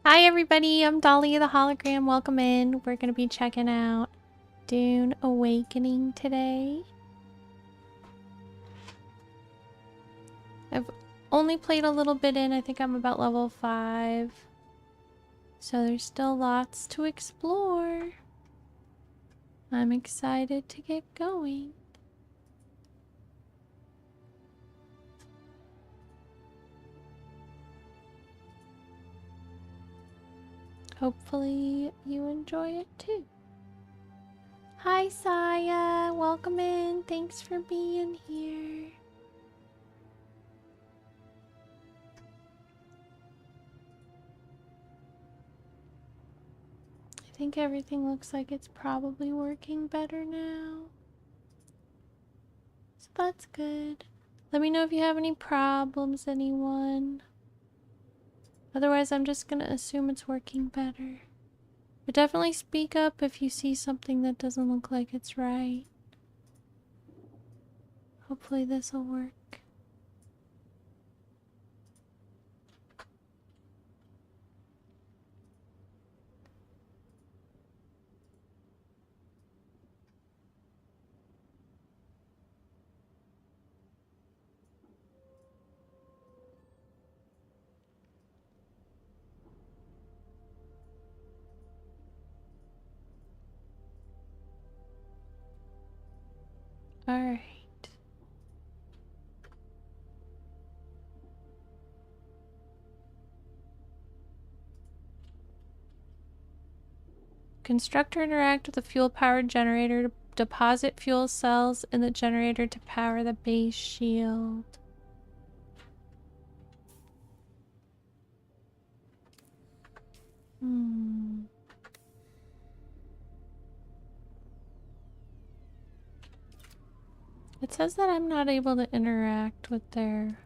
Hi everybody, I'm Dahlia the Hologram. Welcome in. We're going to be checking out Dune Awakening today. I've only played a little bit in. I think I'm about level 5. So there's still lots to explore. I'm excited to get going. Hopefully you enjoy it too. Hi Saya, welcome in. Thanks for being here. I think everything looks like it's probably working better now. So that's good. Let me know if you have any problems, anyone. Otherwise, I'm just gonna assume it's working better. But definitely speak up if you see something that doesn't look like it's right. Hopefully this will work. Alright. Construct or interact with a fuel-powered generator to deposit fuel cells in the generator to power the base shield. It says that I'm not able to interact with their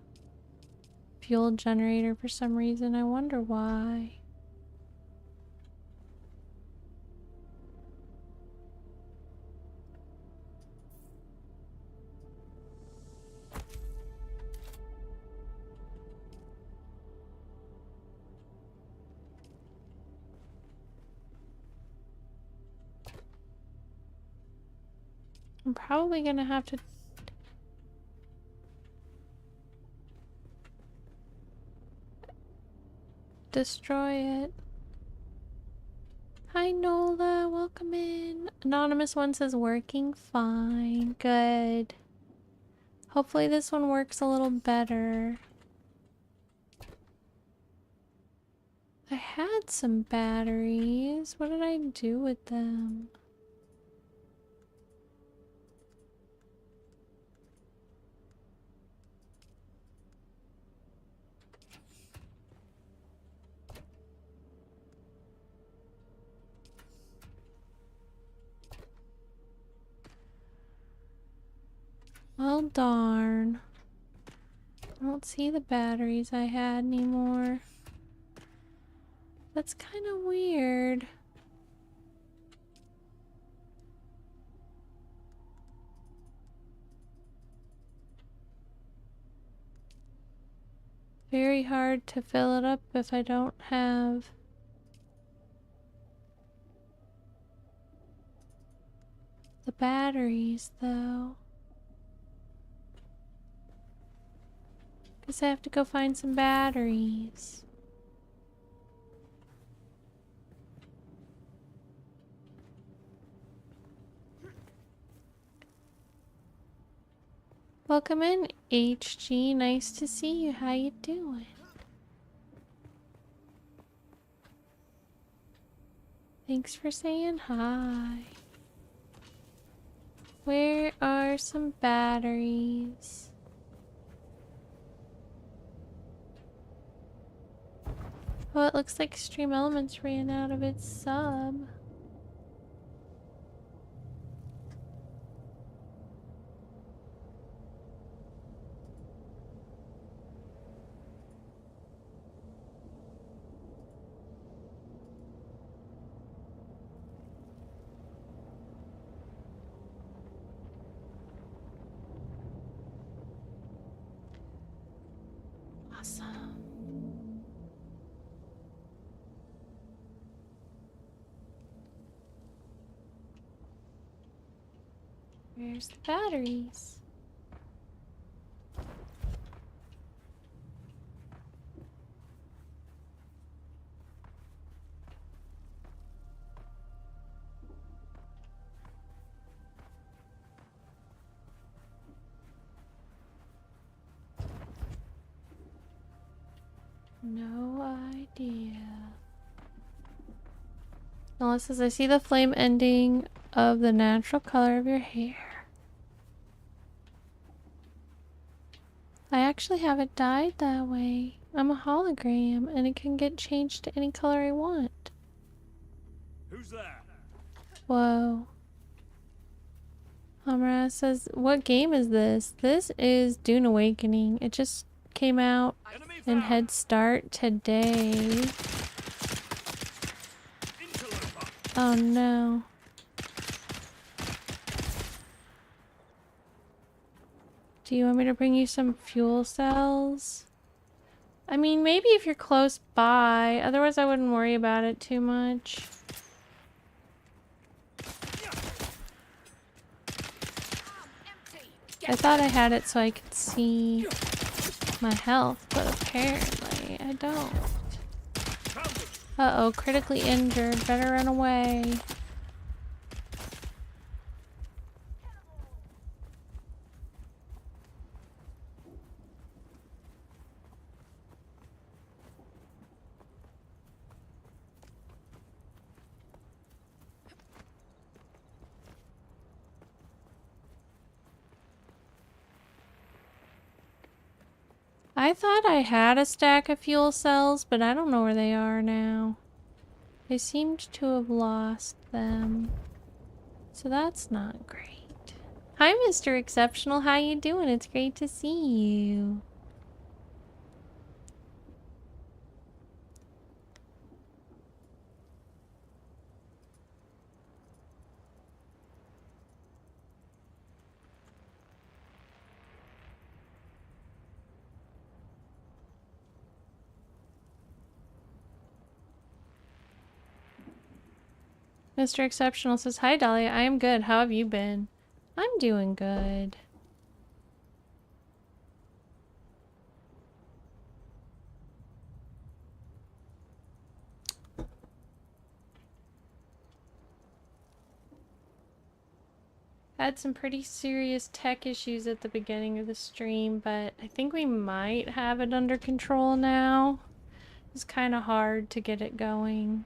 fuel generator for some reason. I wonder why. I'm probably gonna have to destroy it. Hi Nola, welcome in. Anonymous one says working fine. Good. Hopefully this one works a little better. I had some batteries. What did I do with them? Well, darn. I don't see the batteries I had anymore. That's kind of weird. Very hard to fill it up if I don't have the batteries, though. Guess I have to go find some batteries. Welcome in, HG. Nice to see you. How you doing? Thanks for saying hi. Where are some batteries? Oh, it looks like Extreme Elements ran out of its sub. Awesome. Where's the batteries? No idea. Nola says, I see the flame ending of the natural color of your hair. I actually have it dyed that way. I'm a hologram, and it can get changed to any color I want. Who's that? Whoa. Amara says, what game is this? This is Dune Awakening. It just came out in Head Start today. Oh no. Do you want me to bring you some fuel cells? I mean, maybe if you're close by. Otherwise, I wouldn't worry about it too much. I thought I had it so I could see my health, but apparently I don't. Uh-oh, critically injured. Better run away. I thought I had a stack of fuel cells, but I don't know where they are now. They seemed to have lost them. So that's not great. Hi, Mr. Exceptional. How you doing? It's great to see you. Mr. Exceptional says, hi, Dahlia. I am good. How have you been? I'm doing good. Had some pretty serious tech issues at the beginning of the stream, but I think we might have it under control now. It's kind of hard to get it going.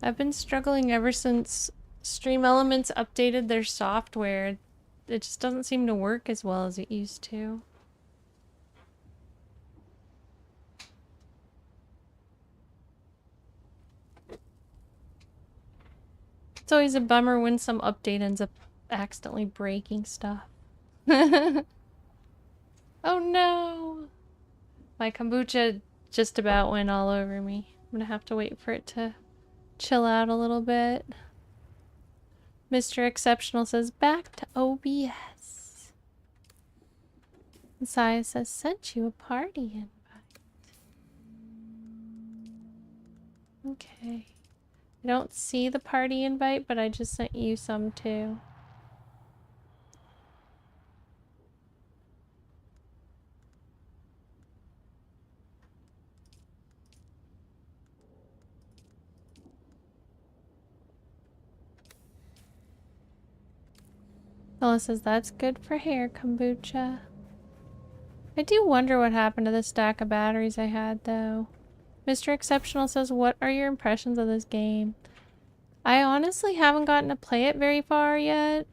I've been struggling ever since Stream Elements updated their software. It just doesn't seem to work as well as it used to. It's always a bummer when some update ends up accidentally breaking stuff. Oh no! My kombucha just about went all over me. I'm gonna have to wait for it to chill out a little bit. Mr. Exceptional says, back to OBS. Messiah says, sent you a party invite. Okay. I don't see the party invite, but I just sent you some too. Ella says, that's good for hair, kombucha. I do wonder what happened to the stack of batteries I had, though. Mr. Exceptional says, what are your impressions of this game? I honestly haven't gotten to play it very far yet.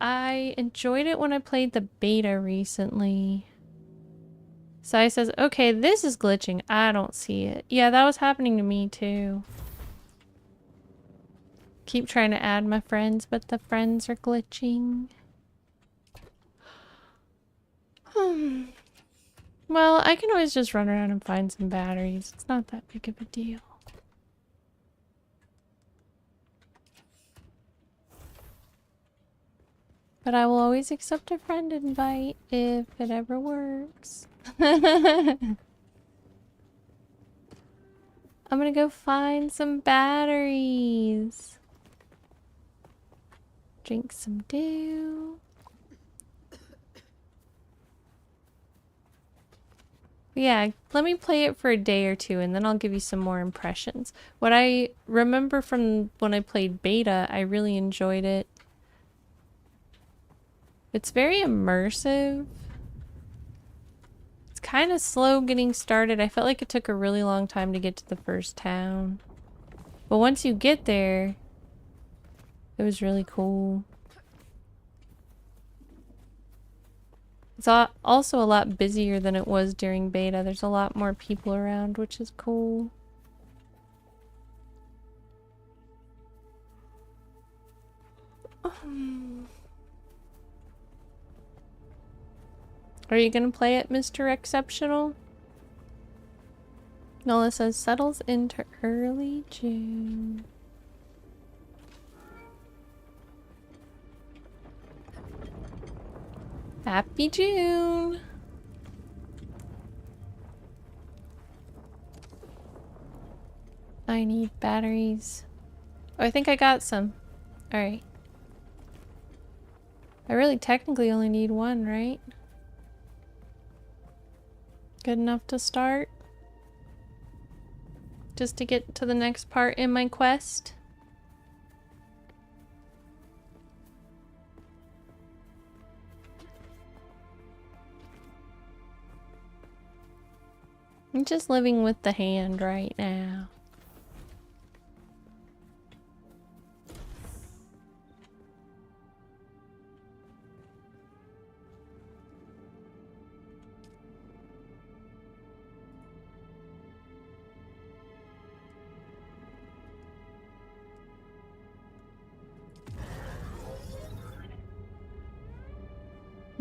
I enjoyed it when I played the beta recently. Sai says, okay, this is glitching. I don't see it. Yeah, that was happening to me, too. Keep trying to add my friends, but the friends are glitching. Well, I can always just run around and find some batteries. It's not that big of a deal. But I will always accept a friend invite if it ever works. I'm gonna go find some batteries. Drink some dew. Yeah, let me play it for a day or two and then I'll give you some more impressions. What I remember from when I played beta, I really enjoyed it. It's very immersive. It's kind of slow getting started. I felt like it took a really long time to get to the first town. But once you get there, it was really cool. It's also a lot busier than it was during beta. There's a lot more people around, which is cool. Are you gonna play it, Mr. Exceptional? Nola says settles into early June. Happy June! I need batteries. Oh, I think I got some. Alright. I really technically only need one, right? Good enough to start? Just to get to the next part in my quest? I'm just living with the hand right now.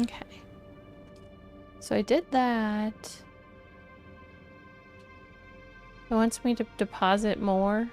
Okay. So I did that. It wants me to deposit more.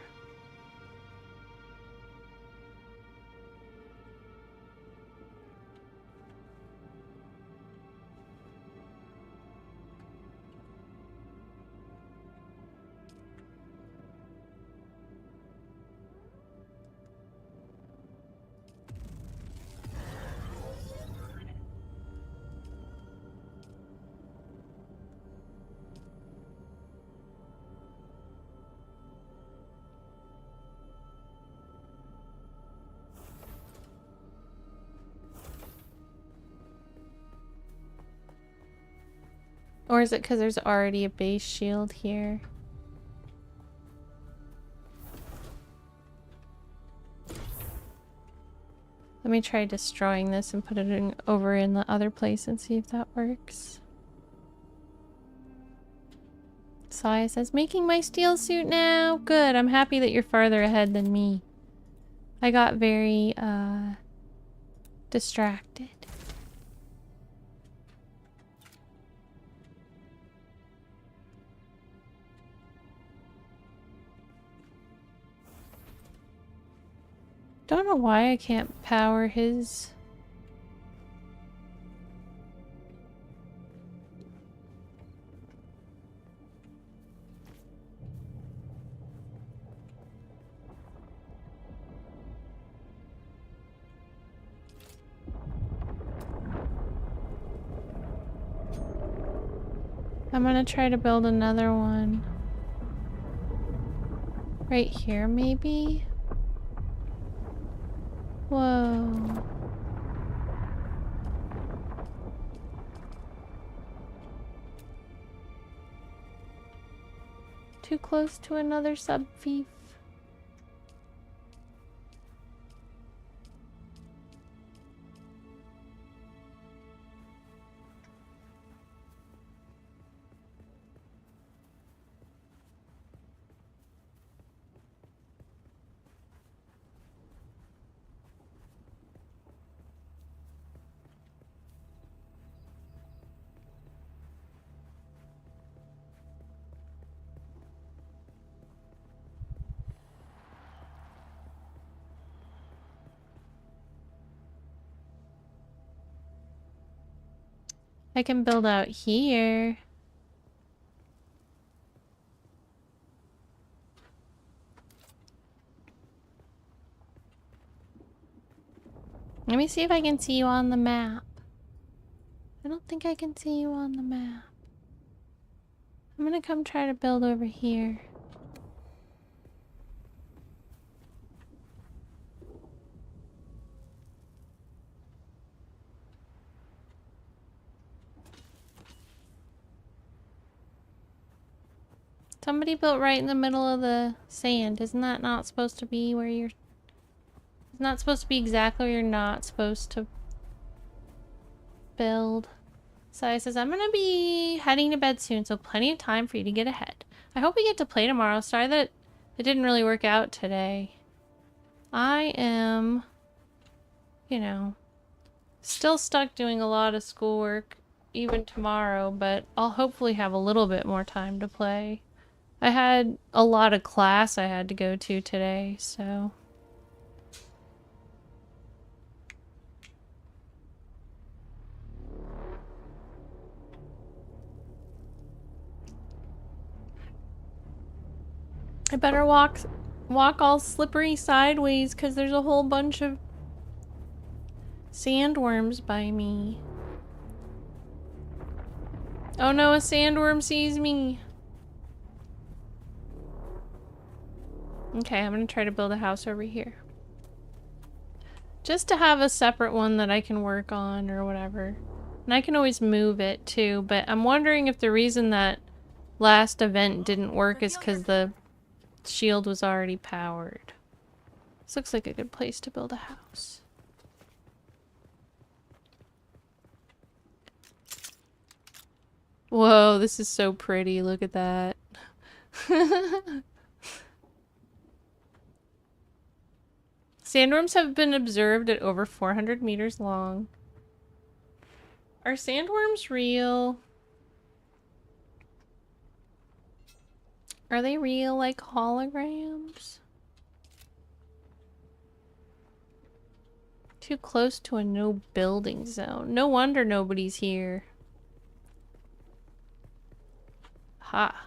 Or is it because there's already a base shield here? Let me try destroying this and put it in, over in the other place and see if that works. Saya says, making my steel suit now. Good, I'm happy that you're farther ahead than me. I got very, distracted. Don't know why I can't power his. I'm gonna try to build another one. Right here, maybe? Whoa. Too close to another sub-fief. I can build out here. Let me see if I can see you on the map. I don't think I can see you on the map. I'm gonna come try to build over here. Somebody built right in the middle of the sand. Isn't that not supposed to be where you're... It's not supposed to be exactly where you're not supposed to build. Sai says, I'm gonna be heading to bed soon, so plenty of time for you to get ahead. I hope we get to play tomorrow. Sorry that it didn't really work out today. I am, you know, still stuck doing a lot of schoolwork even tomorrow, but I'll hopefully have a little bit more time to play. I had a lot of class I had to go to today, so... I better walk all slippery sideways because there's a whole bunch of sandworms by me. Oh no, a sandworm sees me. Okay, I'm gonna try to build a house over here. Just to have a separate one that I can work on or whatever. And I can always move it too, but I'm wondering if the reason that last event didn't work is because the shield was already powered. This looks like a good place to build a house. Whoa, this is so pretty. Look at that. Sandworms have been observed at over 400 meters long. Are sandworms real? Are they real like holograms? Too close to a no building zone. No wonder nobody's here. Ha.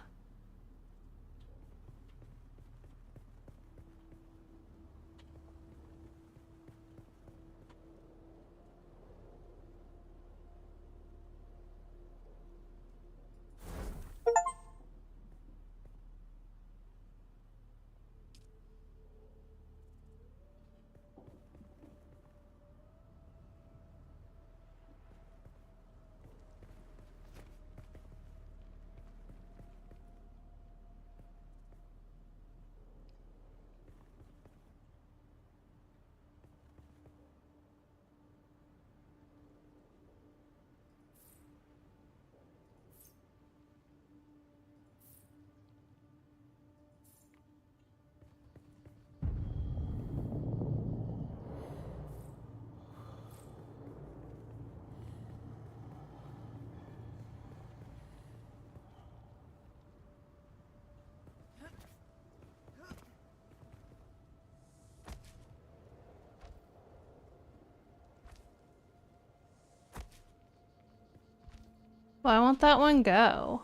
Why won't that one go?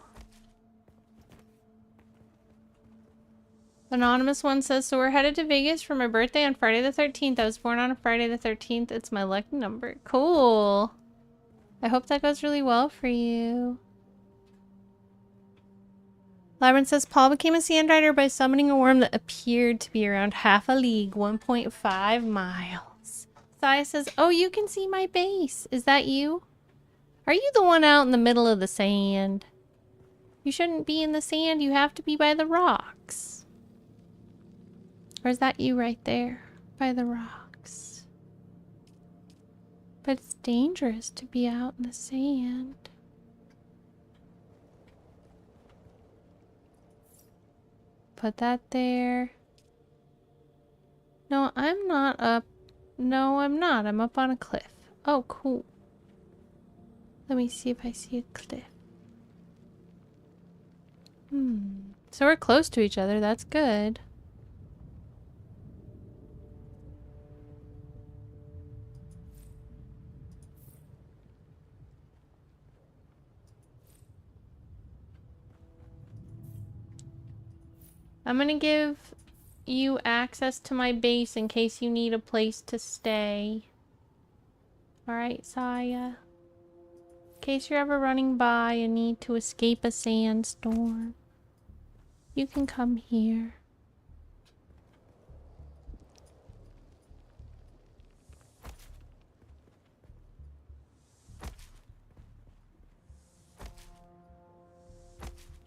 Anonymous one says, so we're headed to Vegas for my birthday on Friday the 13th. I was born on a Friday the 13th. It's my lucky number. Cool. I hope that goes really well for you. Labyrinth says, Paul became a sand rider by summoning a worm that appeared to be around half a league, 1.5 miles. Thai says, oh, you can see my base. Is that you? Are you the one out in the middle of the sand? You shouldn't be in the sand. You have to be by the rocks. Or is that you right there by the rocks? But it's dangerous to be out in the sand. Put that there. No, I'm not up. No, I'm not. I'm up on a cliff. Oh, cool. Let me see if I see a cliff. So we're close to each other. That's good. I'm gonna give you access to my base in case you need a place to stay. Alright, Saya. In case you're ever running by and need to escape a sandstorm, you can come here.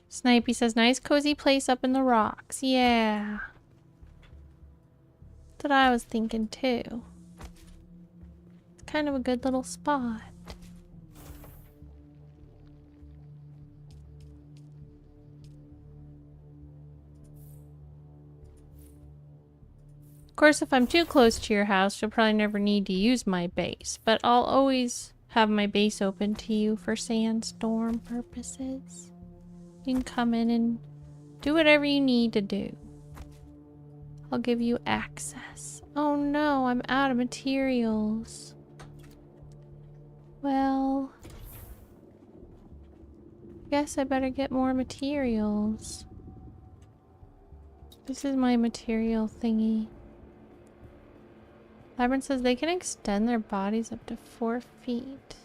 Snipey says, nice cozy place up in the rocks. Yeah. That's what I was thinking too. It's kind of a good little spot. Of course, if I'm too close to your house, you'll probably never need to use my base. But I'll always have my base open to you for sandstorm purposes. You can come in and do whatever you need to do. I'll give you access. Oh no, I'm out of materials. Well, guess I better get more materials. This is my material thingy. Labyrinth says they can extend their bodies up to 4 feet.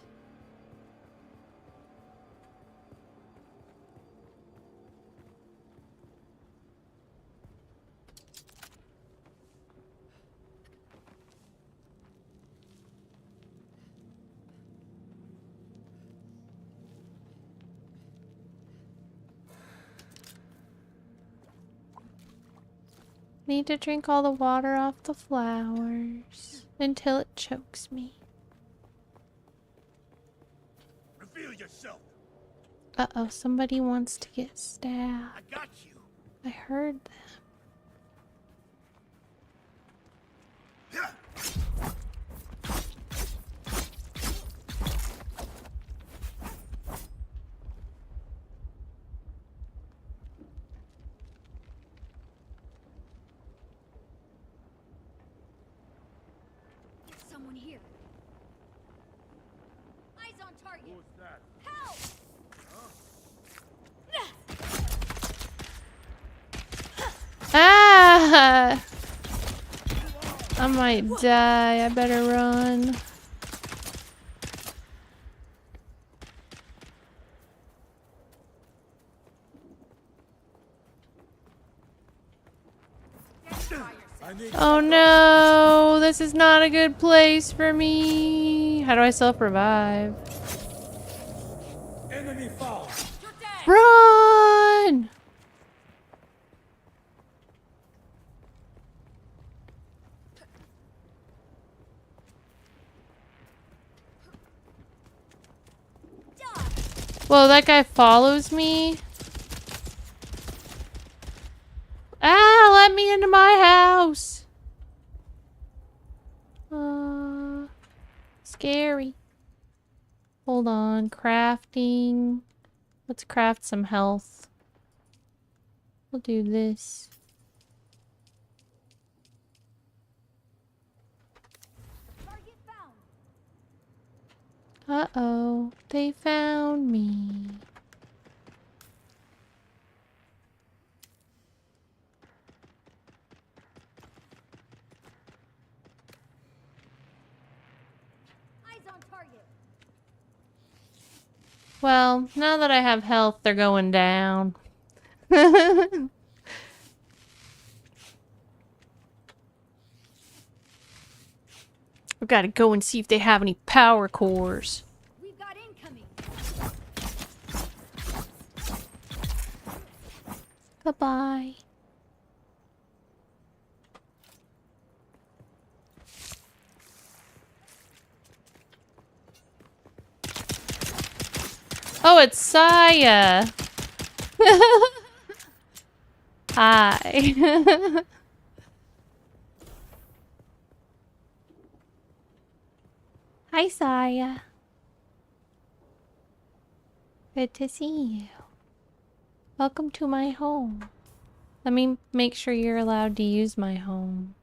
Need to drink all the water off the flowers until it chokes me. Reveal yourself. Uh-oh, somebody wants to get stabbed. I got you. I heard them. Someone here. Eyes on target. Who's that? Help! Ah! I might die. I better run. Oh no! This is not a good place for me. How do I self-revive? Enemy fall. Run! Whoa, that guy follows me? Ah, let me into my house! Scary. Hold on, crafting. Let's craft some health. We'll do this. Target found. Uh-oh, they found me. Eyes on target. Well, now that I have health, they're going down. I've got to go and see if they have any power cores. We've got incoming. Goodbye. Oh, it's Saya. Hi. Hi, Saya. Good to see you. Welcome to my home. Let me make sure you're allowed to use my home.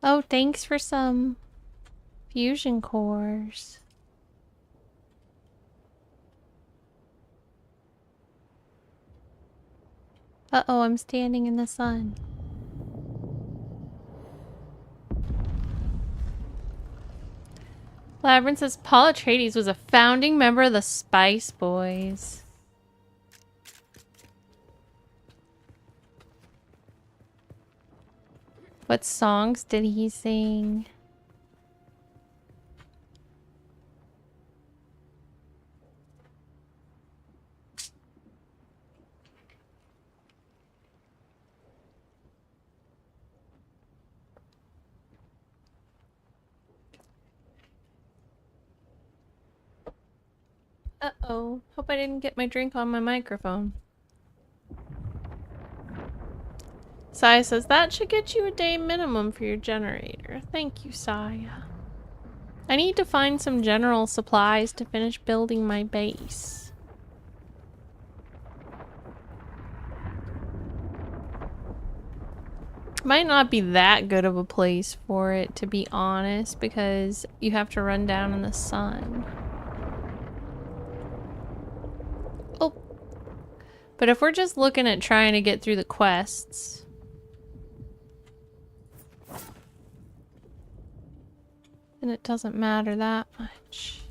Oh, thanks for some fusion cores. Uh-oh, I'm standing in the sun. Labyrinth says Paul Atreides was a founding member of the Spice Boys. What songs did he sing? Uh-oh. Hope I didn't get my drink on my microphone. Saya says, that should get you a day minimum for your generator. Thank you, Saya. I need to find some general supplies to finish building my base. Might not be that good of a place for it, to be honest, because you have to run down in the sun. Oh. But if we're just looking at trying to get through the quests, then it doesn't matter that much.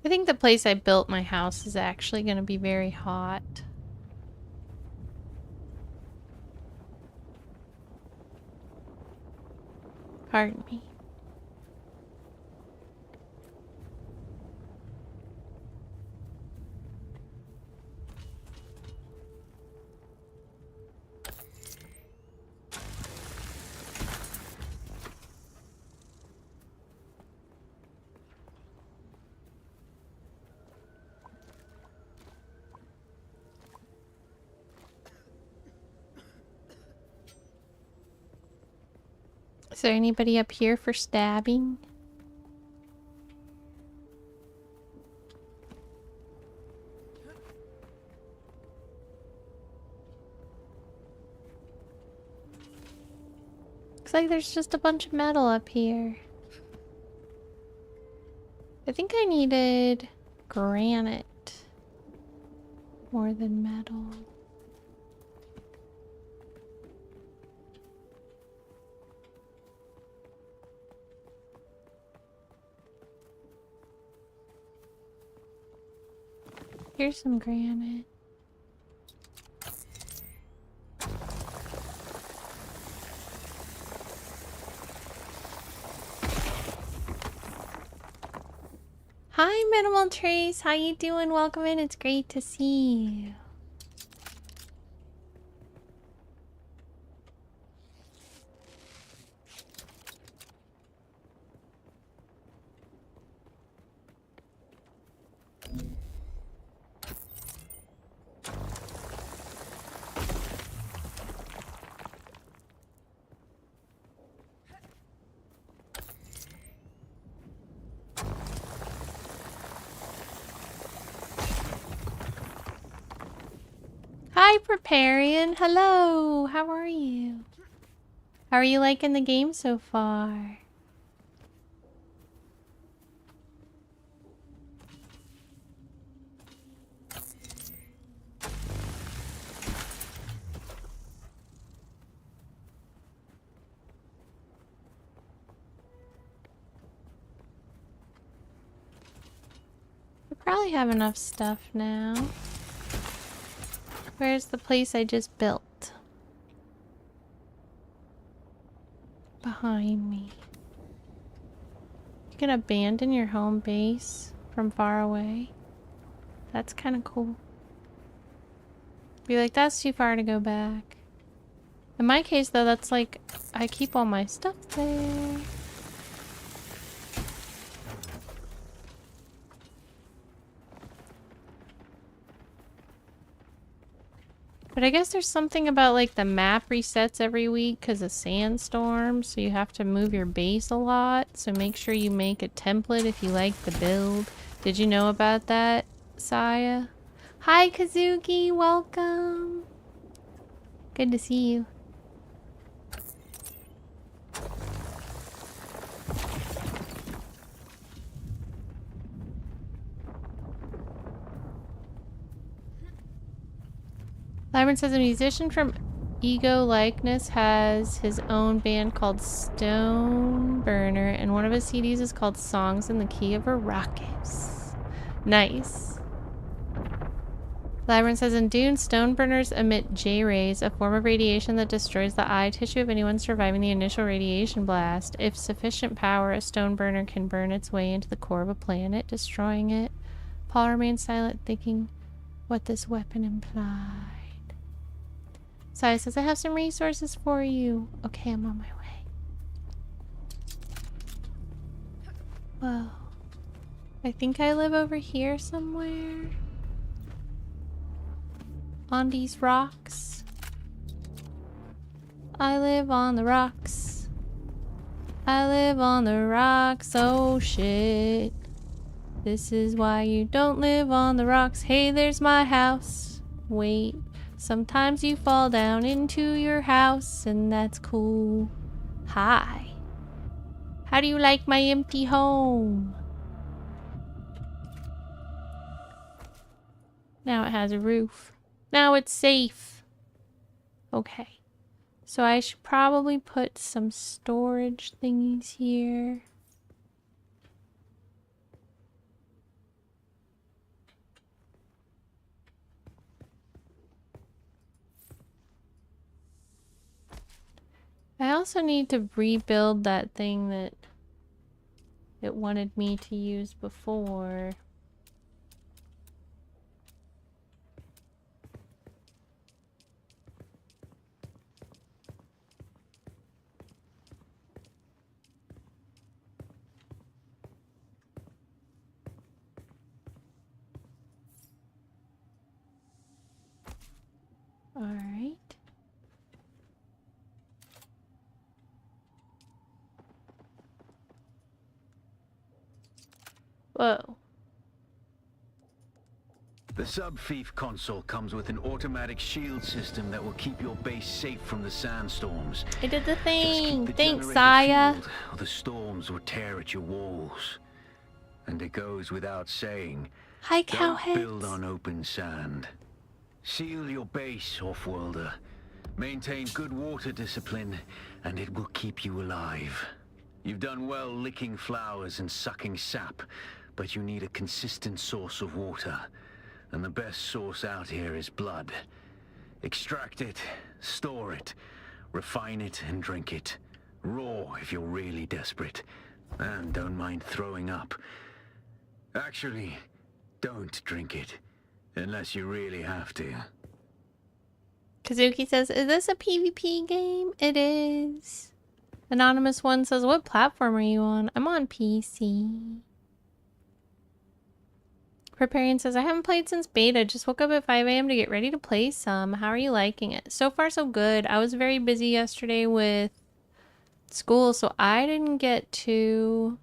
I think the place I built my house is actually going to be very hot. Pardon me. Is there anybody up here for stabbing? Looks like there's just a bunch of metal up here. I think I needed granite more than metal. Here's some granite. Hi, Minimal Trace. How you doing? Welcome in. It's great to see you. Hi, Preparian. Hello. How are you? How are you liking the game so far? We probably have enough stuff now. Where's the place I just built? behind me. You can abandon your home base from far away. That's kind of cool. Be like, that's too far to go back. In my case, though, that's like, I keep all my stuff there. But I guess there's something about like the map resets every week because of sandstorms, so you have to move your base a lot. So make sure you make a template if you like the build. Did you know about that, Saya? Hi, Kazuki. Welcome. Good to see you. Lyman says a musician from Ego Likeness has his own band called Stone Burner, and one of his CDs is called Songs in the Key of a Ruckus. Nice. Lyman says in Dune, stone burners emit J-rays, a form of radiation that destroys the eye tissue of anyone surviving the initial radiation blast. If sufficient power, a stone burner can burn its way into the core of a planet, destroying it. Paul remains silent, thinking what this weapon implied. Saya says, I have some resources for you. Okay, I'm on my way. Whoa. I think I live over here somewhere. On these rocks. I live on the rocks. I live on the rocks. Oh shit. This is why you don't live on the rocks. Hey, there's my house. Wait. Sometimes you fall down into your house, and that's cool. Hi. How do you like my empty home? Now it has a roof. Now it's safe. Okay. So I should probably put some storage thingies here. I also need to rebuild that thing that it wanted me to use before. All right. Whoa. The sub-thief console comes with an automatic shield system that will keep your base safe from the sandstorms. I did the Just thing. keep the Thanks, generator Saya. fueled, or the storms will tear at your walls. And it goes without saying, Hi, don't build cowheads. on open sand. Seal your base, off-worlder. Maintain good water discipline, and it will keep you alive. You've done well licking flowers and sucking sap, but you need a consistent source of water. And the best source out here is blood. Extract it, store it, refine it, and drink it. Raw if you're really desperate. And don't mind throwing up. Actually, don't drink it. Unless you really have to. Kazuki says, is this a PvP game? It is. Anonymous one says, what platform are you on? I'm on PC. Preparian says, I haven't played since beta. Just woke up at 5 a.m. to get ready to play some. How are you liking it? So far, so good. I was very busy yesterday with school, so I didn't get to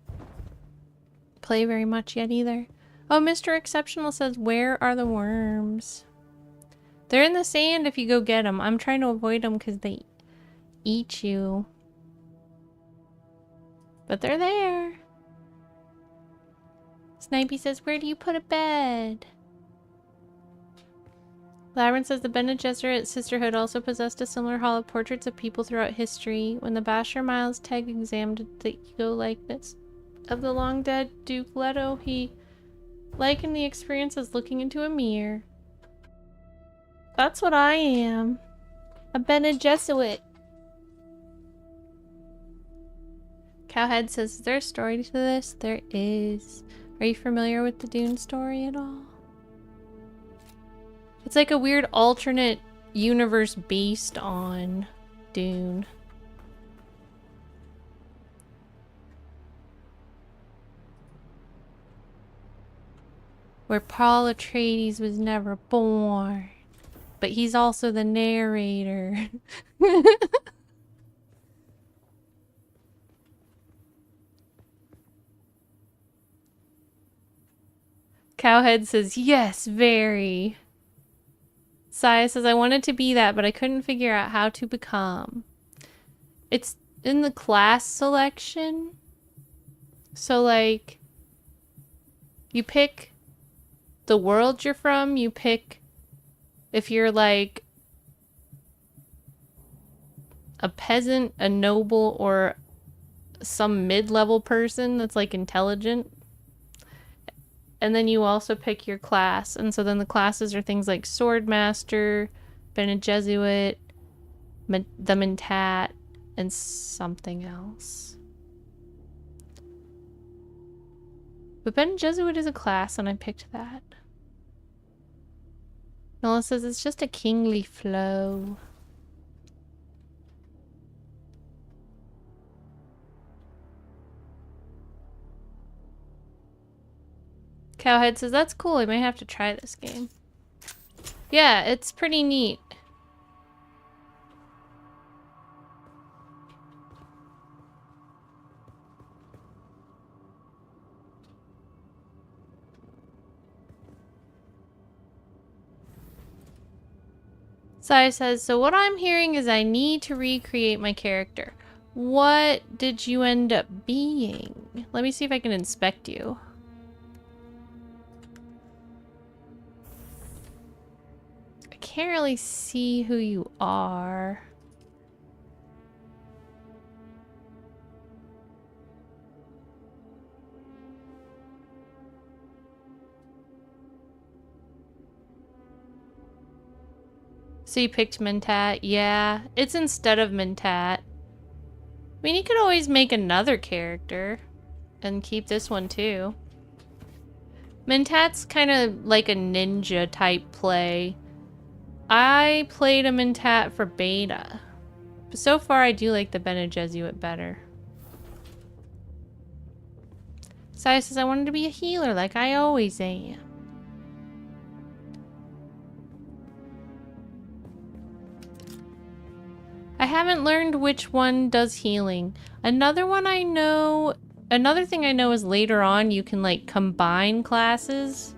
play very much yet either. Oh, Mr. Exceptional says, where are the worms? They're in the sand if you go get them. I'm trying to avoid them because they eat you. But they're there. Snipey says, where do you put a bed? Labyrinth says the Bene Gesserit Sisterhood also possessed a similar hall of portraits of people throughout history. When the Basher Miles Teg examined the ego likeness of the long dead Duke Leto, he likened the experience as looking into a mirror. That's what I am. A Bene Gesserit. Cowhead says, is there a story to this? There is. Are you familiar with the Dune story at all? It's like a weird alternate universe based on Dune. Where Paul Atreides was never born. But he's also the narrator. Cowhead says, yes, very. Saya says, I wanted to be that, but I couldn't figure out how to become. It's in the class selection. So, like, you pick the world you're from, you pick if you're, like, a peasant, a noble, or some mid-level person that's, like, intelligent. And then you also pick your class. And so then the classes are things like Swordmaster, Bene Gesserit, the Mentat, and something else. But Bene Gesserit is a class, and I picked that. Nola says it's just a kingly flow. Cowhead says, that's cool, I might have to try this game. Yeah, it's pretty neat. Sai says, so what I'm hearing is I need to recreate my character. What did you end up being? Let me see if I can inspect you. I can't really see who you are. So you picked Mentat? Yeah, it's instead of Mentat. I mean, you could always make another character and keep this one too. Mentat's kind of like a ninja type play. I played a Mentat for beta. But so far I do like the Bene Gesserit better. Saya says I wanted to be a healer like I always am. I haven't learned which one does healing. Another thing I know is later on you can like combine classes.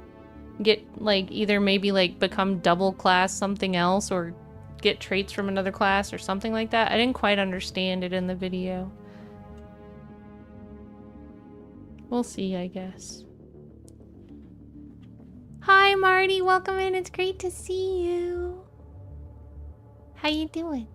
Get like either maybe like become double class something else or get traits from another class or something like that. I didn't quite understand it in the video. We'll see, I guess. Hi Marty, welcome in. It's great to see you. How you doing?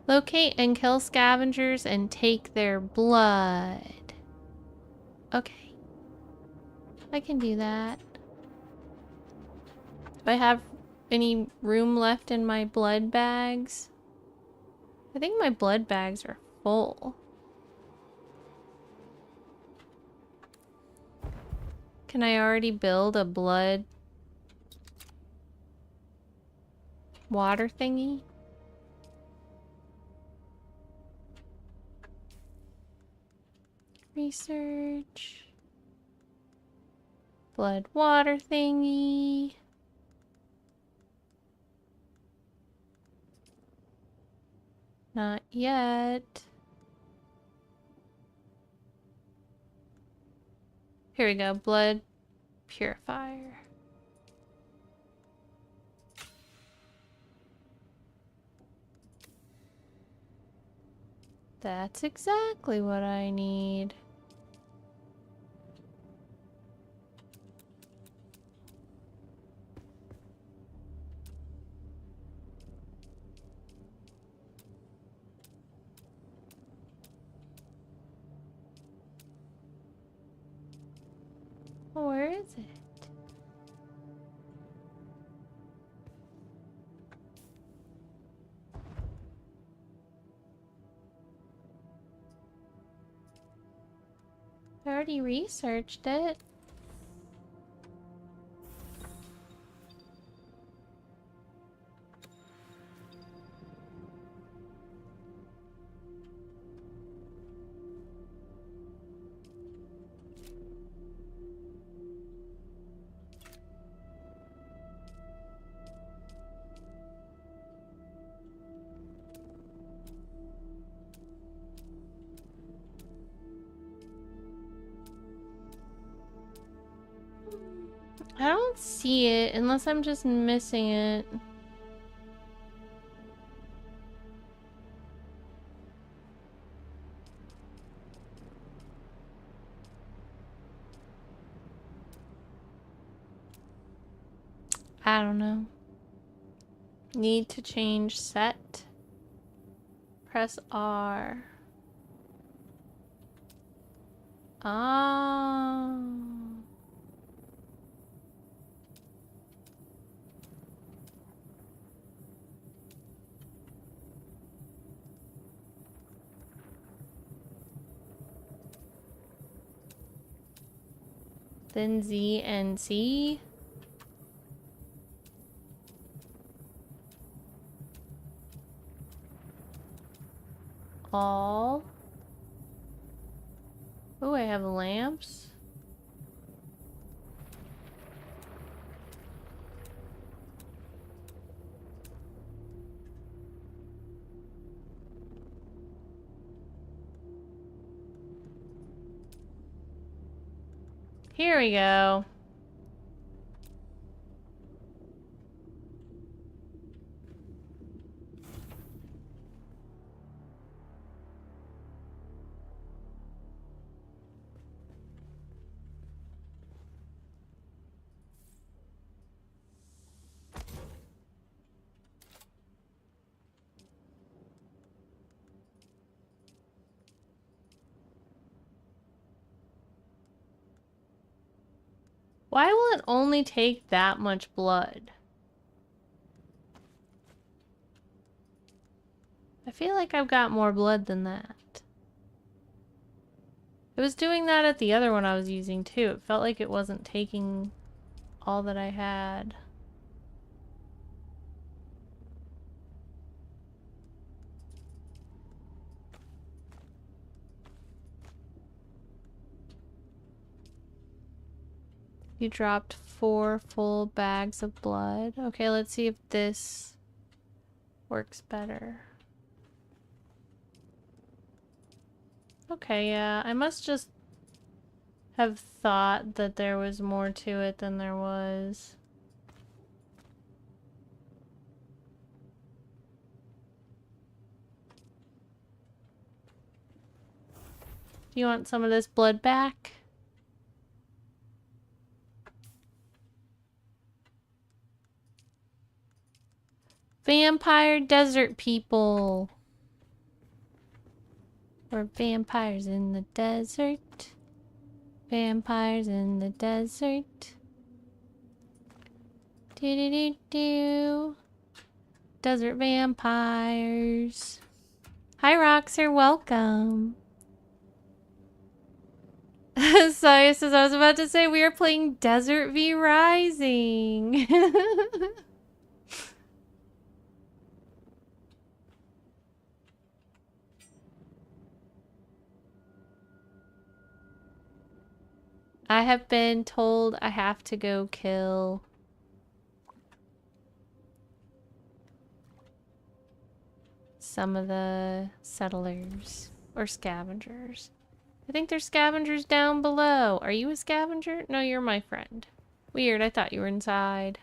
Locate and kill scavengers and take their blood. Okay. I can do that. Do I have any room left in my blood bags? I think my blood bags are full. Can I already build a blood water thingy? Research. Blood water thingy. Not yet. Here we go. Blood purifier. That's exactly what I need. Oh, where is it? I already researched it. I don't see it unless I'm just missing it. I don't know. Need to change set. Press R. Oh. Then Z and C. All. Oh, I have lamps. Here we go. Why will it only take that much blood? I feel like I've got more blood than that. It was doing that at the other one I was using too. It felt like it wasn't taking all that I had. You dropped 4 full bags of blood. Okay, let's see if this works better. Okay, yeah, I must just have thought that there was more to it than there was. Do you want some of this blood back? Vampire desert people. We're vampires in the desert. Vampires in the desert. Do do do do. Desert vampires. Hi Roxer, welcome. Saya says, I was about to say we are playing Desert V Rising. I have been told I have to go kill some of the settlers or scavengers. I think there's scavengers down below. Are you a scavenger? No, you're my friend. Weird, I thought you were inside.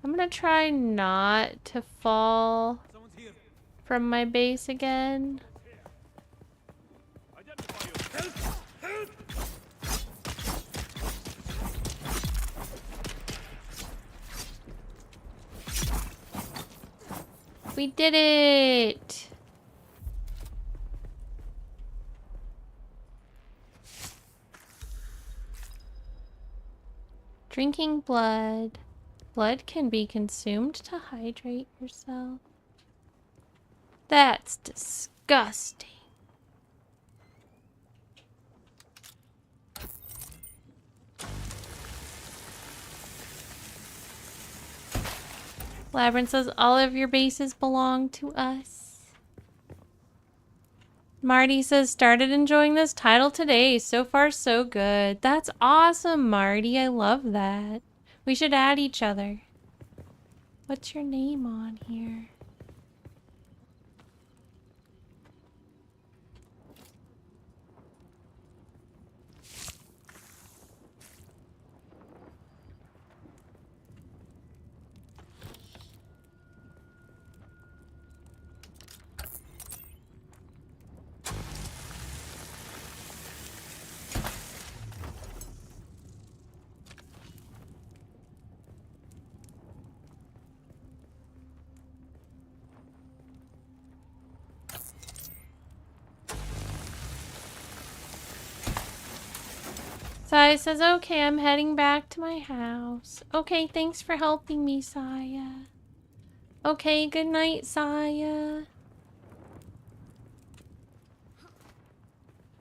I'm gonna try not to fall from my base again. We did it! Drinking blood. Blood can be consumed to hydrate yourself. That's disgusting. Labyrinth says all of your bases belong to us. Marty says started enjoying this title today. So far so good. That's awesome, Marty. I love that. We should add each other. What's your name on here? Saya says, okay, I'm heading back to my house. Okay, thanks for helping me, Saya. Okay, good night, Saya.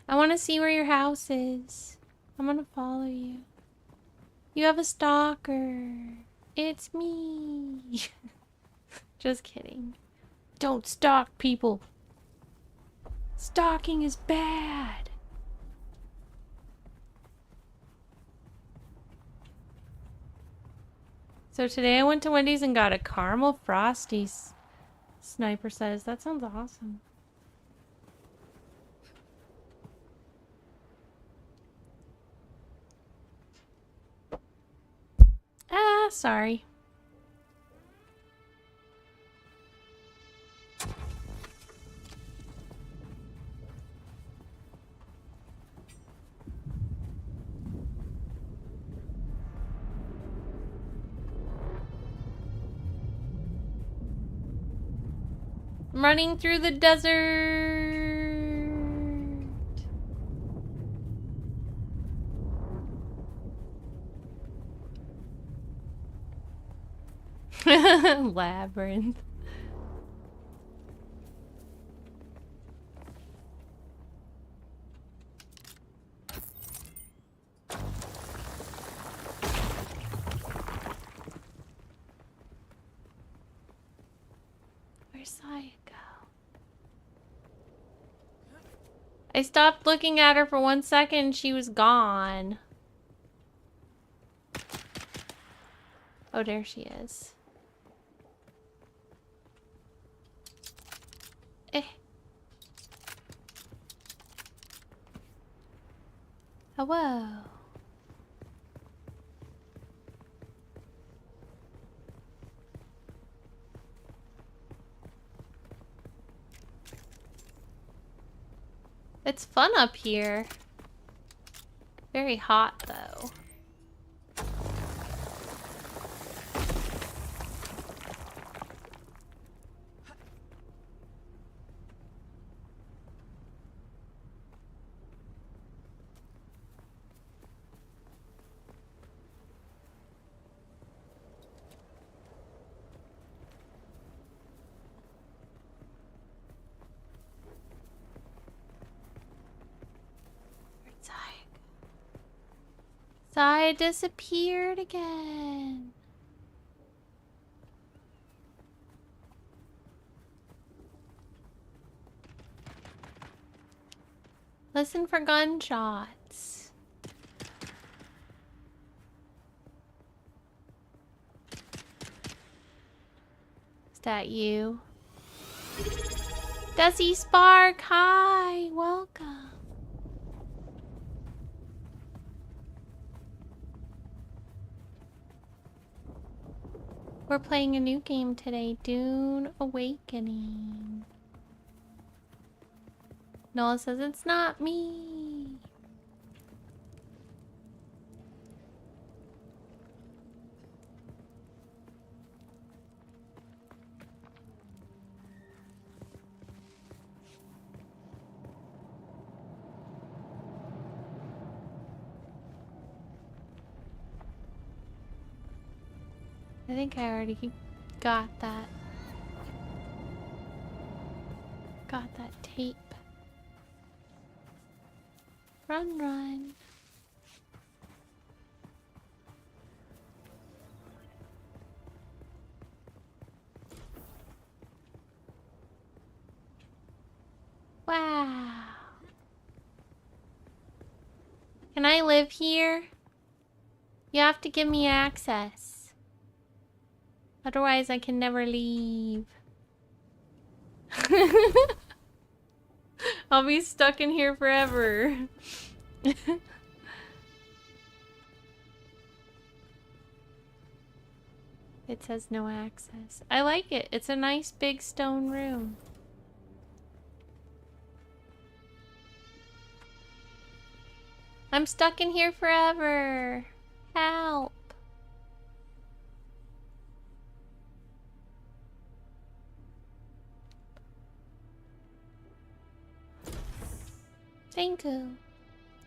I want to see where your house is. I'm gonna follow you. You have a stalker. It's me. Just kidding. Don't stalk people. Stalking is bad. So today I went to Wendy's and got a caramel frosties. Sniper says, that sounds awesome. Ah, sorry. I'm running through the desert. Labyrinth. Where's Saya go? I stopped looking at her for 1 second. She was gone. Oh, there she is. Eh. Hello. It's fun up here. Very hot, though. Saya disappeared again. Listen for gunshots. Is that you? Desi Spark, hi, welcome. We're playing a new game today, Dune Awakening. Noah says it's not me. I think I already got that. Got that tape. Run, run. Wow. Can I live here? You have to give me access. Otherwise, I can never leave. I'll be stuck in here forever. It says no access. I like it. It's a nice big stone room. I'm stuck in here forever. Help. Thank you.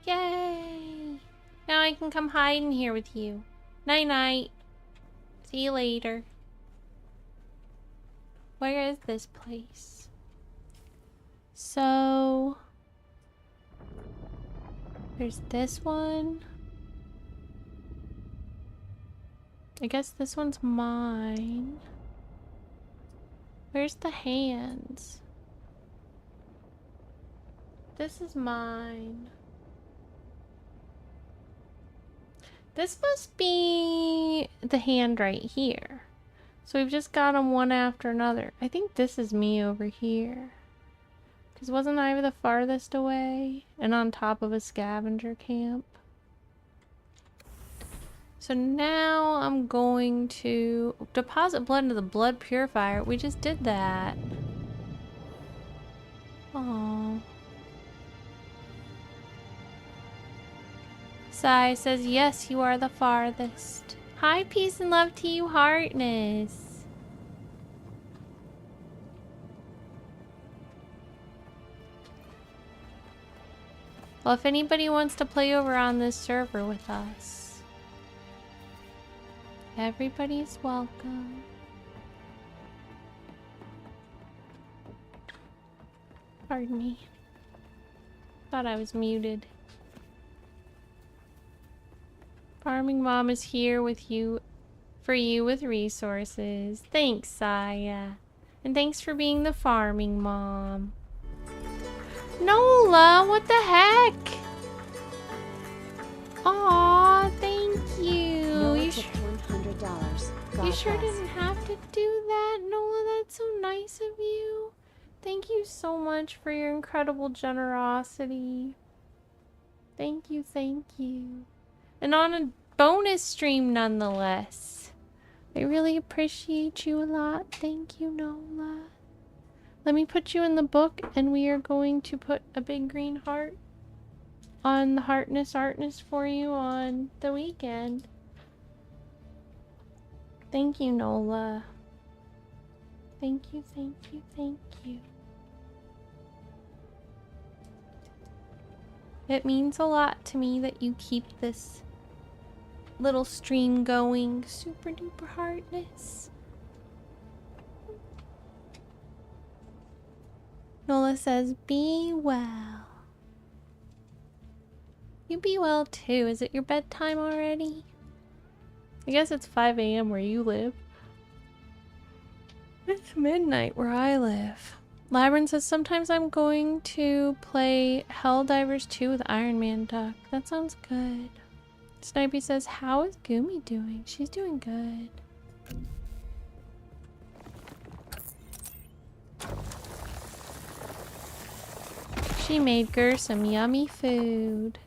Yay. Now I can come hide in here with you. Night night. See you later. Where is this place? So... there's this one. I guess this one's mine. Where's the hands? This is mine. This must be the hand right here. So we've just got them one after another. I think this is me over here. Because wasn't I the farthest away? And on top of a scavenger camp? So now I'm going to deposit blood into the blood purifier. We just did that. Aww. Sai says, yes, you are the farthest. Hi, peace and love to you, Heartness. Well, if anybody wants to play over on this server with us, everybody's welcome. Pardon me. Thought I was muted. Farming Mom is here with you, for you with resources. Thanks, Saya. And thanks for being the farming mom. Nola, what the heck? Aw, thank you. Nola took $100. You sure didn't have to do that, Nola. That's so nice of you. Thank you so much for your incredible generosity. Thank you, thank you. And on a bonus stream nonetheless. I really appreciate you a lot. Thank you, Nola. Let me put you in the book, and we are going to put a big green heart on the Artness for you on the weekend. Thank you, Nola. Thank you, thank you, thank you. It means a lot to me that you keep this little stream going. Super duper Heartness. Nola says, be well. You be well too. Is it your bedtime already? I guess it's 5 a.m. where you live. It's midnight where I live. Labyrinth says, sometimes I'm going to play Helldivers 2 with Iron Man Duck. That sounds good. Snipey says, how is Gumi doing? She's doing good. She made Gir some yummy food.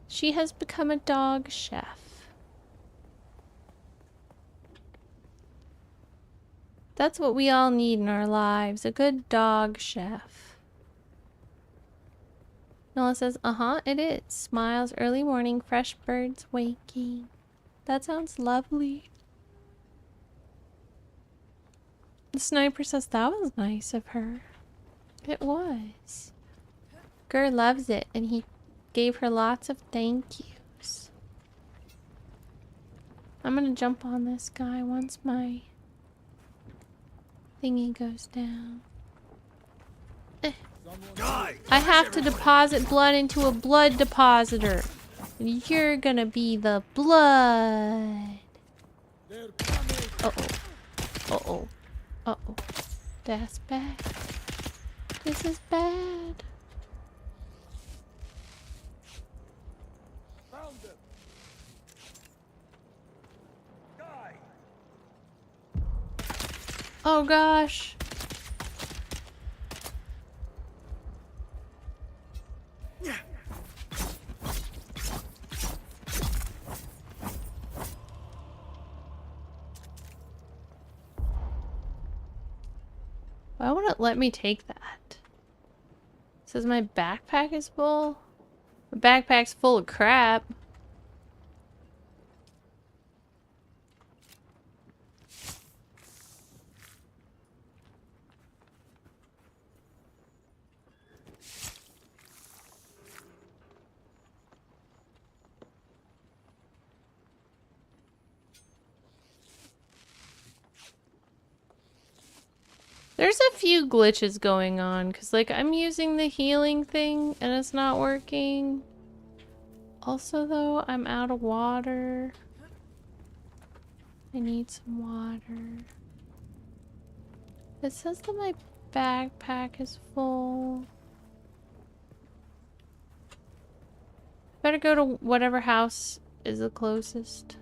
She has become a dog chef. That's what we all need in our lives, a good dog chef. Nola says, it is. Smiles, early morning, fresh birds waking. That sounds lovely. The sniper says, that was nice of her. It was. Gir loves it, and he gave her lots of thank yous. I'm gonna jump on this guy once my thingy goes down. Die! I have to deposit blood into a blood depositor. And you're gonna be the blood. Uh-oh. Uh-oh. Uh-oh. That's bad. This is bad. Found them! Die! Oh gosh. Why won't it let me take that? It says my backpack is full. My backpack's full of crap. There's a few glitches going on because, like, I'm using the healing thing and it's not working. Also, though, I'm out of water. I need some water. It says that my backpack is full. Better go to whatever house is the closest.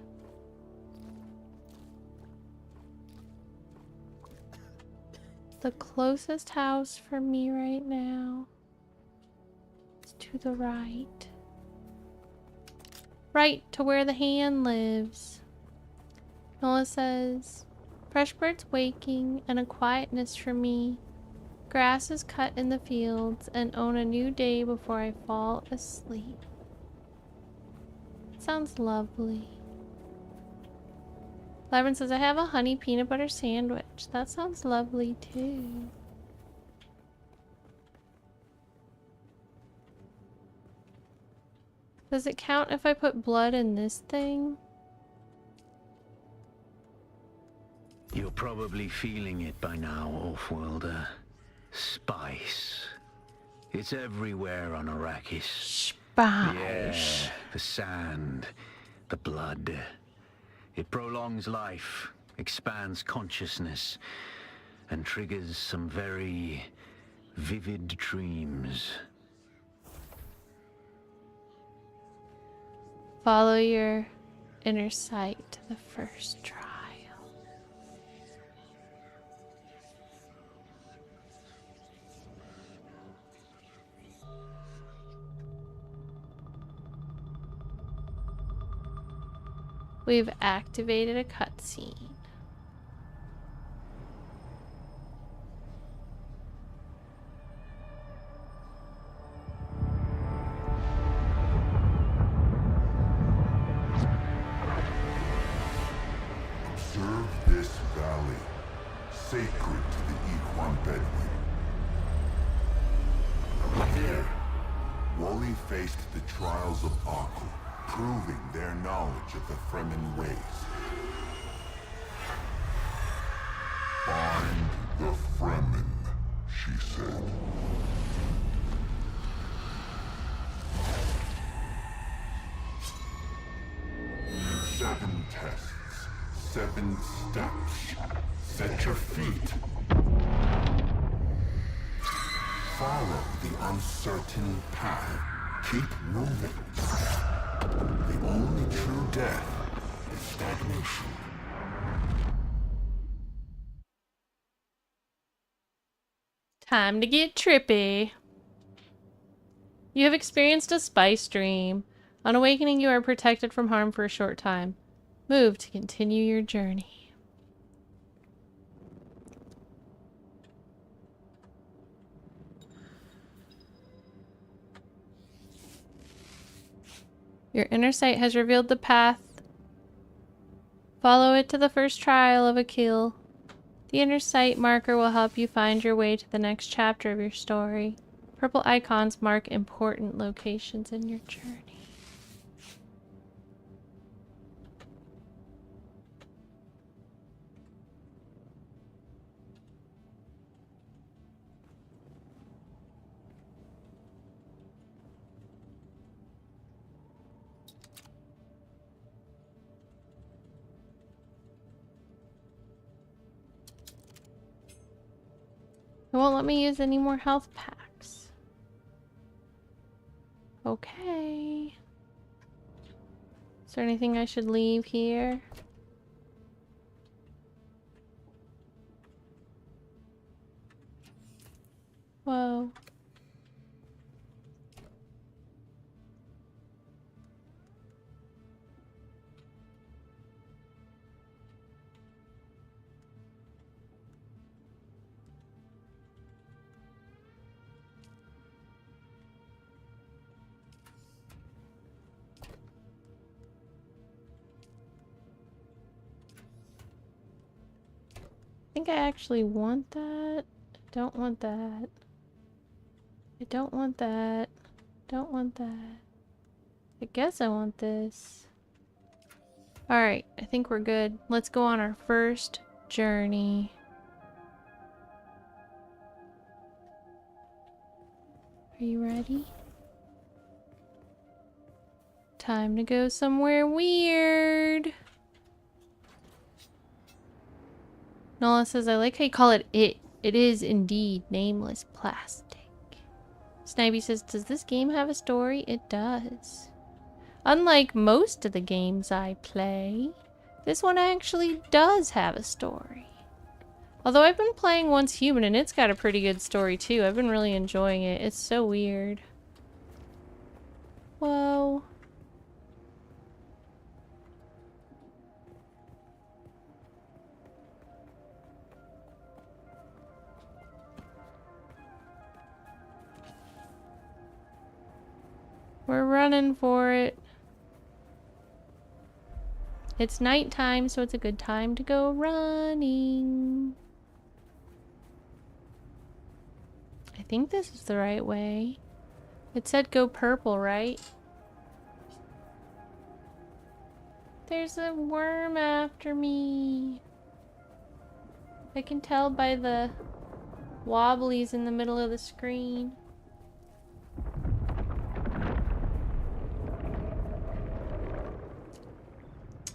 The closest house for me right now is to the right. Right to where the hand lives. Nola says, fresh birds waking and a quietness for me. Grass is cut in the fields and own a new day before I fall asleep. Sounds lovely. Lyron says, I have a honey peanut butter sandwich. That sounds lovely too. Does it count if I put blood in this thing? You're probably feeling it by now, Offworlder. Spice. It's everywhere on Arrakis. Spice. Yeah, the sand, the blood. It prolongs life, expands consciousness, and triggers some very vivid dreams. Follow your inner sight to the first trial. We've activated a cutscene. Observe this valley, sacred to the Equan Bedouin. Here, Wally faced the trials of Aku, proving their knowledge of the Fremen ways. Find the Fremen, she said. Seven tests, 7 steps. Set your feet. Follow the uncertain path. Keep moving. The only true death is stagnation. Time to get trippy. You have experienced a spice dream. On awakening, you are protected from harm for a short time. Move to continue your journey. Your inner sight has revealed the path. Follow it to the first trial of a kill. The inner sight marker will help you find your way to the next chapter of your story. Purple icons mark important locations in your journey. It won't let me use any more health packs. Okay. Is there anything I should leave here? Whoa. I think I actually want that. I don't want that. I don't want that. Don't want that. I guess I want this. Alright, I think we're good. Let's go on our first journey. Are you ready? Time to go somewhere weird. Nola says, I like how you call it it. It is indeed nameless plastic. Snivy says, does this game have a story? It does. Unlike most of the games I play, this one actually does have a story. Although I've been playing Once Human and it's got a pretty good story too. I've been really enjoying it. It's so weird. Whoa. We're running for it. It's nighttime, so it's a good time to go running. I think this is the right way. It said go purple, right? There's a worm after me. I can tell by the wobblies in the middle of the screen.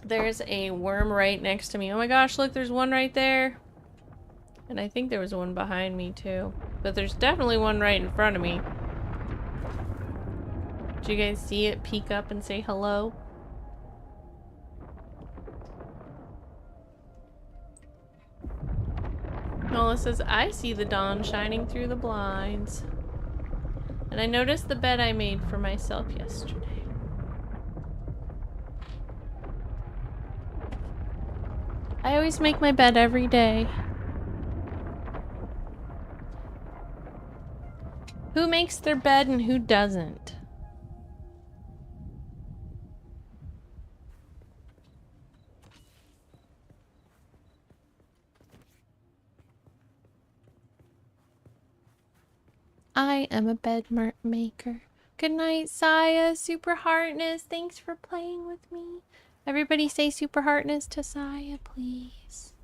There's a worm right next to me. Oh my gosh, look, there's one right there. And I think there was one behind me too. But there's definitely one right in front of me. Did you guys see it peek up and say hello? Nola says, I see the dawn shining through the blinds. And I noticed the bed I made for myself yesterday. I always make my bed every day. Who makes their bed and who doesn't? I am a bed maker. Good night, Saya. Super Heartness. Thanks for playing with me. Everybody say Super Heartness to Saya, please.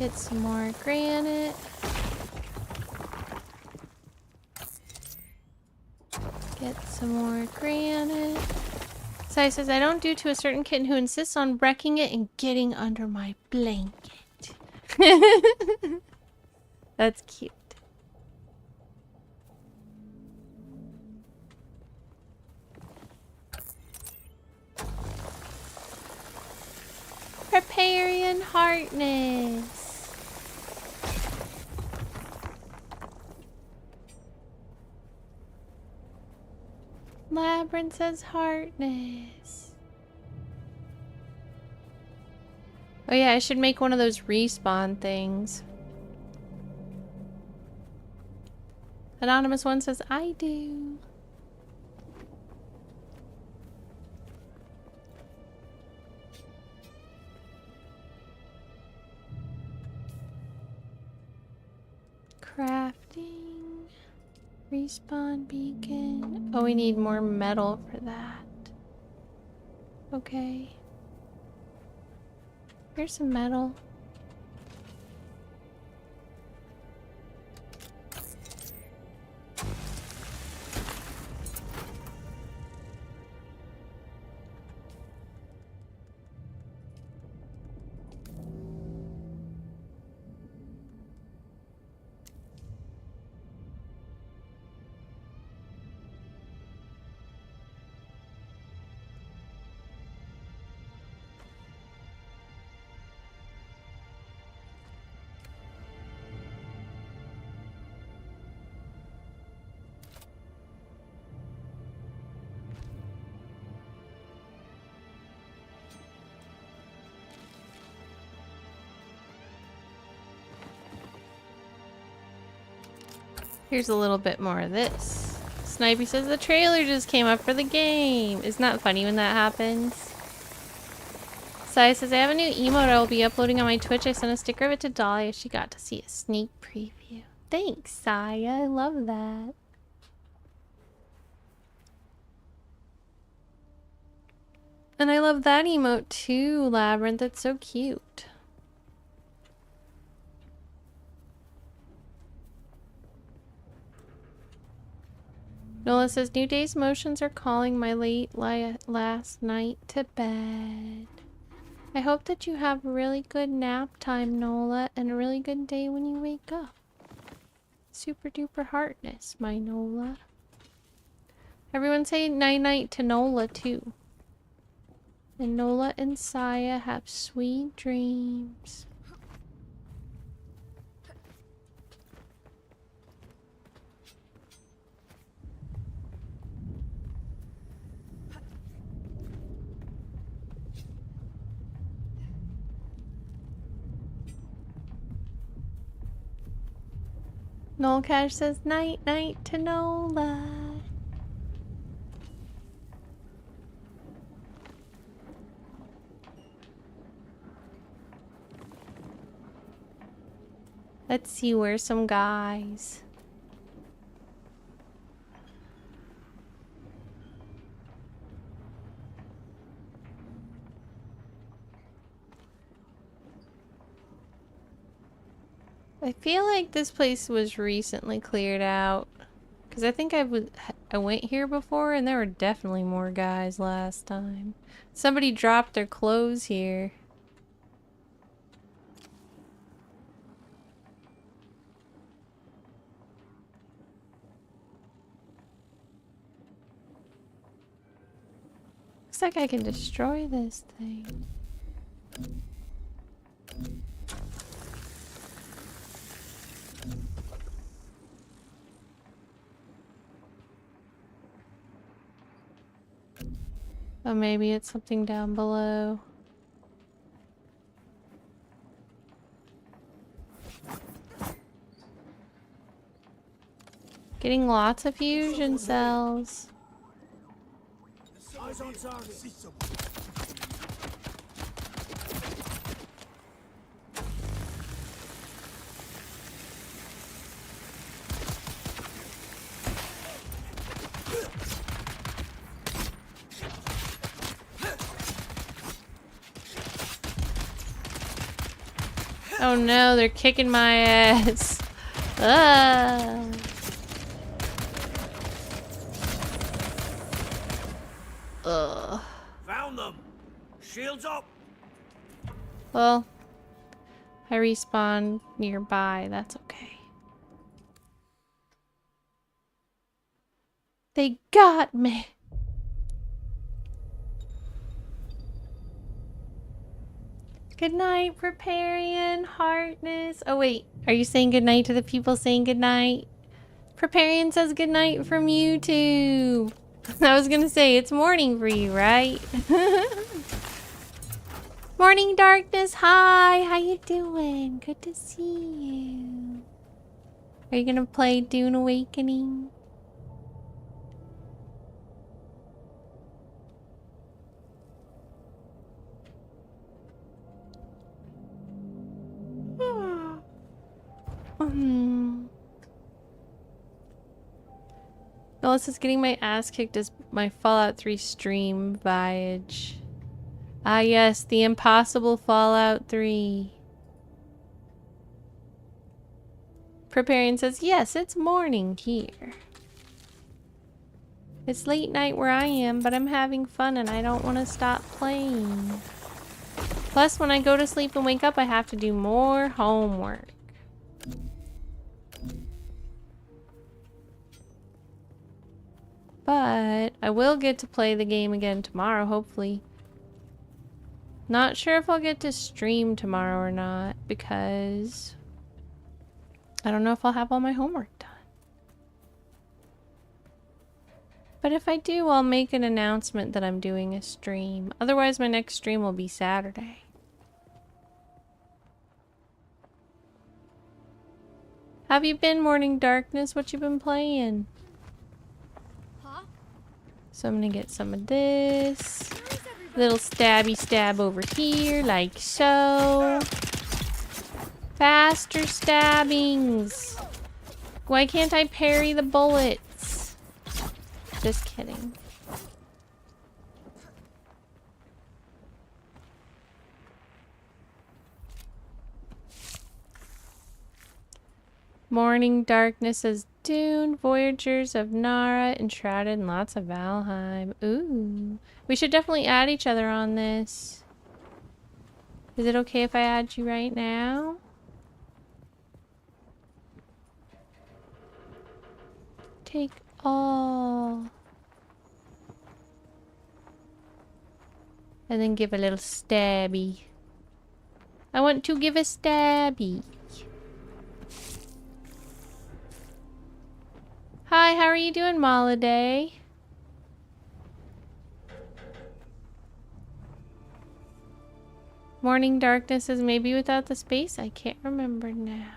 Get some more granite. Get some more granite. Saya says, I don't do to a certain kitten who insists on wrecking it and getting under my blanket. That's cute. Preparian Heartness. Labyrinth says Heartness. Oh yeah, I should make one of those respawn things. Anonymous one says, I do. Crafting. Respawn beacon. Oh, we need more metal for that. Okay. Here's some metal. Here's a little bit more of this. Snipey says the trailer just came up for the game. Isn't that funny when that happens? Saya says I have a new emote I will be uploading on my Twitch. I sent a sticker of it to Dahlia. She got to see a sneak preview. Thanks, Saya. I love that. And I love that emote too, Labyrinth. That's so cute. Nola says, New Day's motions are calling my late last night to bed. I hope that you have a really good nap time, Nola, and a really good day when you wake up. Super duper heartness, my Nola. Everyone say night-night to Nola, too. And Nola and Saya have sweet dreams. Noel Cash says night night to Nola. Let's see, where's some guys? I feel like this place was recently cleared out. Because I think I went here before and there were definitely more guys last time. Somebody dropped their clothes here. Looks like I can destroy this thing. Oh, maybe it's something down below. Getting lots of fusion cells. Eyes on target. See someone. Oh no, they're kicking my ass. Ah. Ugh. Found them. Shields up. Well, I respawn nearby. That's okay. They got me. Good night, Preparian, Heartness. Oh wait, are you saying good night to the people saying good night? Preparian says good night from YouTube. I was gonna say it's morning for you, right? Morning, Darkness. Hi, how you doing? Good to see you. Are you gonna play Dune Awakening? Ellis is getting my ass kicked as my Fallout 3 stream Viage. Ah yes, the impossible Fallout 3. Preparian says, yes, it's morning here. It's late night where I am, but I'm having fun and I don't want to stop playing. Plus, when I go to sleep and wake up, I have to do more homework. But I will get to play the game again tomorrow, hopefully. Not sure if I'll get to stream tomorrow or not, because I don't know if I'll have all my homework done. But if I do, I'll make an announcement that I'm doing a stream. Otherwise, my next stream will be Saturday. Have you been, Morning Darkness? What you been playing? Huh? So I'm gonna get some of this. Where is everybody? Little stabby stab over here, like so. Faster stabbings. Why can't I parry the bullets? Just kidding. Morning Darkness says Dune, Voyagers of Nara, Enshrouded, and lots of Valheim. Ooh. We should definitely add each other on this. Is it okay if I add you right now? Take all. And then give a little stabby. I want to give a stabby. Hi, how are you doing, Moliday? Morning Darkness is maybe without the space? I can't remember now.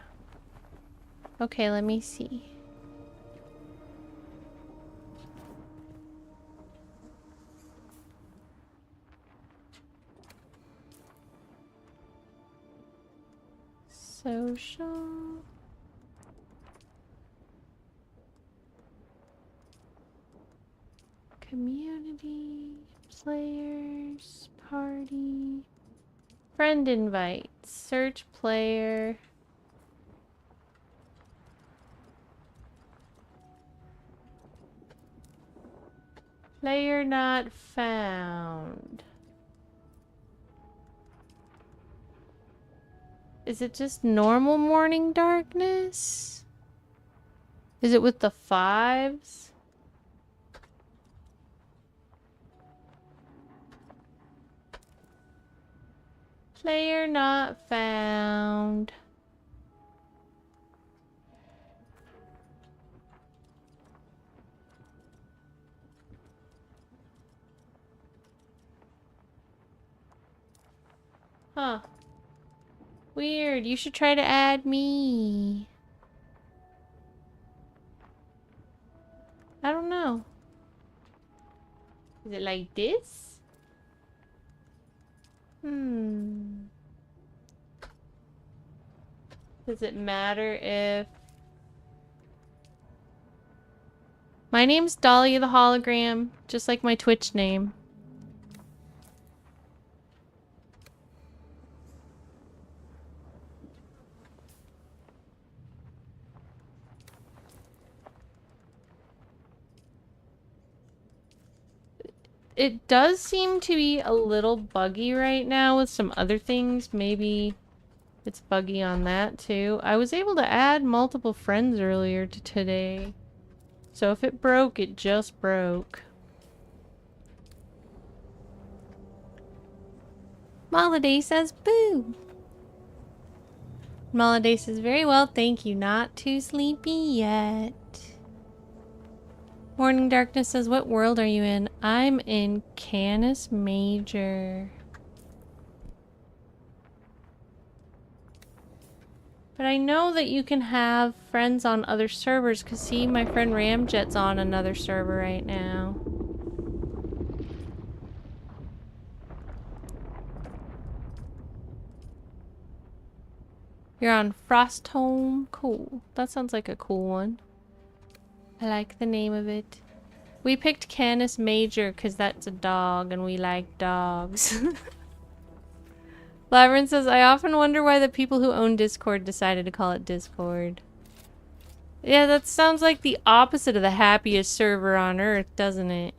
Okay, let me see. Social. Community. Players. Party. Friend invites. Search player. Player not found. Is it just normal Morning Darkness? Is it with the 5s? Player not found. Huh. Weird. You should try to add me. I don't know. Is it like this? Does it matter if... My name's Dahlia the Hologram, just like my Twitch name. It does seem to be a little buggy right now with some other things. Maybe it's buggy on that too. I was able to add multiple friends earlier to today. So if it broke, it just broke. Moliday says boo. Moliday says very well, thank you. Not too sleepy yet. Morning Darkness says, what world are you in? I'm in Canis Major. But I know that you can have friends on other servers, because see, my friend Ramjet's on another server right now. You're on Frostholm? Cool. That sounds like a cool one. I like the name of it. We picked Canis Major because that's a dog and we like dogs. Labyrinth says, I often wonder why the people who own Discord decided to call it Discord. Yeah, that sounds like the opposite of the happiest server on earth, doesn't it?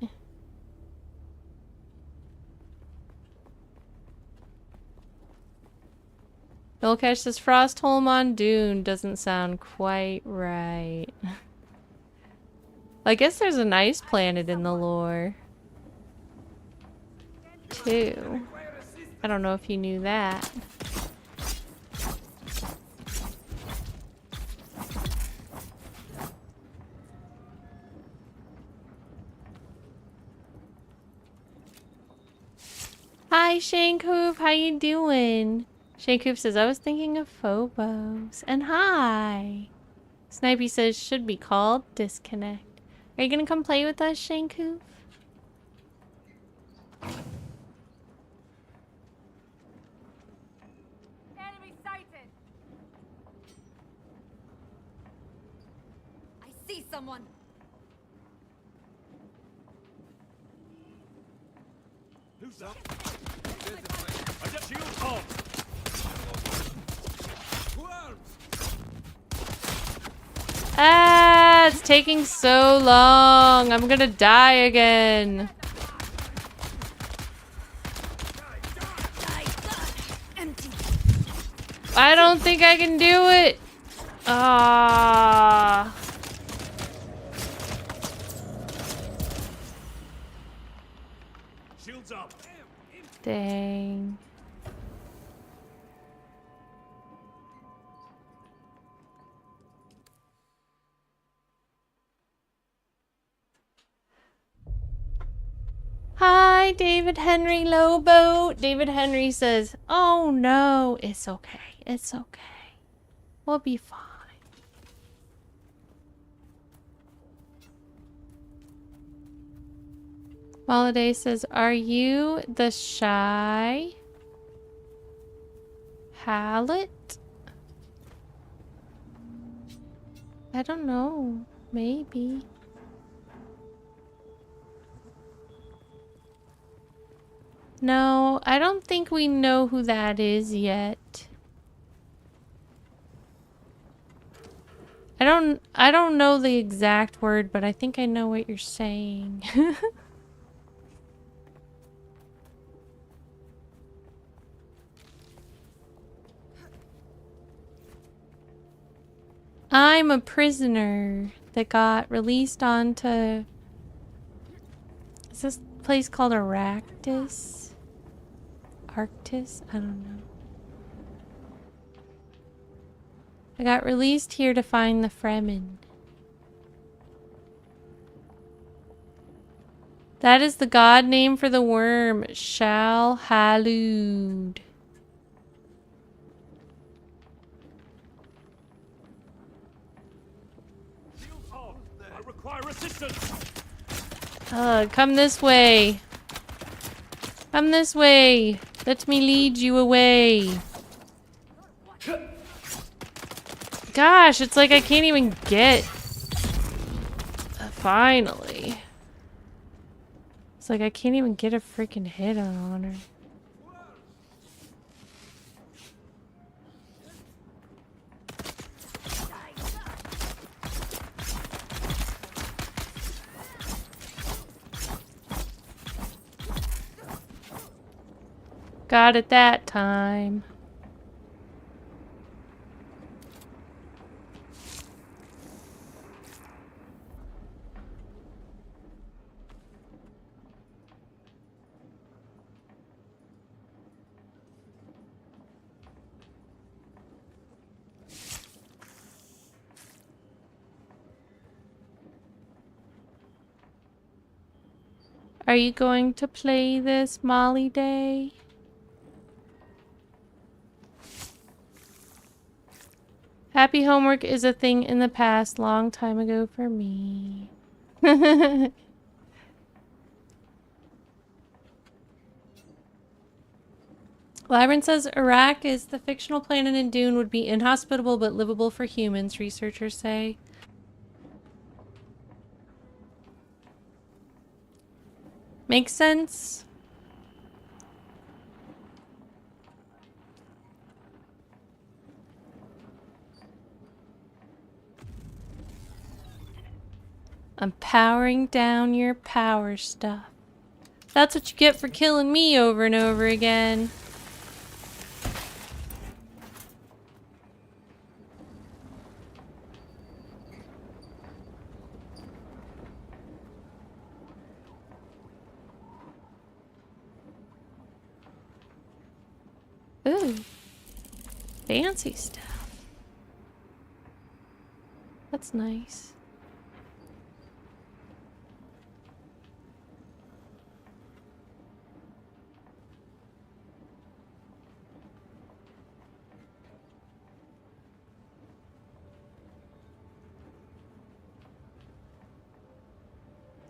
Nolcash says, Frostholm on Dune doesn't sound quite right. I guess there's an ice planet in the lore. Too. I don't know if you knew that. Hi Shankoov, how you doing? Shankoov says, I was thinking of Phobos. And hi! Snipey says should be called disconnect. Are you gonna come play with us, Shanku? Enemy sighted. I see someone. Who's up? I just shield on. Who else? Ah, it's taking so long. I'm gonna die again. Empty. I don't think I can do it. Ah. Shields up. Dang. Hi, David Henry Lobo. David Henry says, oh no, it's okay. It's okay. We'll be fine. Holiday says, are you the shy Hallett? I don't know. Maybe. No, I don't think we know who that is yet. I don't know the exact word, but I think I know what you're saying. I'm a prisoner that got released onto... Is this place called Arctis? Arctis? I don't know. I got released here to find the Fremen. That is the god name for the worm, Shal Halud. Shields on. I require assistance. Come this way. Come this way. Let me lead you away. Gosh, it's like I can't even get... Finally. It's like I can't even get a freaking hit on her. Got it that time. Are you going to play this Molly Day? Happy homework is a thing in the past, long time ago for me. Labyrinth says Iraq is the fictional planet in Dune would be inhospitable but livable for humans, researchers say. Makes sense. I'm powering down your power stuff. That's what you get for killing me over and over again. Ooh. Fancy stuff. That's nice.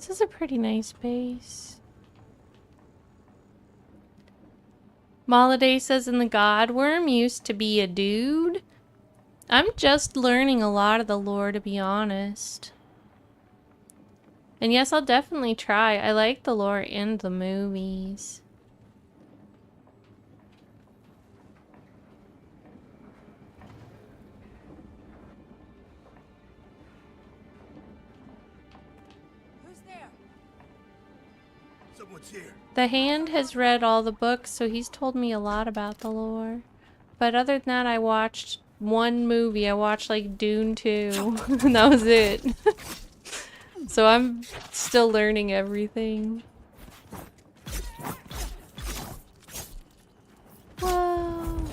This is a pretty nice base. Moliday says in the Godworm used to be a dude. I'm just learning a lot of the lore, to be honest. And yes, I'll definitely try. I like the lore in the movies. Who's there? Someone's here. The Hand has read all the books, so he's told me a lot about the lore. But other than that, I watched one movie. I watched like Dune 2, and that was it. So I'm still learning everything. Whoa.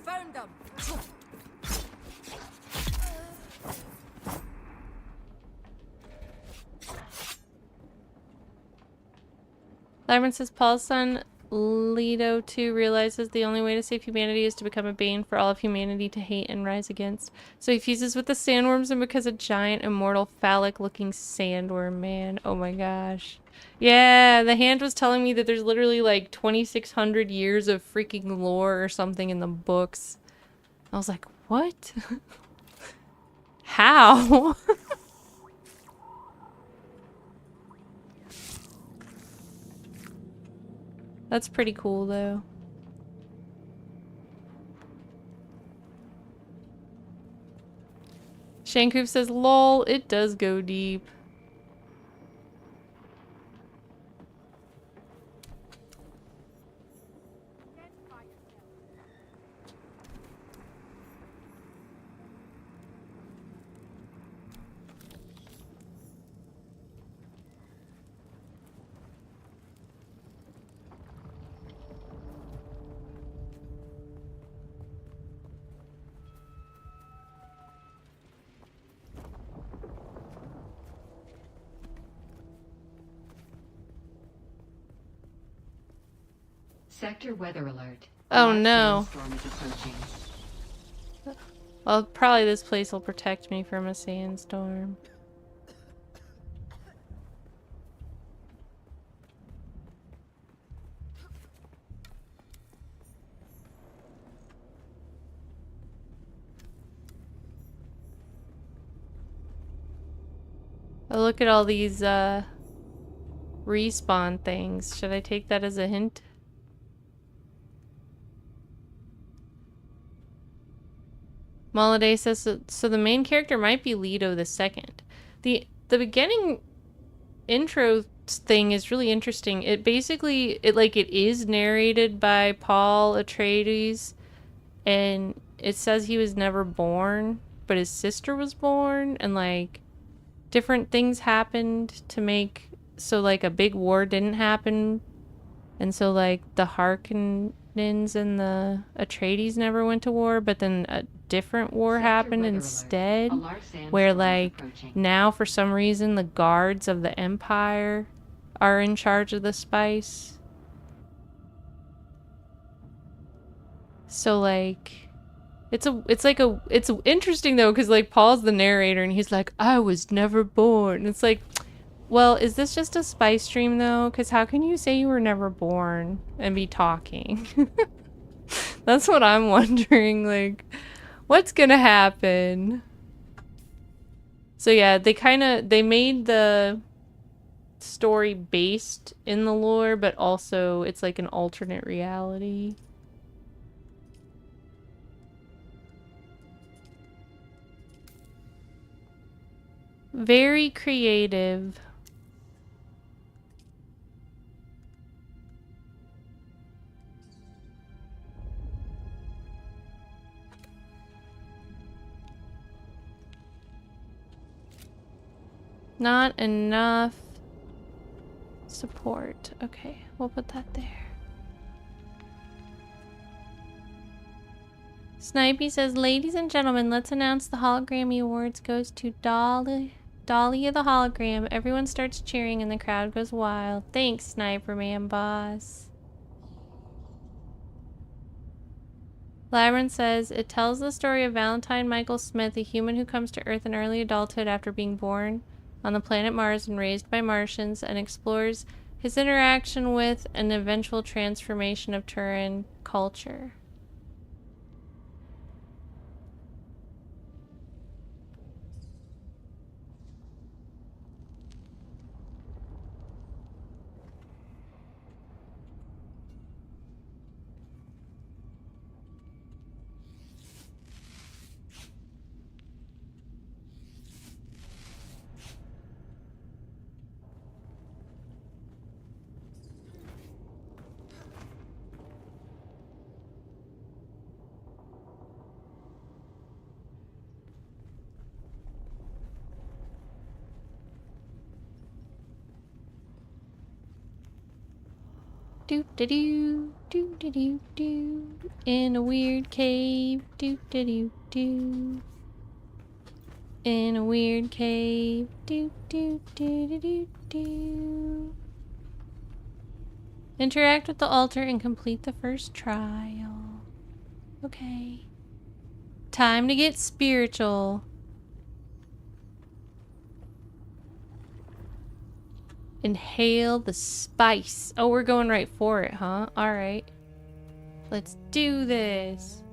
Found them. Lyman says Paul's son Leto 2 realizes the only way to save humanity is to become a bane for all of humanity to hate and rise against. So he fuses with the sandworms and becomes a giant, immortal, phallic-looking sandworm man. Oh my gosh. Yeah, the Hand was telling me that there's literally like 2,600 years of freaking lore or something in the books. I was like, what? How? That's pretty cool, though. Shankoop says, lol, it does go deep. Sector weather alert. Oh Large no. sandstorm is approaching. Well, probably this place will protect me from a sandstorm. Oh, look at all these, respawn things. Should I take that as a hint? Moliday says, so the main character might be Leto the Second. The beginning intro thing is really interesting. It basically, it is narrated by Paul Atreides, and it says he was never born, but his sister was born, and like different things happened to make so like a big war didn't happen, and so like the Harkonnens and the Atreides never went to war, but then a different war Sector happened weather instead, alert. A large sandstorm where is like approaching. now for some reason the guards of the Empire are in charge of the spice. So like it's interesting though, because like Paul's the narrator and he's like, I was never born. It's like, well, is this just a spice stream though? Because how can you say you were never born and be talking? That's what I'm wondering. Like, what's gonna happen? So yeah, they made the story based in the lore, but also it's like an alternate reality. Very creative. Not enough support. Okay, we'll put that there. Snipey says, ladies and gentlemen, let's announce the Hologrammy Awards goes to Dahlia the Hologram. Everyone starts cheering and the crowd goes wild. Thanks, Sniper Man Boss. Labyrinth says, it tells the story of Valentine Michael Smith, a human who comes to Earth in early adulthood after being born on the planet Mars and raised by Martians, and explores his interaction with an eventual transformation of Turan culture. Do do do do do do do in a weird cave. Do do do do in a weird cave. Do do do do do do. Interact with the altar and complete the first trial. Okay. Time to get spiritual. Inhale the spice. Oh, we're going right for it, huh? Alright. Let's do this.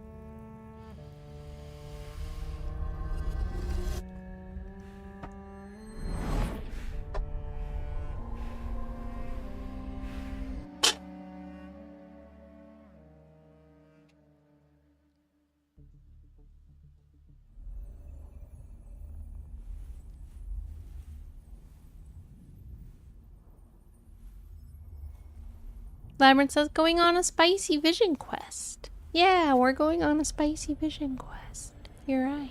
Labyrinth says, going on a spicy vision quest. Yeah, we're going on a spicy vision quest. You're right.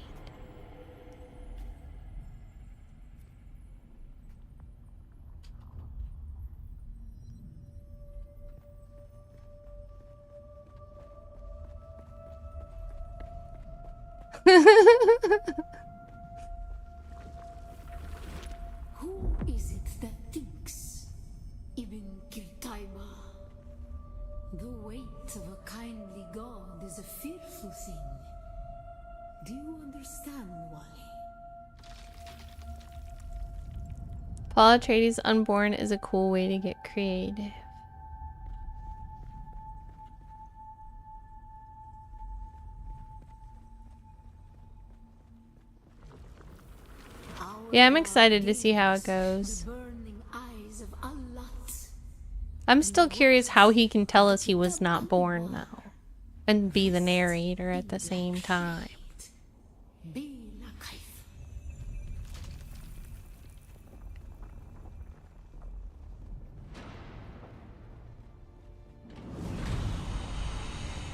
Who is it that thinks? Ibn Kirtaiba. The weight of a kindly god is a fearful thing. Do you understand, Wally? Paul Atreides Unborn is a cool way to get creative. Yeah, I'm excited to see how it goes. I'm still curious how he can tell us he was not born, though. And be the narrator at the same time.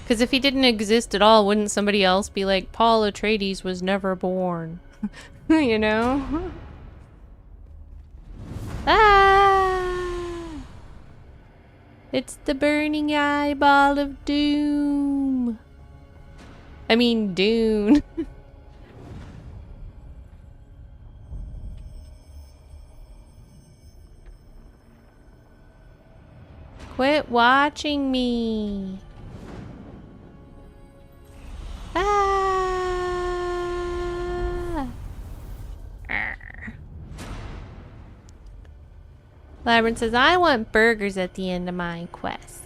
Because if he didn't exist at all, wouldn't somebody else be like, Paul Atreides was never born? You know? Ah! It's the burning eyeball of doom. I mean, Dune. Quit watching me. Ah! Arr. Labyrinth says, I want burgers at the end of my quest.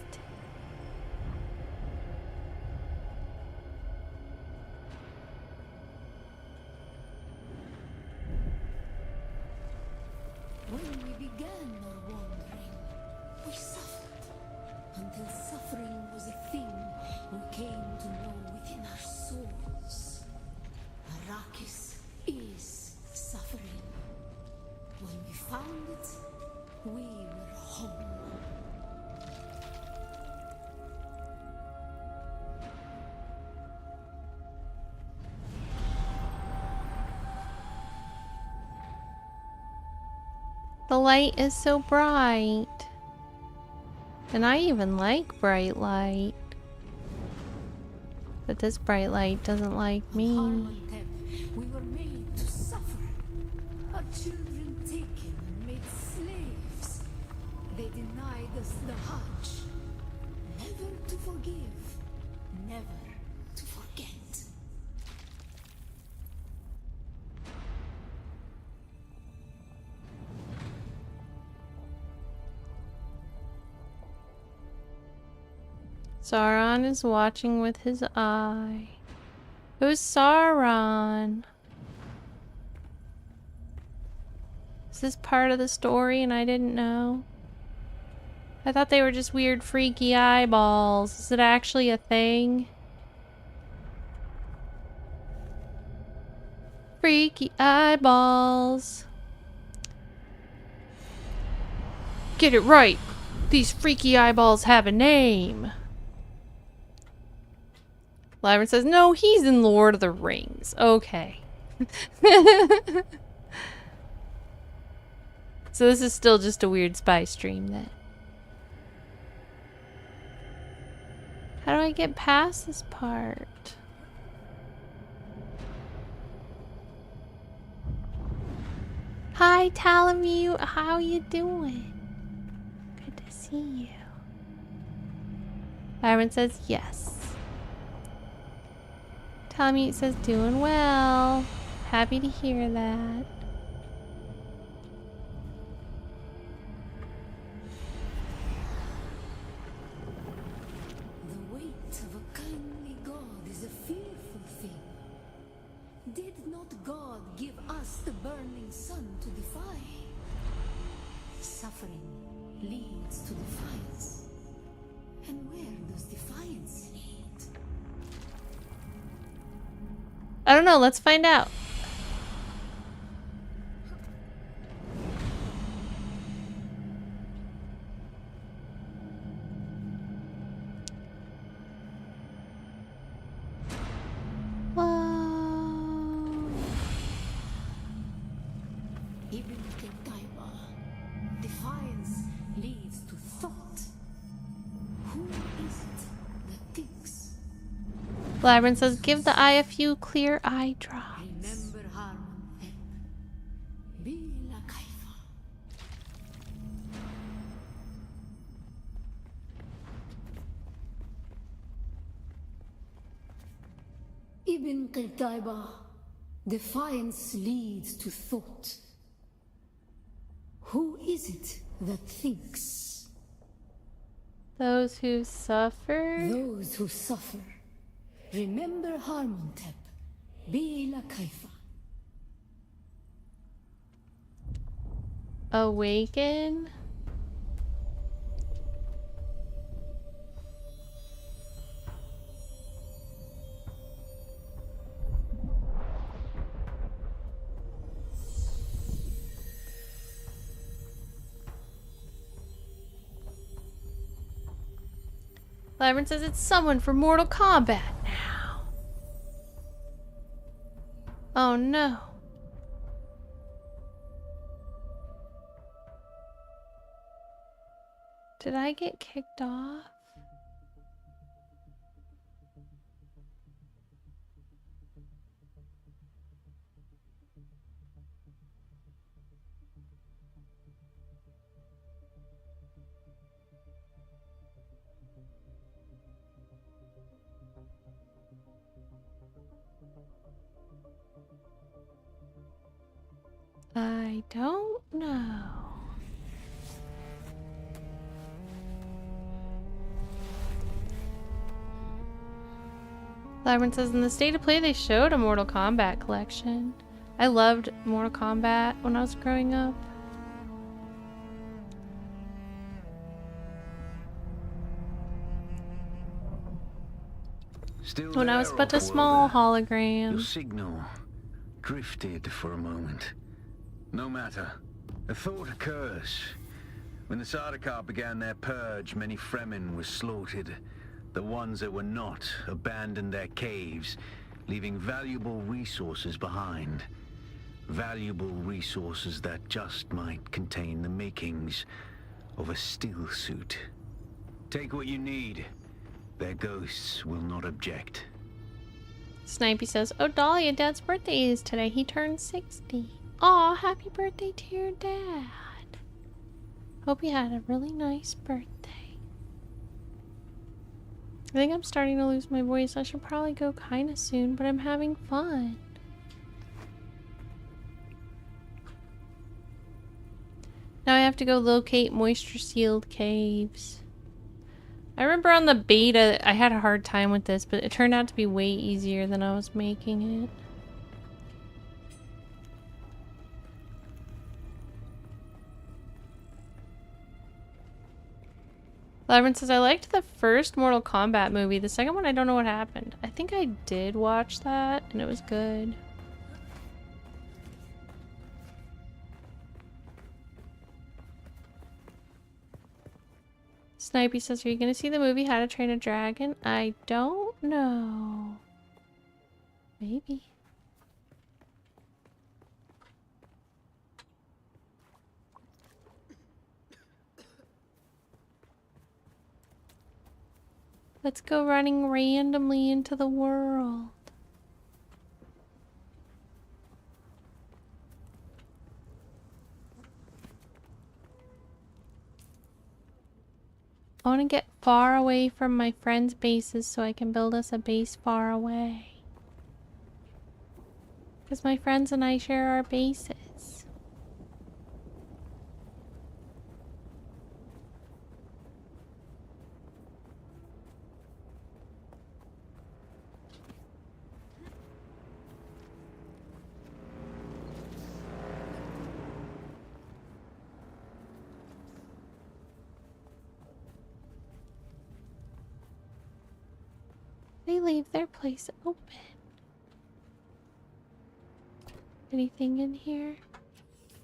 When we began our wandering, we suffered until suffering was a thing we came to know within our souls. Arrakis is suffering. When we found it, we were home. The light is so bright. And I even like bright light. But this bright light doesn't like me. Harmantep, we were made to suffer. Our children taken and made slaves. They denied us the Hajj. Never to forgive, never to Sauron is watching with his eye. Who's Sauron? Is this part of the story and I didn't know? I thought they were just weird freaky eyeballs. Is it actually a thing? Freaky eyeballs. Get it right. These freaky eyeballs have a name. Lyron says, no, he's in Lord of the Rings. Okay. So this is still just a weird spy stream then. How do I get past this part? Hi, Talamute. How you doing? Good to see you. Byron says yes. Talamute says doing well. Happy to hear that. The weight of a kindly God is a fearful thing. Did not God give us the burning sun to defy? Suffering leads to defiance. And where does defiance lead? I don't know. Let's find out. Whoa. Even Kentaiba, defiance leads to thought. Who is it that thinks? Labyrinth says, give the eye a few clear eye drops. Remember Harmon Thep. Be la Kaifa. Ibn Qiltaiba, defiance leads to thought. Who is it that thinks? Those who suffer. Those who suffer. Remember Harmontep. Be la Kaifa. Awaken. Labyrinth says it's someone for Mortal Kombat now. Oh no. Did I get kicked off? I don't know. Labyrinth says in the state of play they showed a Mortal Kombat collection. I loved Mortal Kombat when I was growing up. Still When I was there, but a Off small Worlder. hologram. Your signal drifted for a moment. No matter. A thought occurs. When the Sardaukar began their purge, many Fremen were slaughtered. The ones that were not abandoned their caves, leaving valuable resources behind. Valuable resources that just might contain the makings of a still suit. Take what you need. Their ghosts will not object. Snipey says, oh Dahlia, Dad's birthday is today. He turned 60. Aw, happy birthday to your dad. Hope you had a really nice birthday. I think I'm starting to lose my voice. I should probably go kind of soon, but I'm having fun. Now I have to go locate moisture-sealed caves. I remember on the beta, I had a hard time with this, but it turned out to be way easier than I was making it. Laverne says, I liked the first Mortal Kombat movie. The second one, I don't know what happened. I think I did watch that, and it was good. Snipey says, are you going to see the movie How to Train a Dragon? I don't know. Maybe. Let's go running randomly into the world. I want to get far away from my friends' bases so I can build us a base far away. Because my friends and I share our bases. They leave their place open. Anything in here?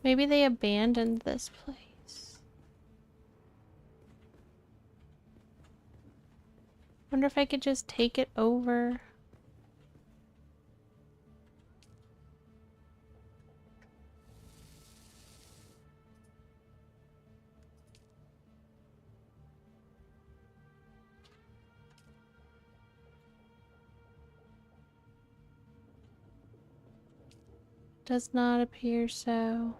Maybe they abandoned this place. Wonder if I could just take it over. Does not appear so.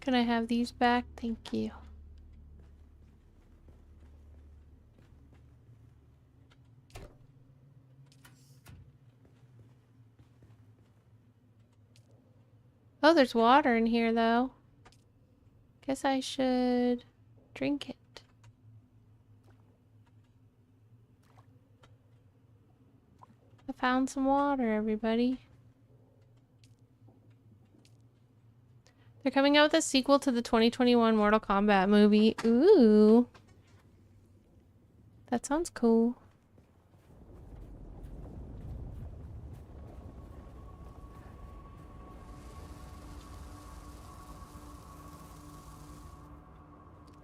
Can I have these back? Thank you. Oh, there's water in here though. Guess I should drink it. I found some water, everybody. They're coming out with a sequel to the 2021 Mortal Kombat movie. Ooh. That sounds cool.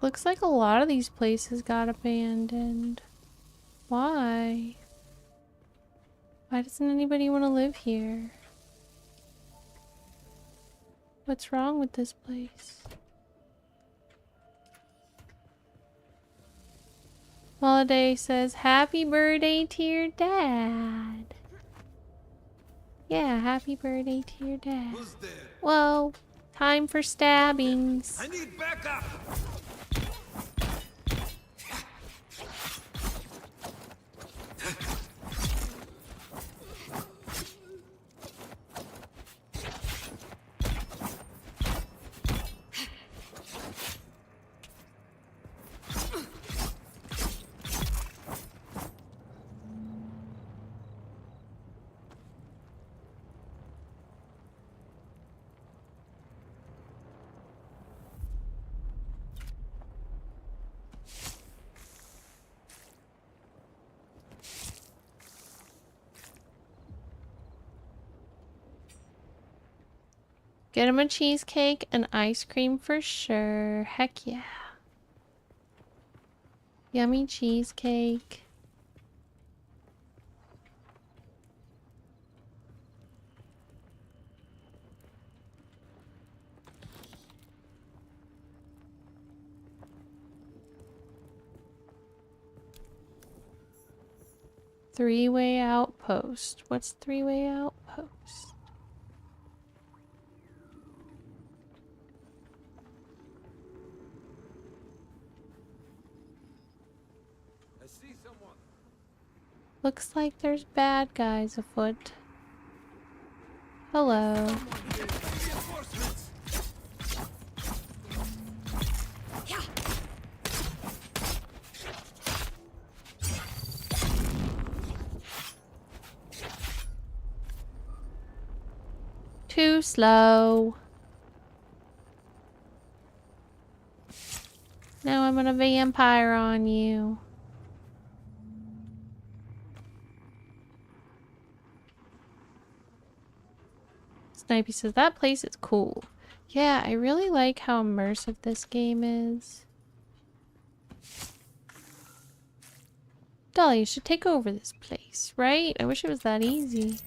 Looks like a lot of these places got abandoned. Why? Why doesn't anybody want to live here? What's wrong with this place? Holiday says, happy birthday to your dad. Yeah, happy birthday to your dad. Who's there? Whoa, time for stabbings. I need backup. Get him a cheesecake and ice cream for sure. Heck yeah. Yummy cheesecake. Three-way out outpost. What's three-way outpost? I see someone. Looks like there's bad guys afoot. Hello. Reinforcements. Too slow. Now I'm gonna vampire on you. Snipey says that place is cool. Yeah, I really like how immersive this game is. Dahlia, you should take over this place, right? I wish it was that easy.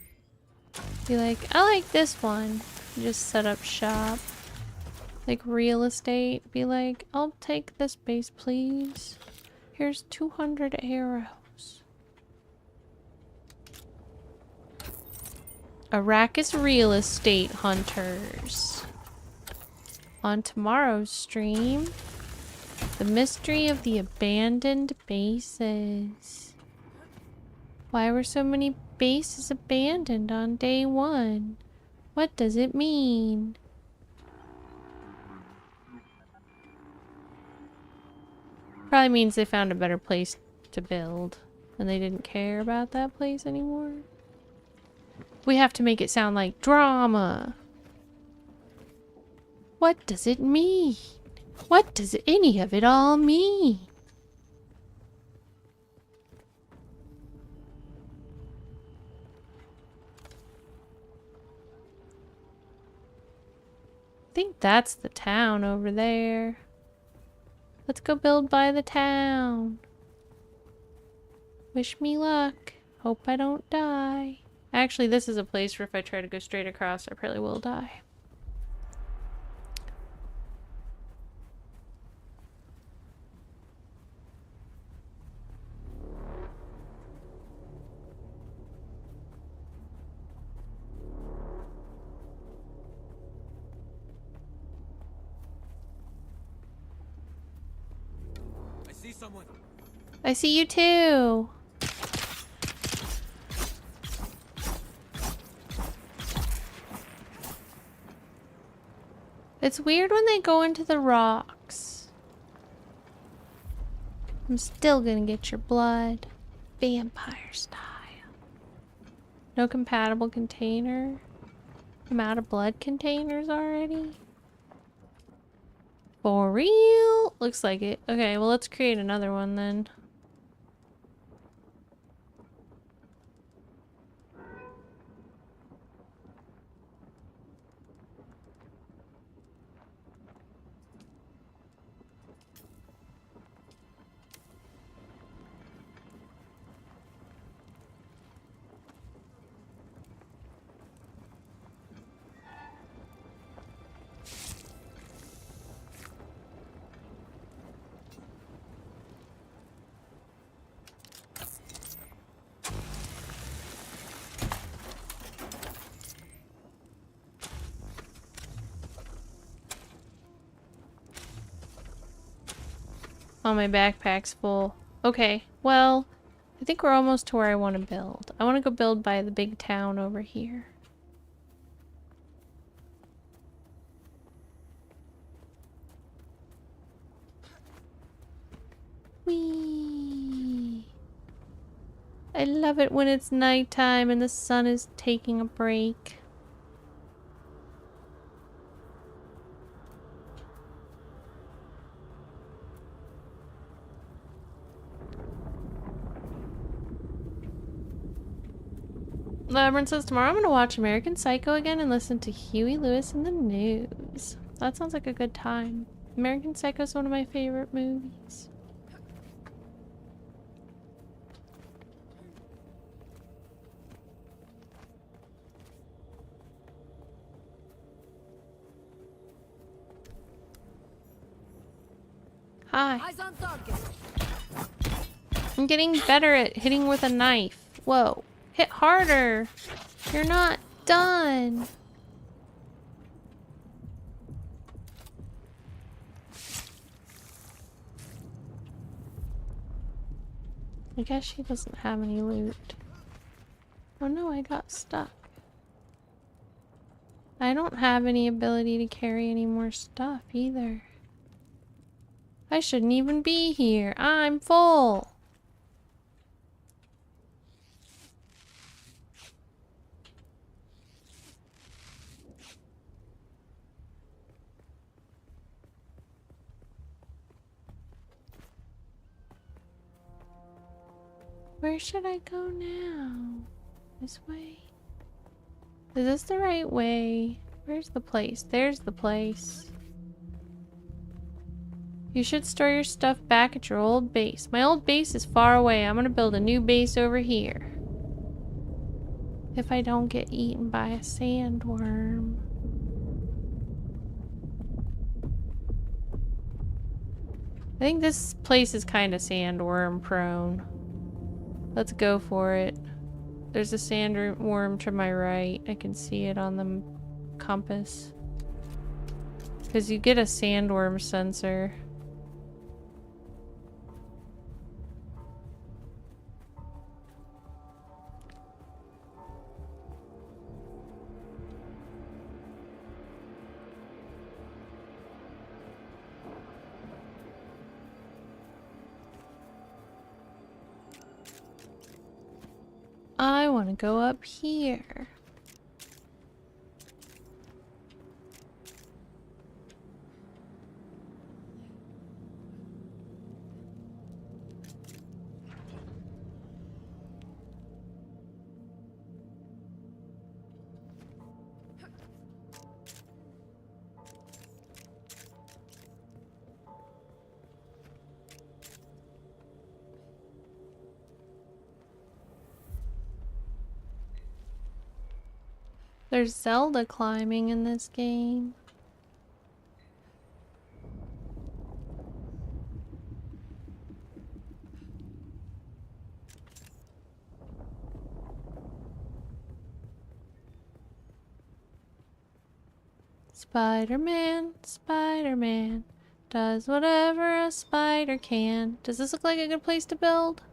Be like, I like this one. Just set up shop. Like real estate. Be like, I'll take this base, please. Here's 200 arrows. Arrakis real estate hunters. On tomorrow's stream, the mystery of the abandoned bases. Why were so many bases abandoned on day 1? What does it mean? Probably means they found a better place to build and they didn't care about that place anymore. We have to make it sound like drama. What does it mean? What does any of it all mean? I think that's the town over there. Let's go build by the town. Wish me luck. Hope I don't die. Actually, this is a place where if I try to go straight across, I probably will die. I see someone. I see you too. It's weird when they go into the rocks. I'm still gonna get your blood. Vampire style. No compatible container. I'm out of blood containers already. For real? Looks like it. Okay, well let's create another one then. Oh, my backpack's full. Okay, well, I think we're almost to where I want to build. I want to go build by the big town over here. Whee! I love it when it's nighttime and the sun is taking a break. Everyone says tomorrow I'm going to watch American Psycho again and listen to Huey Lewis in the news. That sounds like a good time. American Psycho is one of my favorite movies. Hi. Eyes on target. I'm getting better at hitting with a knife. Whoa. Hit harder. You're not done. I guess she doesn't have any loot. Oh no, I got stuck. I don't have any ability to carry any more stuff either. I shouldn't even be here. I'm full. Where should I go now? This way? Is this the right way? Where's the place? There's the place. You should store your stuff back at your old base. My old base is far away. I'm gonna build a new base over here. If I don't get eaten by a sandworm. I think this place is kind of sandworm prone. Let's go for it. There's a sandworm to my right. I can see it on the compass. Because you get a sandworm sensor. I want to go up here. There's Zelda climbing in this game. Spider-Man, Spider-Man, does whatever a spider can. Does this look like a good place to build?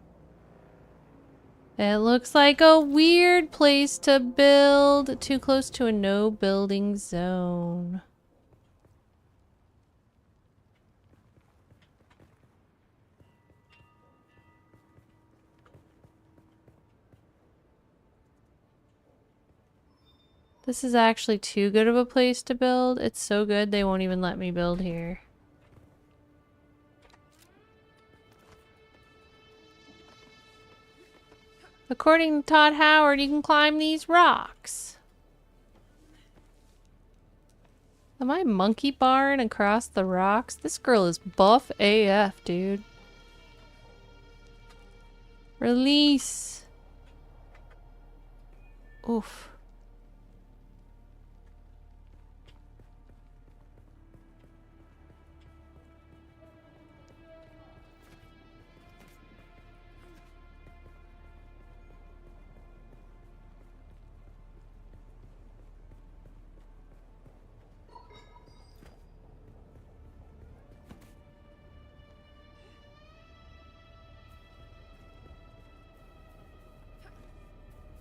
It looks like a weird place to build. Too close to a no building zone. This is actually too good of a place to build. It's so good they won't even let me build here. According to Todd Howard, you can climb these rocks. Am I monkey barring across the rocks? This girl is buff AF, dude. Release. Oof.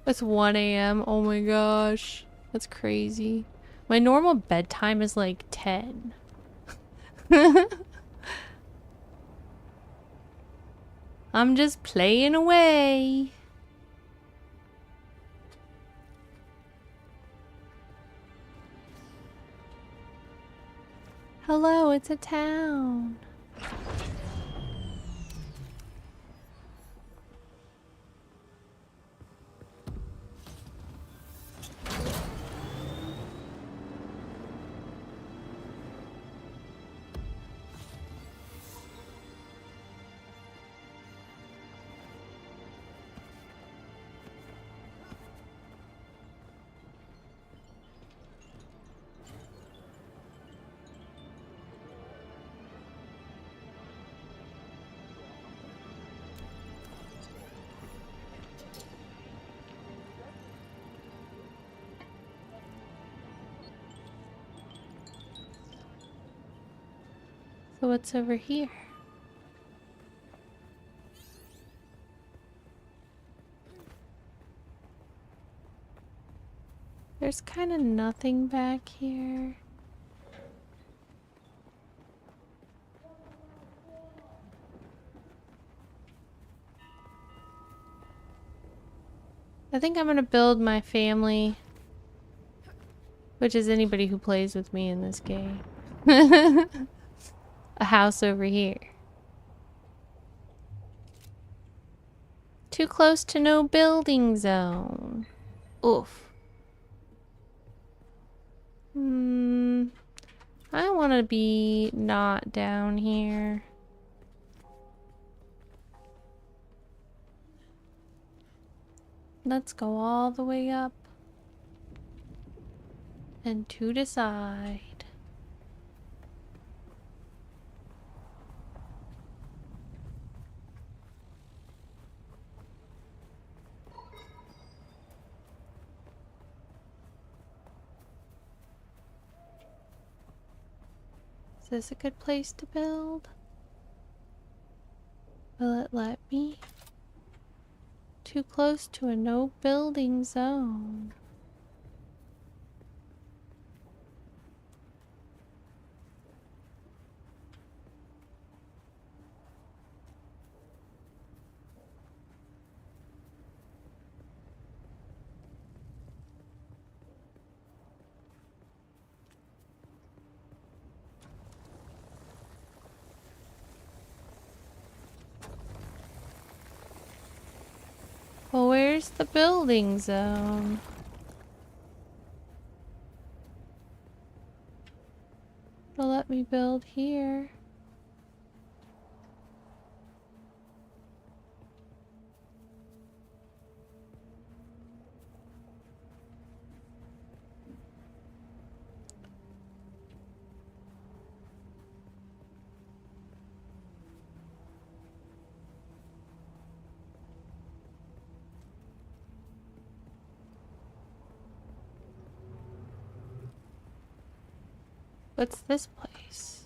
It's 1 a.m. Oh my gosh. That's crazy. My normal bedtime is like 10. I'm just playing away. Hello, it's a town. So what's over here? There's kind of nothing back here. I think I'm gonna build my family, which is anybody who plays with me in this game. A house over here. Too close to no building zone. Oof. I want to be not down here. Let's go all the way up and to the side. Is this a good place to build? Will it let me? Too close to a no building zone. Well, where's the building zone? It'll let me build here. What's this place?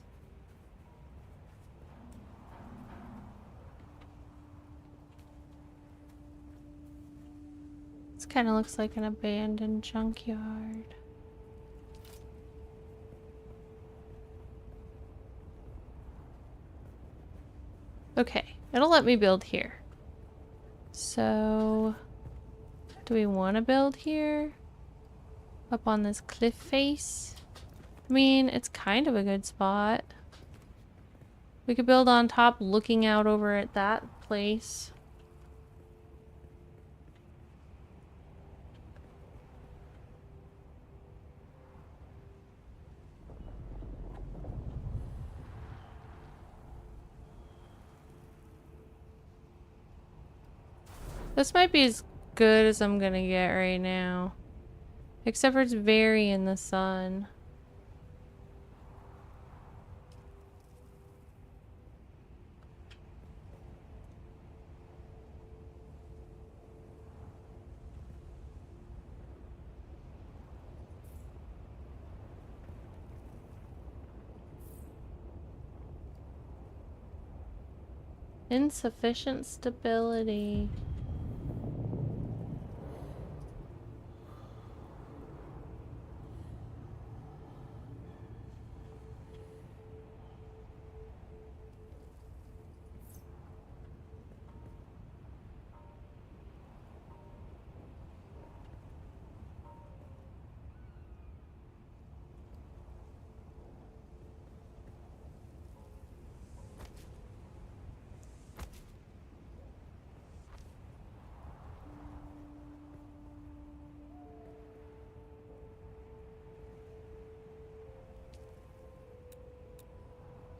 This kind of looks like an abandoned junkyard. Okay, it'll let me build here. So, do we want to build here? Up on this cliff face? I mean, it's kind of a good spot. We could build on top looking out over at that place. This might be as good as I'm gonna get right now. Except for it's very in the sun. Insufficient stability.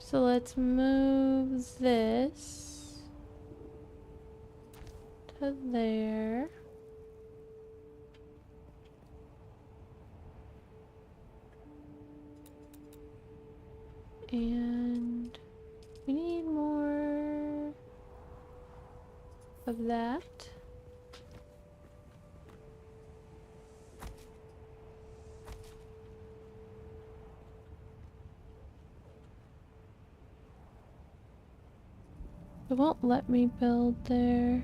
So let's move this to there. And we need more of that. It won't let me build there.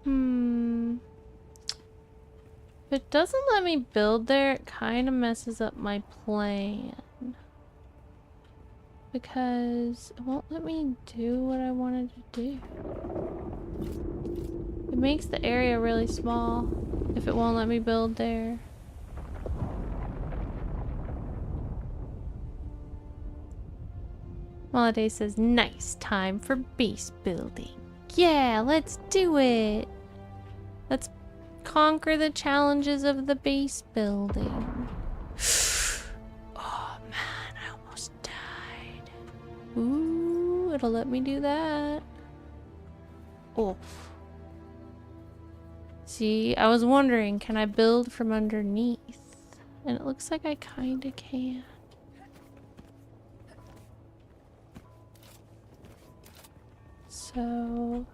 If it doesn't let me build there, it kind of messes up my plan. Because it won't let me do what I wanted to do. It makes the area really small if it won't let me build there. Holiday says, nice, time for base building. Yeah, let's do it. Let's conquer the challenges of the base building. Oh man, I almost died. Ooh, it'll let me do that. Oh. See, I was wondering, can I build from underneath? And it looks like I kinda can. So...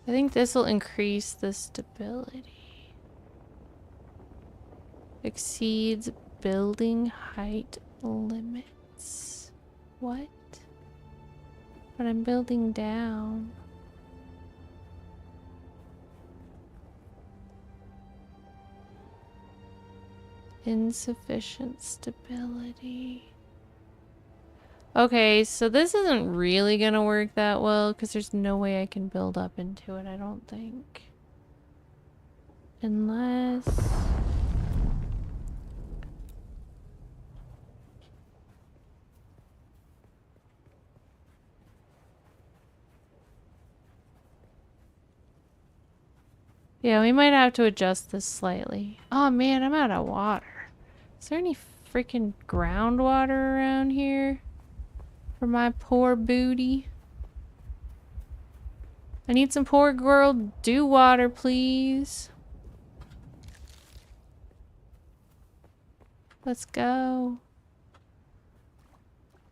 I think this will increase the stability. Exceeds building height limits. What? But I'm building down. Insufficient stability. Okay, so this isn't really gonna work that well because there's no way I can build up into it, I don't think. Unless... Yeah, we might have to adjust this slightly. Oh man, I'm out of water. Is there any freaking groundwater around here? For my poor booty. I need some poor girl dew water, please. Let's go.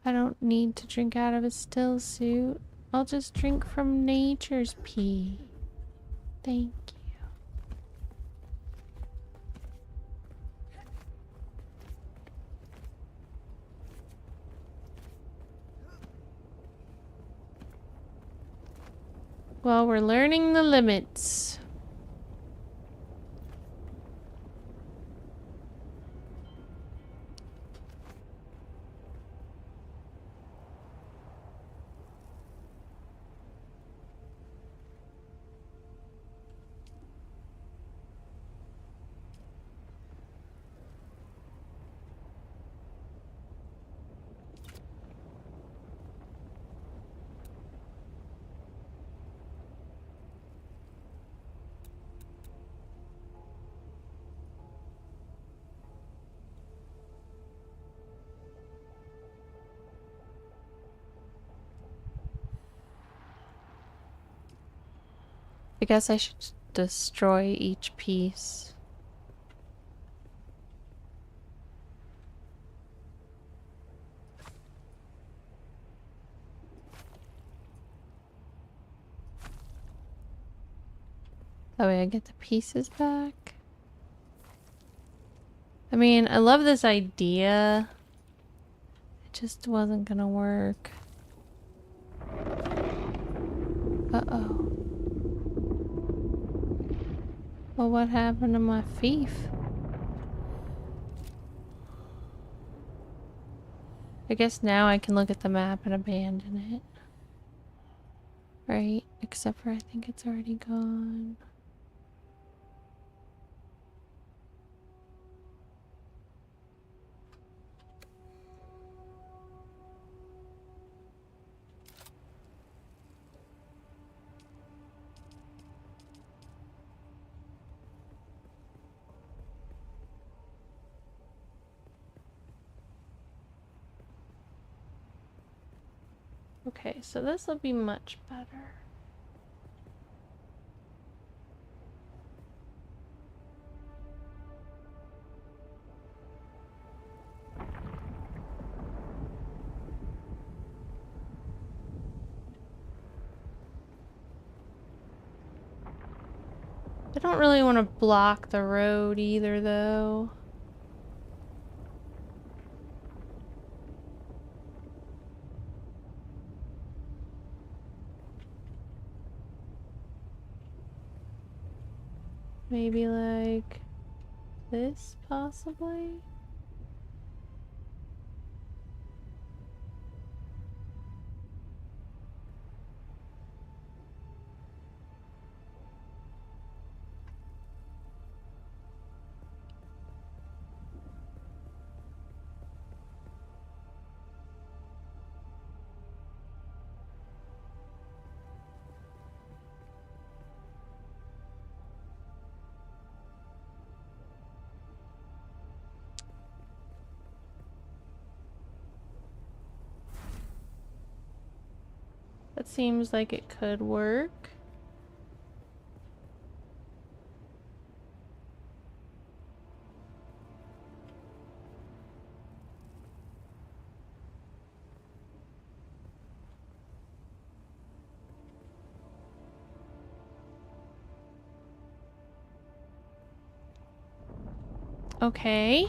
I don't need to drink out of a still suit. I'll just drink from nature's pee. Thank you. Well, we're learning the limits. I guess I should destroy each piece. That way I get the pieces back. I mean, I love this idea. It just wasn't gonna work. Uh-oh. Well, what happened to my fief? I guess now I can look at the map and abandon it. Right? Except for I think it's already gone. Okay, so this will be much better. don't really want to block the road either, though. Maybe like this, possibly? That seems like it could work. Okay.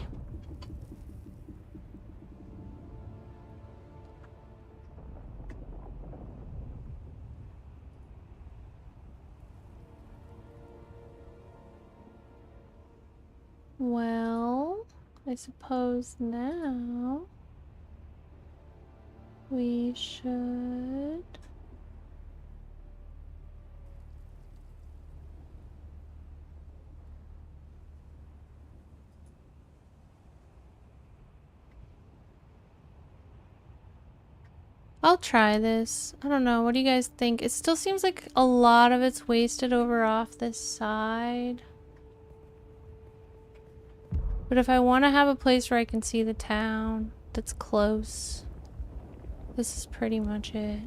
Well, I suppose now we should... I'll try this. I don't know. What do you guys think? It still seems like a lot of it's wasted over off this side. But if I want to have a place where I can see the town that's close, this is pretty much it.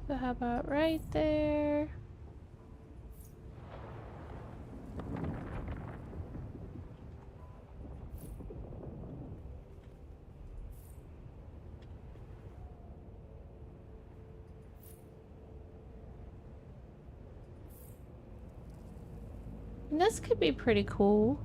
So how about right there? And this could be pretty cool.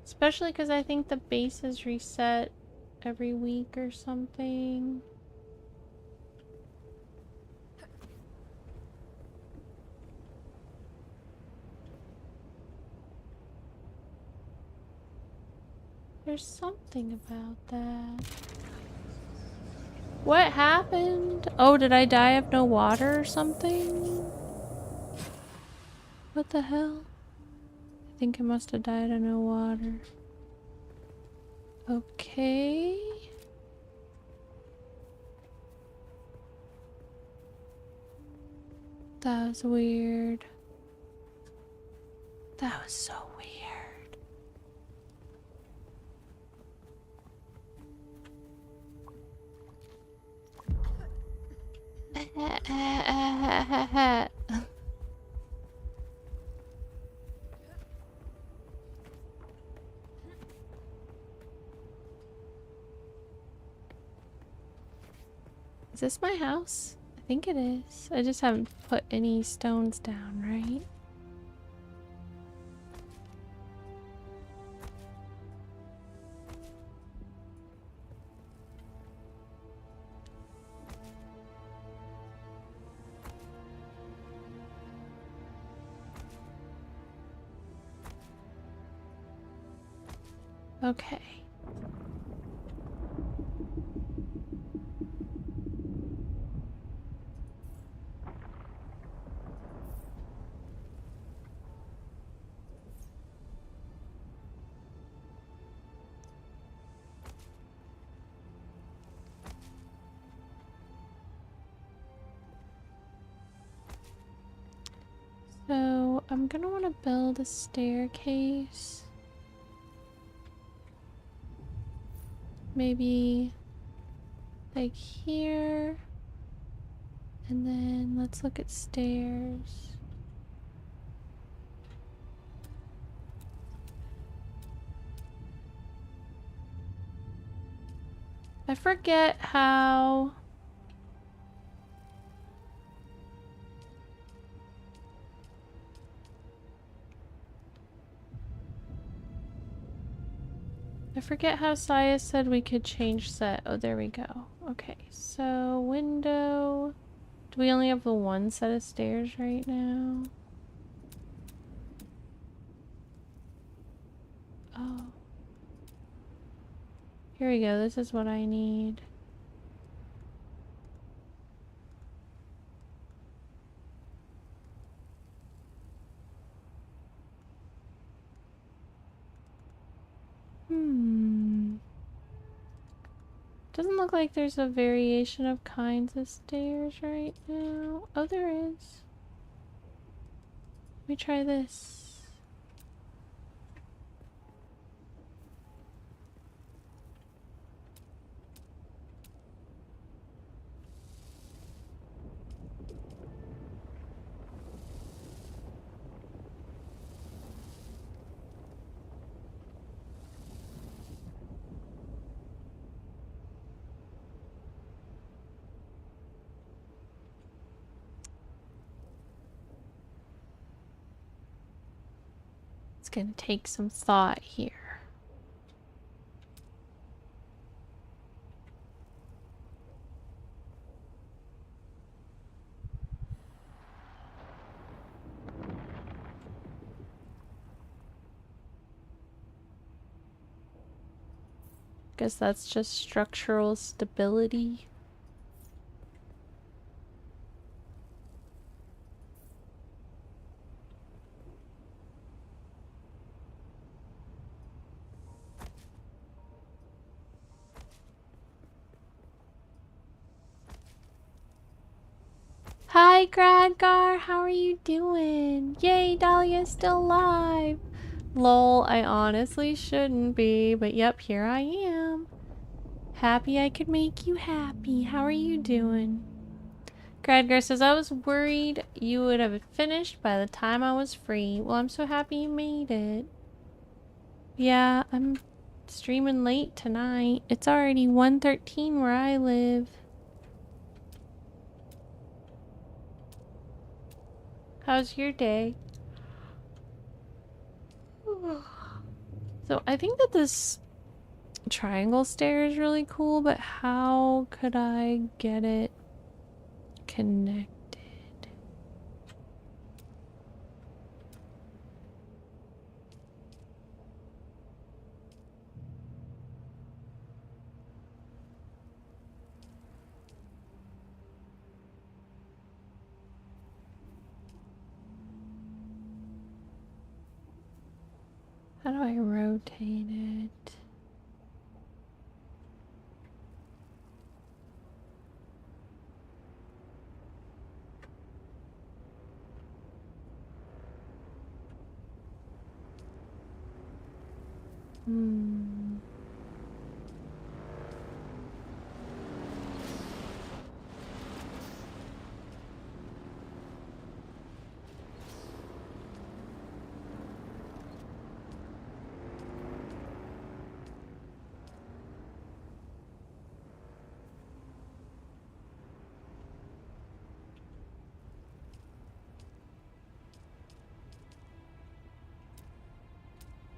Especially because I think the base is reset every week or something. There's something about that. What happened? Oh, did I die of no water or something? What the hell? I think I must have died of no water. Okay. That was weird. That was so weird. Is this my house? I think it is. I just haven't put any stones down, right? Okay. So I'm gonna want to build a staircase. Maybe like here. And then let's look at stairs. I forget how... I forget how Saya said we could change set. Oh, there we go. Okay, so window. Do we only have the one set of stairs right now? Oh. Here we go. This is what I need. Doesn't look like there's a variation of kinds of stairs right now. Oh, there is. Let me try this. It's gonna take some thought here. Guess that's just structural stability. Hi, Gradgar. How are you doing? Yay, Dahlia's still alive. Lol, I honestly shouldn't be, but yep, here I am. Happy I could make you happy. How are you doing? Gradgar says, I was worried you would have finished by the time I was free. Well, I'm so happy you made it. Yeah, I'm streaming late tonight. It's already 1:13 where I live. How's your day? So I think that this triangle stair is really cool, but how could I get it connected? How do I rotate it?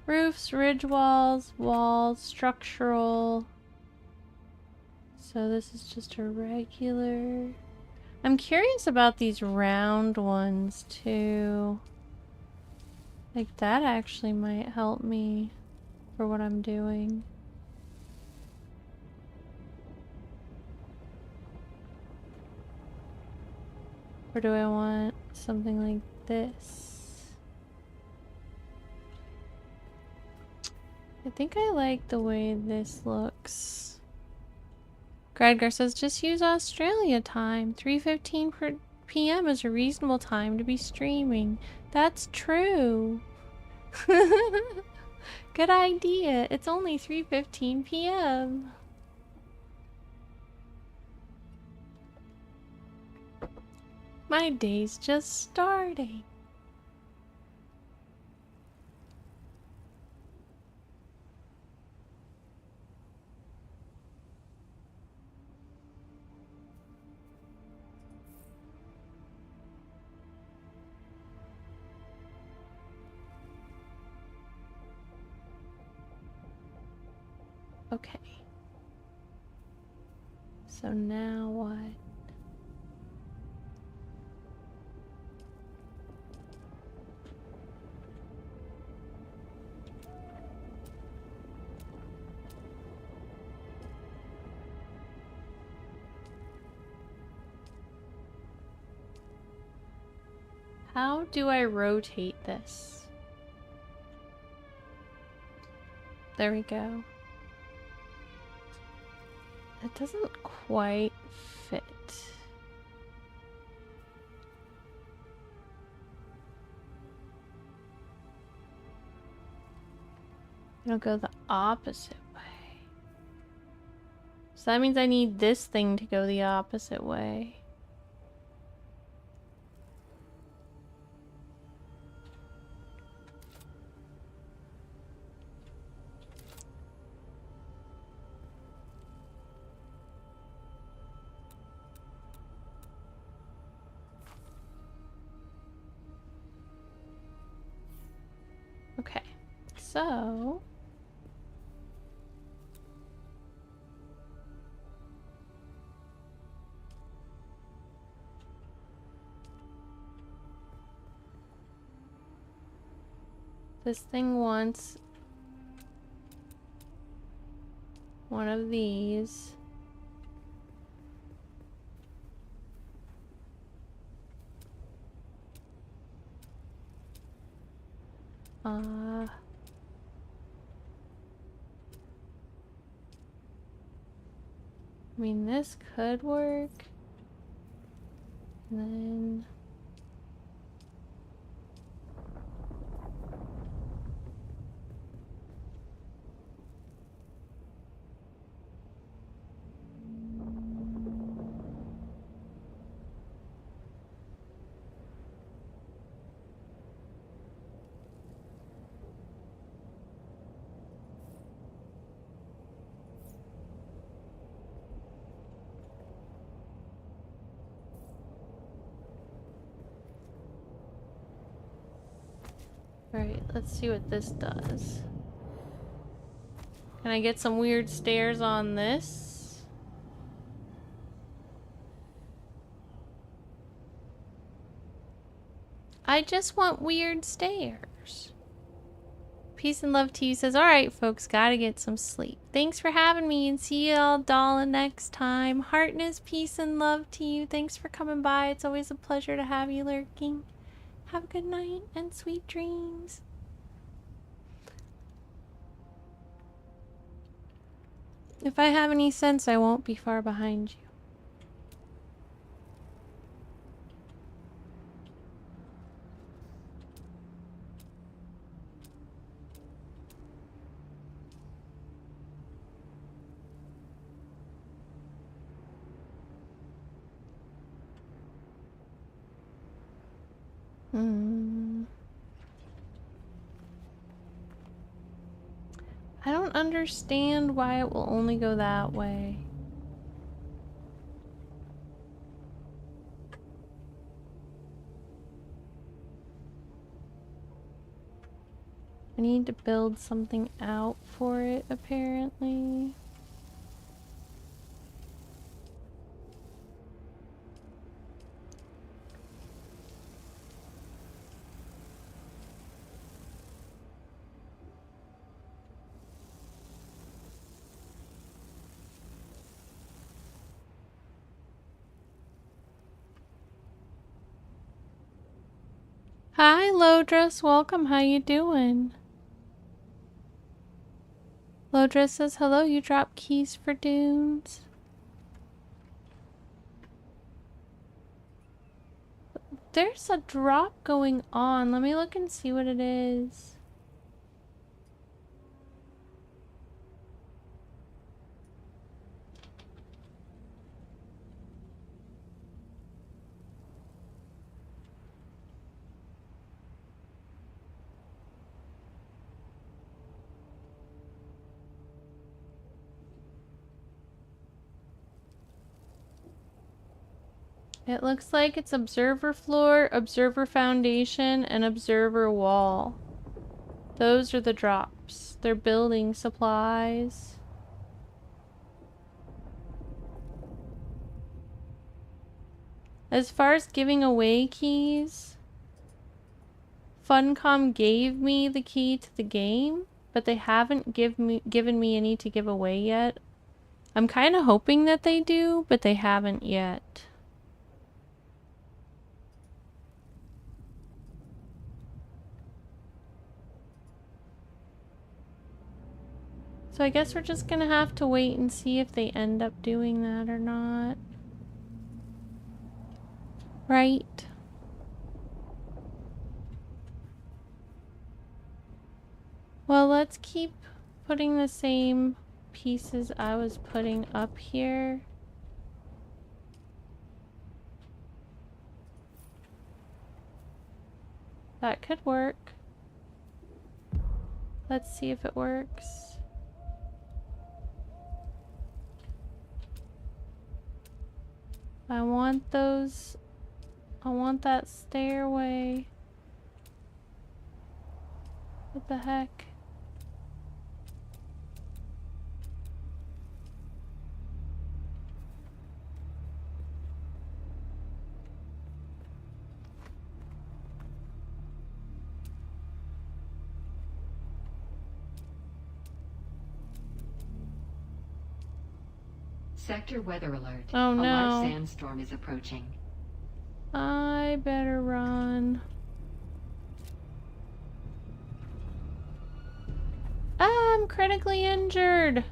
Roofs, ridge walls, walls, structural. So this is just a regular. I'm curious about these round ones too. Like that actually might help me for what I'm doing. Or do I want something like this? I think I like the way this looks. Gradgar says, just use Australia time. 3:15 p.m. is a reasonable time to be streaming. That's true. Good idea. It's only 3:15 p.m. My day's just starting. Okay. So now what? How do I rotate this? There we go. It doesn't quite fit. It'll go the opposite way. So that means I need this thing to go the opposite way. Okay, so this thing wants one of these. I mean, this could work. And then alright, let's see what this does. Can I get some weird stairs on this? I just want weird stairs. Peace and love to you says, alright folks, gotta get some sleep. Thanks for having me and see y'all Dahlia next time. Heartness, peace and love to you. Thanks for coming by. It's always a pleasure to have you lurking. Have a good night and sweet dreams. If I have any sense, I won't be far behind you. I don't understand why it will only go that way. I need to build something out for it, apparently. Hi, Lodress. Welcome. How you doing? Lodress says, hello, you drop keys for dunes. There's a drop going on. Let me look and see what it is. It looks like it's observer floor, observer foundation, and observer wall. Those are the drops. They're building supplies. As far as giving away keys, Funcom gave me the key to the game, but they haven't given me any to give away yet. I'm kind of hoping that they do, but they haven't yet. So I guess we're just gonna have to wait and see if they end up doing that or not. Right? Well, let's keep putting the same pieces I was putting up here. That could work. Let's see if it works. I want those. I want that stairway. What the heck? Sector weather alert. Oh no. A large sandstorm is approaching. I better run. Ah, I'm critically injured.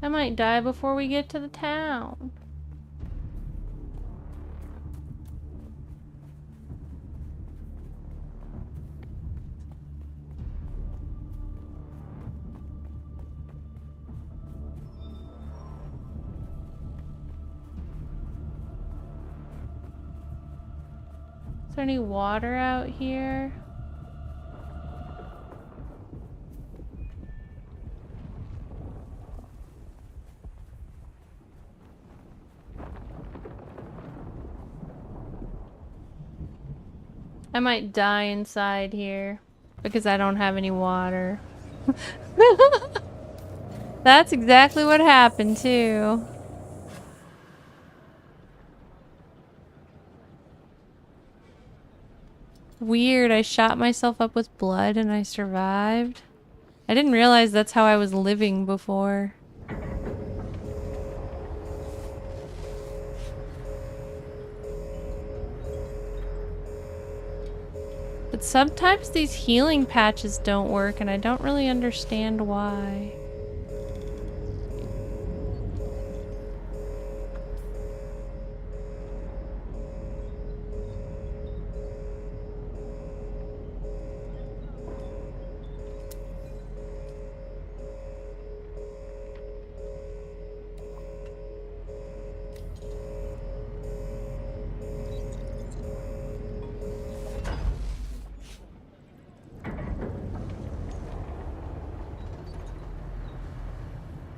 I might die before we get to the town. Is there any water out here? I might die inside here because I don't have any water. That's exactly what happened too. Weird, I shot myself up with blood and I survived. I didn't realize that's how I was living before. But sometimes these healing patches don't work and I don't really understand why.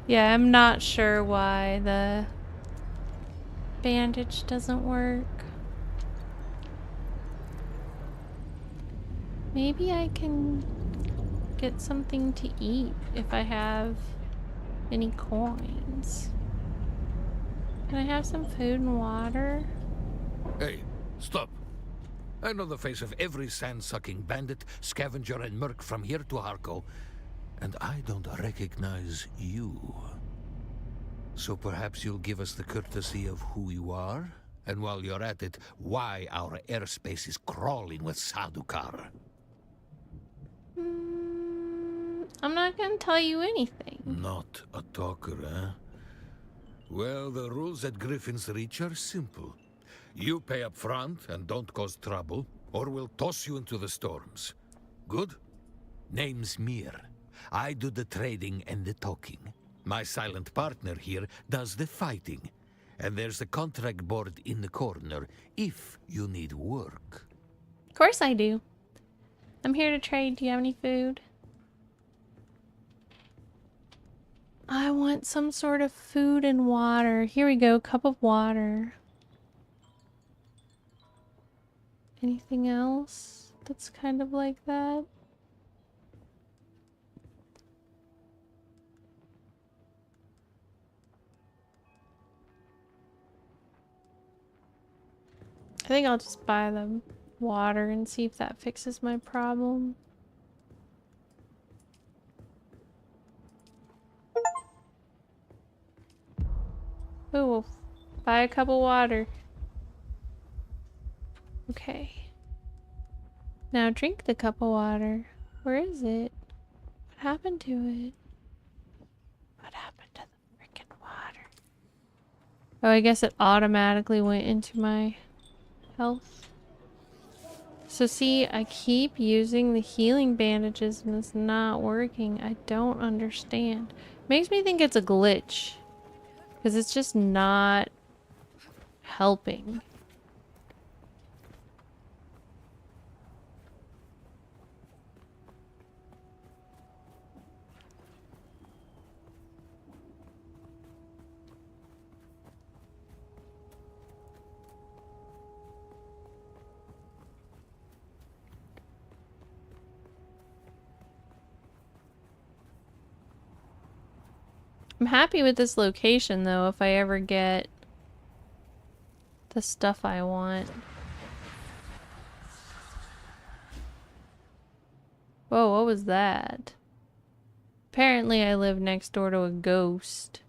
Yeah, I'm not sure why the bandage doesn't work. Maybe I can get something to eat if I have any coins. Can I have some food and water? Hey, stop. I know the face of every sand-sucking bandit, scavenger, and merc from here to Harko, and I don't recognize you. So perhaps you'll give us the courtesy of who you are? And while you're at it, why our airspace is crawling with Sadukar? I'm not gonna tell you anything. Not a talker, eh? Well, the rules at Griffin's Reach are simple. You pay up front and don't cause trouble, or we'll toss you into the storms. Good? Name's Mir. I do the trading and the talking. My silent partner here does the fighting. And there's the contract board in the corner, if you need work. Of course I do. I'm here to trade. Do you have any food? I want some sort of food and water. Here we go, cup of water. Anything else that's kind of like that? I think I'll just buy the water and see if that fixes my problem. Oh, we'll buy a cup of water. Okay. Now drink the cup of water. Where is it? What happened to it? What happened to the freaking water? Oh, I guess it automatically went into my health. So see, I keep using the healing bandages and it's not working. I don't understand. Makes me think it's a glitch. Because it's just not helping. I'm happy with this location though, if I ever get the stuff I want. Whoa, what was that? Apparently I live next door to a ghost.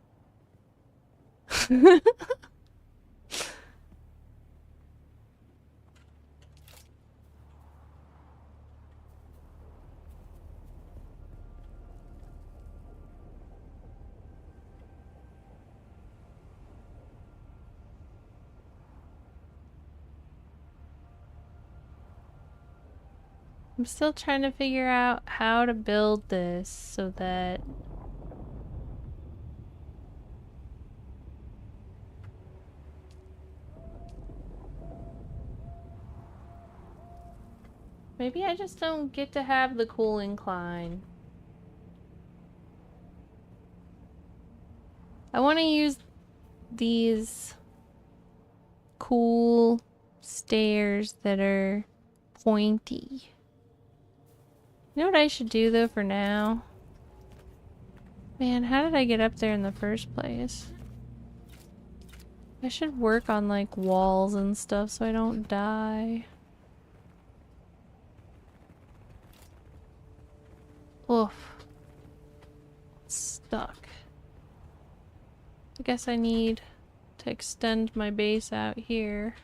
I'm still trying to figure out how to build this so that maybe I just don't get to have the cool incline. I want to use these cool stairs that are pointy. You know what I should do though for now? Man, how did I get up there in the first place? I should work on like walls and stuff so I don't die. Oof. Stuck. I guess I need to extend my base out here.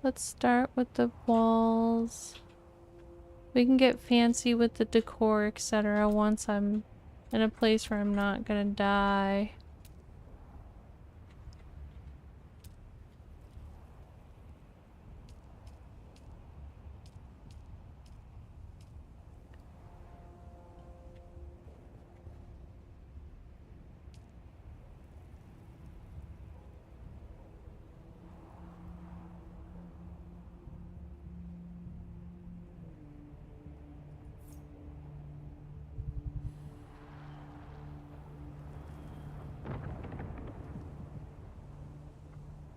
Let's start with the walls. We can get fancy with the decor, etc. once I'm in a place where I'm not gonna die.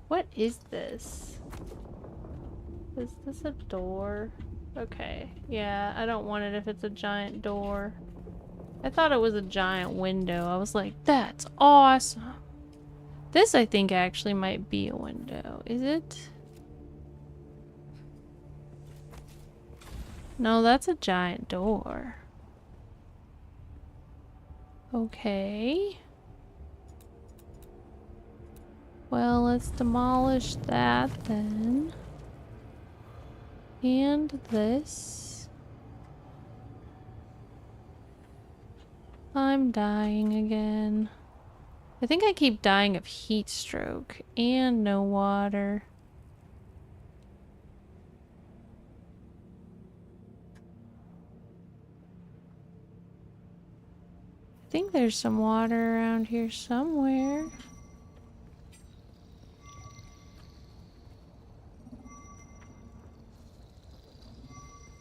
What is this? Is this a door? Okay. Yeah, I don't want it if it's a giant door. I thought it was a giant window. I was like, that's awesome. This I think actually might be a window. Is it? No, that's a giant door. Okay. Well, let's demolish that then. And this. I'm dying again. I think I keep dying of heat stroke and no water. I think there's some water around here somewhere.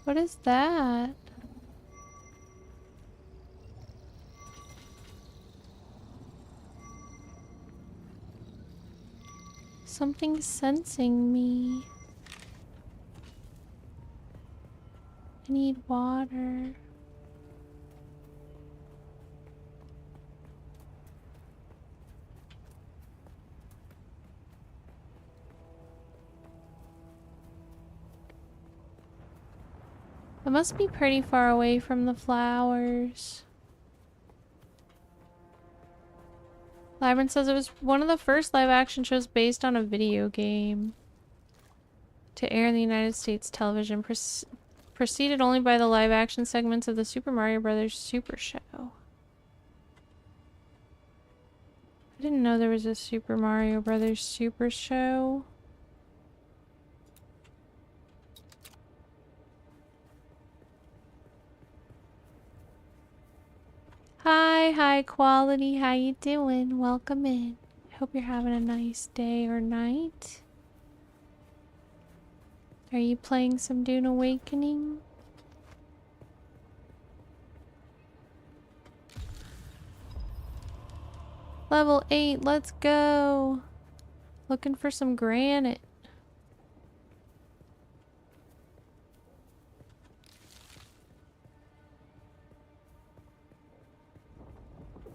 What is that? Something's sensing me. I need water. I must be pretty far away from the flowers. Lyman says it was one of the first live-action shows based on a video game to air in the United States television, preceded only by the live-action segments of the Super Mario Bros. Super Show. I didn't know there was a Super Mario Bros. Super Show. Hi, high quality. How you doing? Welcome in. Hope you're having a nice day or night. Are you playing some Dune Awakening? Level 8, let's go. Looking for some granite.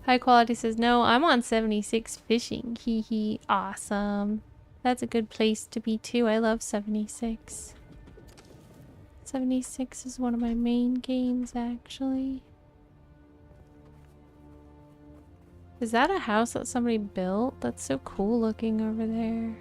High quality says, no, I'm on 76 fishing. Hee hee. Awesome. That's a good place to be too. I love 76. 76 is one of my main games, actually. Is that a house that somebody built? That's so cool looking over there.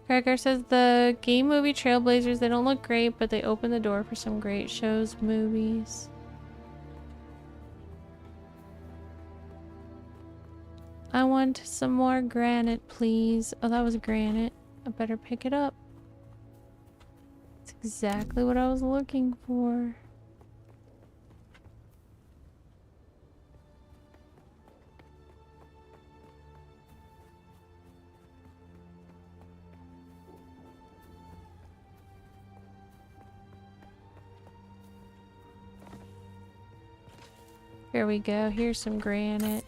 Gregor says the game movie Trailblazers, they don't look great, but they open the door for some great shows, movies. I want some more granite, please. Oh, that was granite. I better pick it up. It's exactly what I was looking for. Here we go. Here's some granite.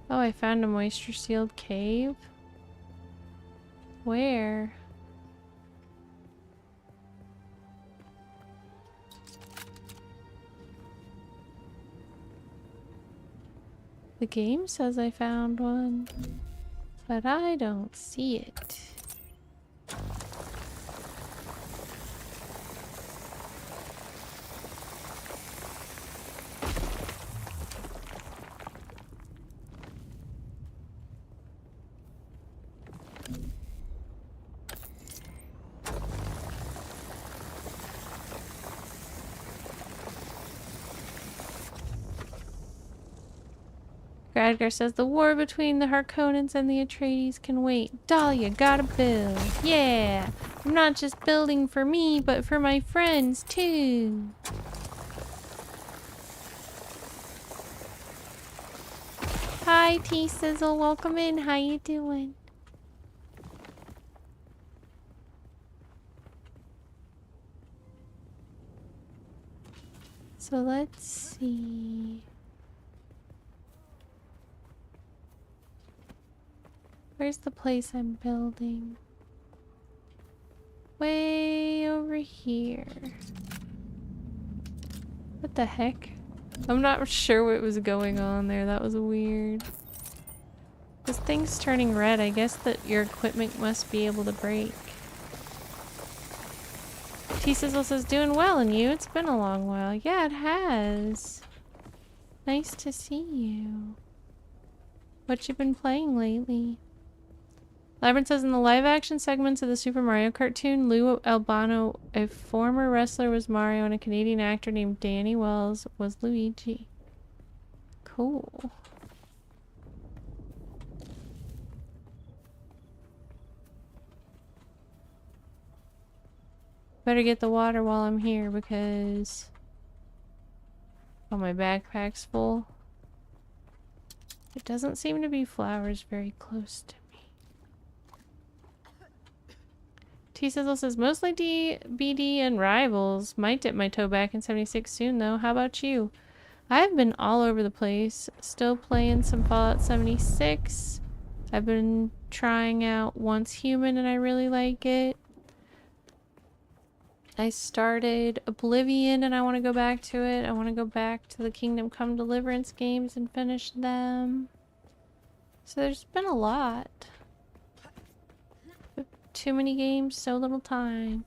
Oh, I found a moisture sealed cave. Where? The game says I found one, but I don't see it. Gradgar says the war between the Harkonnens and the Atreides can wait. Dahlia, gotta build. Yeah! I'm not just building for me, but for my friends too. Hi T-Sizzle, welcome in. How you doing? So let's see. Where's the place I'm building? Way over here. What the heck? I'm not sure what was going on there. That was weird. This thing's turning red. I guess that your equipment must be able to break. T-Sizzle says, doing well, and you? It's been a long while. Yeah, it has. Nice to see you. What you been playing lately? Labyrinth says, in the live-action segments of the Super Mario cartoon, Lou Albano, a former wrestler, was Mario, and a Canadian actor named Danny Wells was Luigi. Cool. Better get the water while I'm here because... oh, my backpack's full. It doesn't seem to be flowers very close to me. T-Sizzle says, mostly BD and Rivals. Might dip my toe back in 76 soon, though. How about you? I've been all over the place. Still playing some Fallout 76. I've been trying out Once Human, and I really like it. I started Oblivion, and I want to go back to it. I want to go back to the Kingdom Come Deliverance games and finish them. So there's been a lot. Too many games, so little time.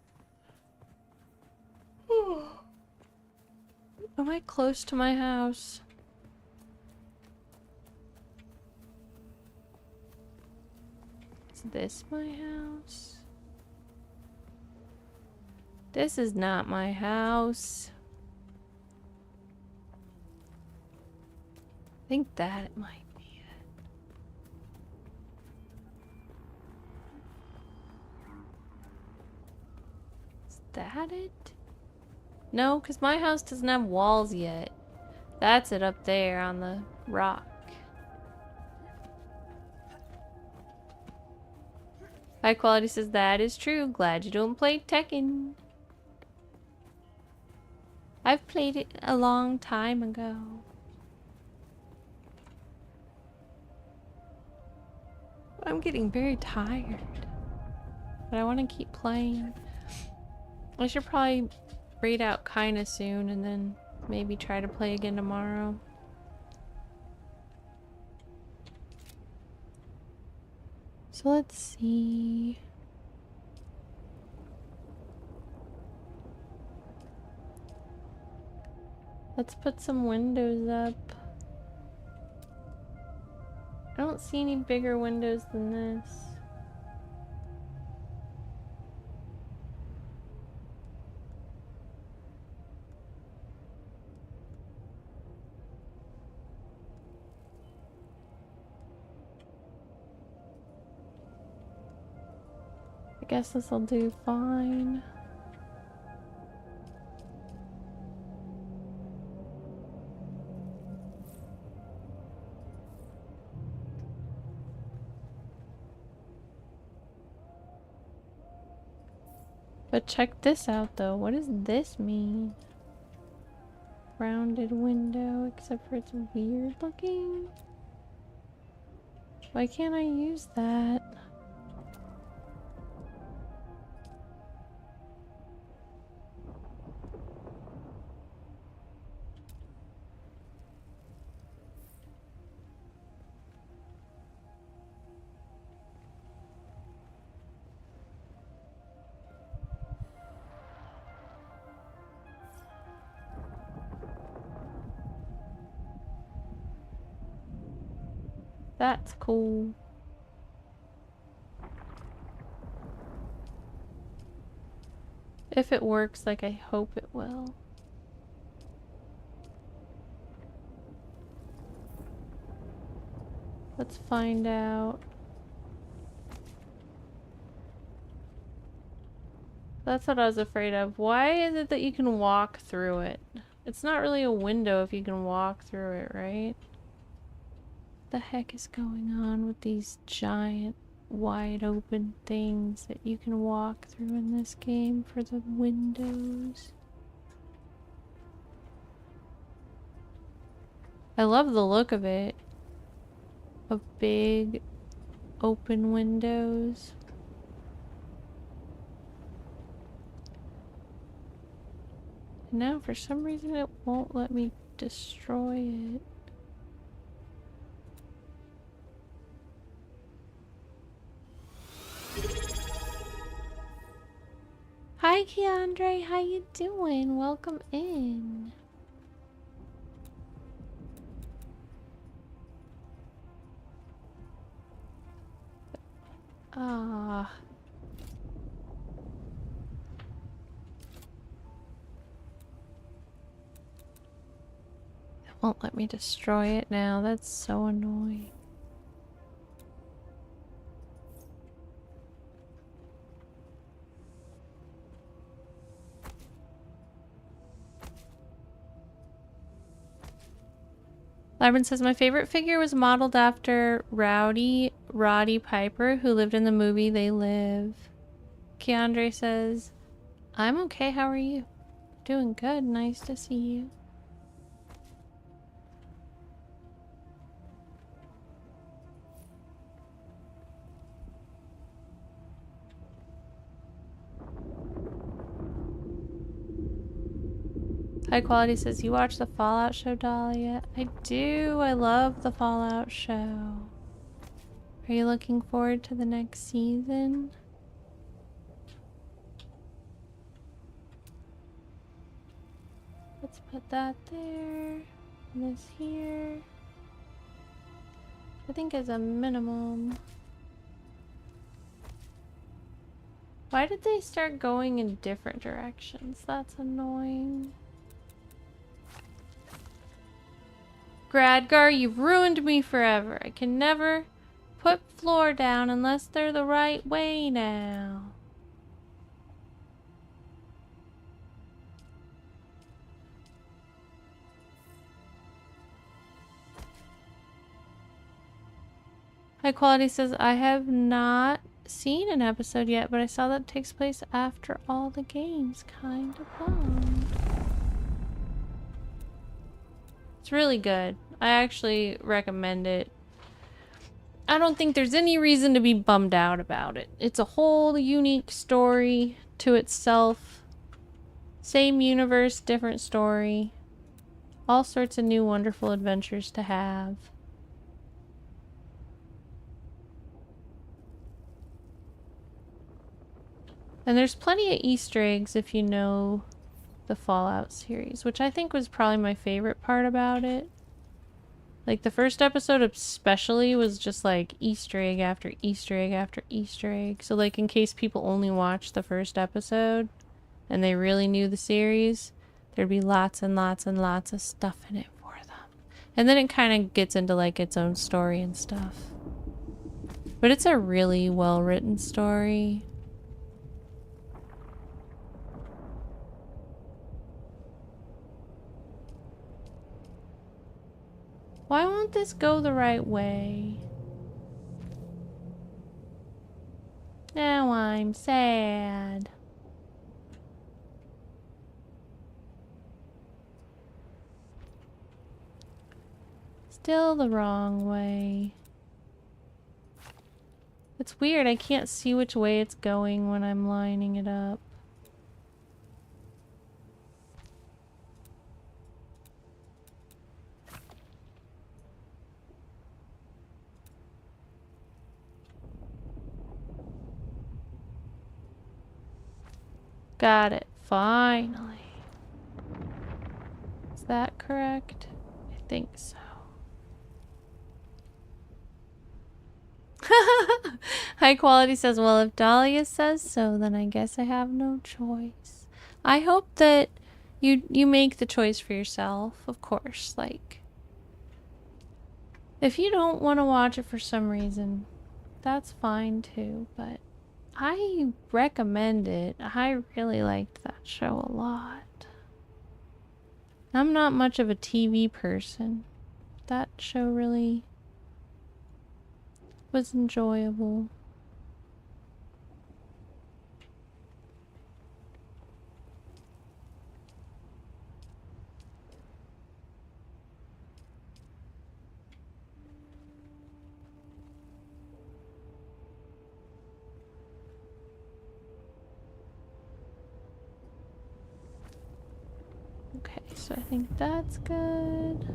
Am I close to my house? Is this my house? This is not my house. I think that might be it. Is that it? No, because my house doesn't have walls yet. That's it up there on the rock. High Quality says, that is true. Glad you don't play Tekken. I've played it a long time ago. I'm getting very tired. But I want to keep playing. I should probably raid out kinda soon and then maybe try to play again tomorrow. So let's see. Let's put some windows up. I don't see any bigger windows than this. I guess this'll do fine. But check this out though. What does this mean? Rounded window, except for it's weird looking. Why can't I use that? That's cool. If it works like I hope it will. Let's find out. That's what I was afraid of. Why is it that you can walk through it? It's not really a window if you can walk through it, right? What the heck is going on with these giant wide open things that you can walk through in this game for the windows? I love the look of it. Of big open windows. And now for some reason it won't let me destroy it. Hi. Hi, Keandre. How you doing? Welcome in. Ah. It won't let me destroy it now. That's so annoying. Lyman says, my favorite figure was modeled after Roddy Piper, who lived in the movie They Live. Keandre says, I'm okay, how are you? Doing good, nice to see you. High Quality says, you watch the Fallout show, Dahlia? I do. I love the Fallout show. Are you looking forward to the next season? Let's put that there. This here. I think as a minimum. Why did they start going in different directions? That's annoying. Gradgar, you've ruined me forever. I can never put floor down unless they're the right way now. High Quality says, I have not seen an episode yet, but I saw that it takes place after all the games. Kind of bummed. It's really good. I actually recommend it. I don't think there's any reason to be bummed out about it. It's a whole unique story to itself. Same universe, different story. All sorts of new wonderful adventures to have. And there's plenty of Easter eggs if you know the Fallout series, which I think was probably my favorite part about it. Like, the first episode especially was just like Easter egg after Easter egg after Easter egg. So, like, in case people only watched the first episode and they really knew the series, there'd be lots and lots and lots of stuff in it for them. And then it kind of gets into, like, its own story and stuff. But it's a really well-written story. Why won't this go the right way? Now I'm sad. Still the wrong way. It's weird, I can't see which way it's going when I'm lining it up. Got it. Finally. Is that correct? I think so. High Quality says, well, if Dahlia says so, then I guess I have no choice. I hope that you make the choice for yourself, of course. Like, if you don't want to watch it for some reason, that's fine too, but I recommend it. I really liked that show a lot. I'm not much of a TV person. That show really was enjoyable. Okay, so I think that's good.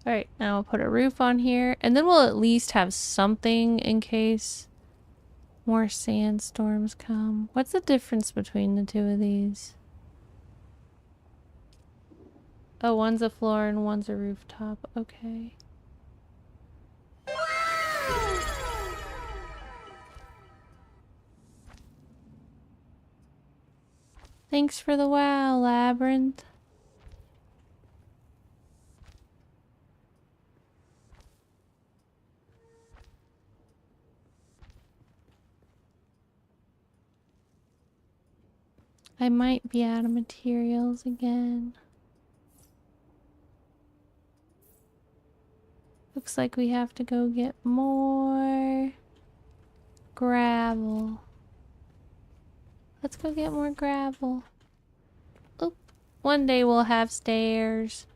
Alright, now we'll put a roof on here. And then we'll at least have something in case more sandstorms come. What's the difference between the two of these? Oh, one's a floor and one's a rooftop. Okay. Thanks for the wow, Labyrinth. I might be out of materials again. Looks like we have to go get more gravel. Let's go get more gravel. Oop. One day we'll have stairs.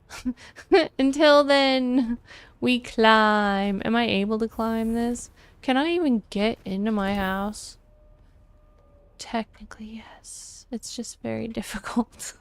Until then, we climb. Am I able to climb this? Can I even get into my house? Technically, yes. It's just very difficult.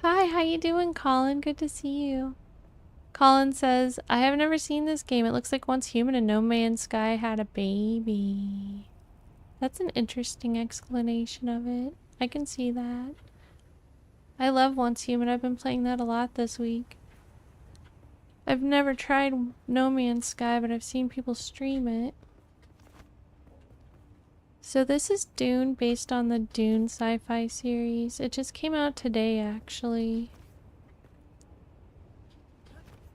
Hi, how you doing, Colin? Good to see you. Colin says, I have never seen this game. It looks like Once Human and No Man's Sky had a baby. That's an interesting explanation of it. I can see that. I love Once Human. I've been playing that a lot this week. I've never tried No Man's Sky, but I've seen people stream it. So this is Dune, based on the Dune sci-fi series. It just came out today, actually.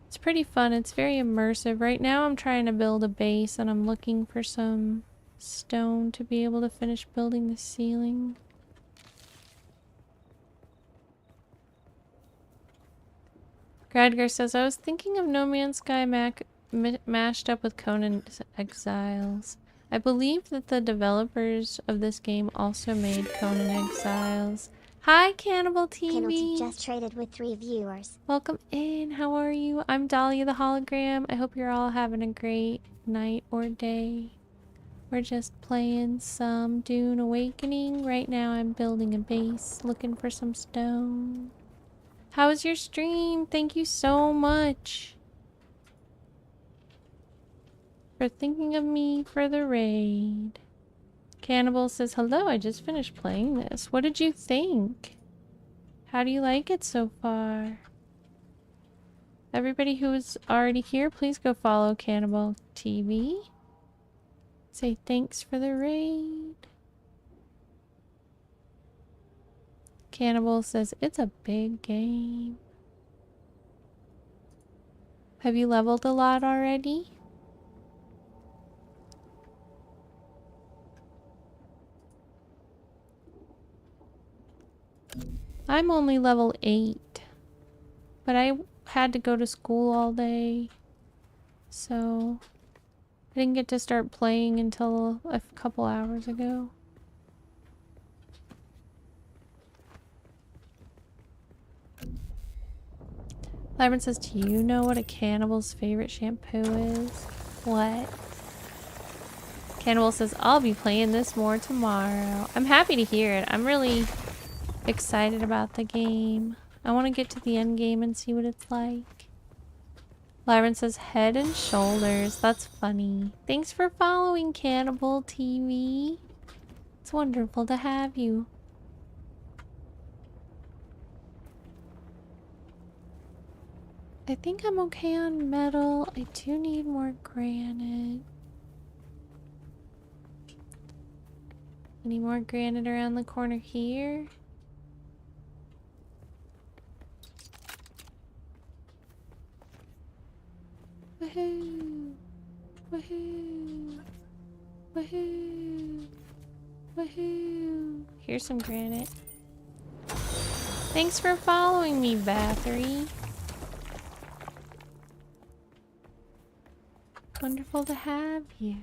It's pretty fun. It's very immersive. Right now I'm trying to build a base and I'm looking for some stone to be able to finish building the ceiling. Gradgar says, I was thinking of No Man's Sky mashed up with Conan Exiles. I believe that the developers of this game also made Conan Exiles. Hi, Cannibal TV! Penalty just traded with 3 viewers. Welcome in. How are you? I'm Dahlia the Hologram. I hope you're all having a great night or day. We're just playing some Dune Awakening. Right now I'm building a base, looking for some stone. How was your stream? Thank you so much for thinking of me for the raid. Cannibal says, hello, I just finished playing this. What did you think? How do you like it so far? Everybody who is already here, please go follow Cannibal TV. Say thanks for the raid. Cannibal says, it's a big game. Have you leveled a lot already? I'm only level 8. But I had to go to school all day. So I didn't get to start playing until a couple hours ago. Lyman says, do you know what a cannibal's favorite shampoo is? What? Cannibal says, I'll be playing this more tomorrow. I'm happy to hear it. I'm really excited about the game. I want to get to the end game and see what it's like. Lyman says, Head and Shoulders. That's funny. Thanks for following, Cannibal TV. It's wonderful to have you. I think I'm okay on metal. I do need more granite. Any more granite around the corner here? Woohoo! Woohoo! Woohoo! Woohoo! Here's some granite. Thanks for following me, Bathory. Wonderful to have you.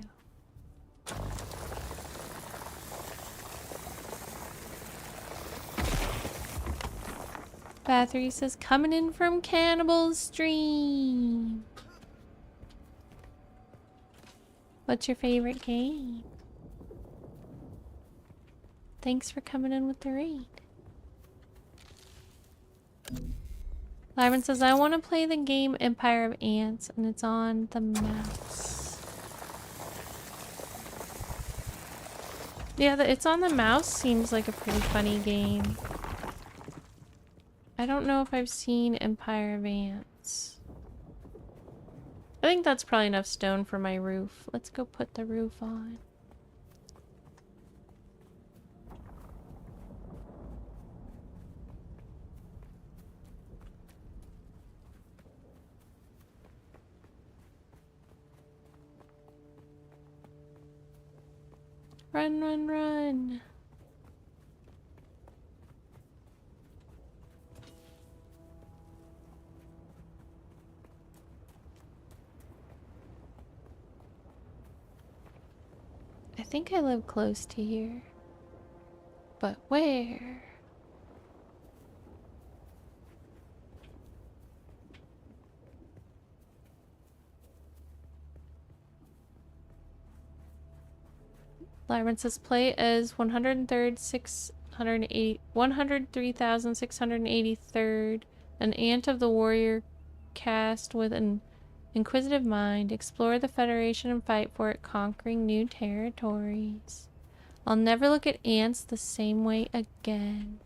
Bathory says, coming in from Cannibal's stream. What's your favorite game? Thanks for coming in with the raid. Lyron says, I want to play the game Empire of Ants, and it's on the mouse. Yeah, it's on the mouse seems like a pretty funny game. I don't know if I've seen Empire of Ants. I think that's probably enough stone for my roof. Let's go put the roof on. Run, run, run. I think I live close to here. But where? Lyron says play as 103,683rd, an ant of the warrior caste with an inquisitive mind. Explore the Federation and fight for it, conquering new territories. I'll never look at ants the same way again.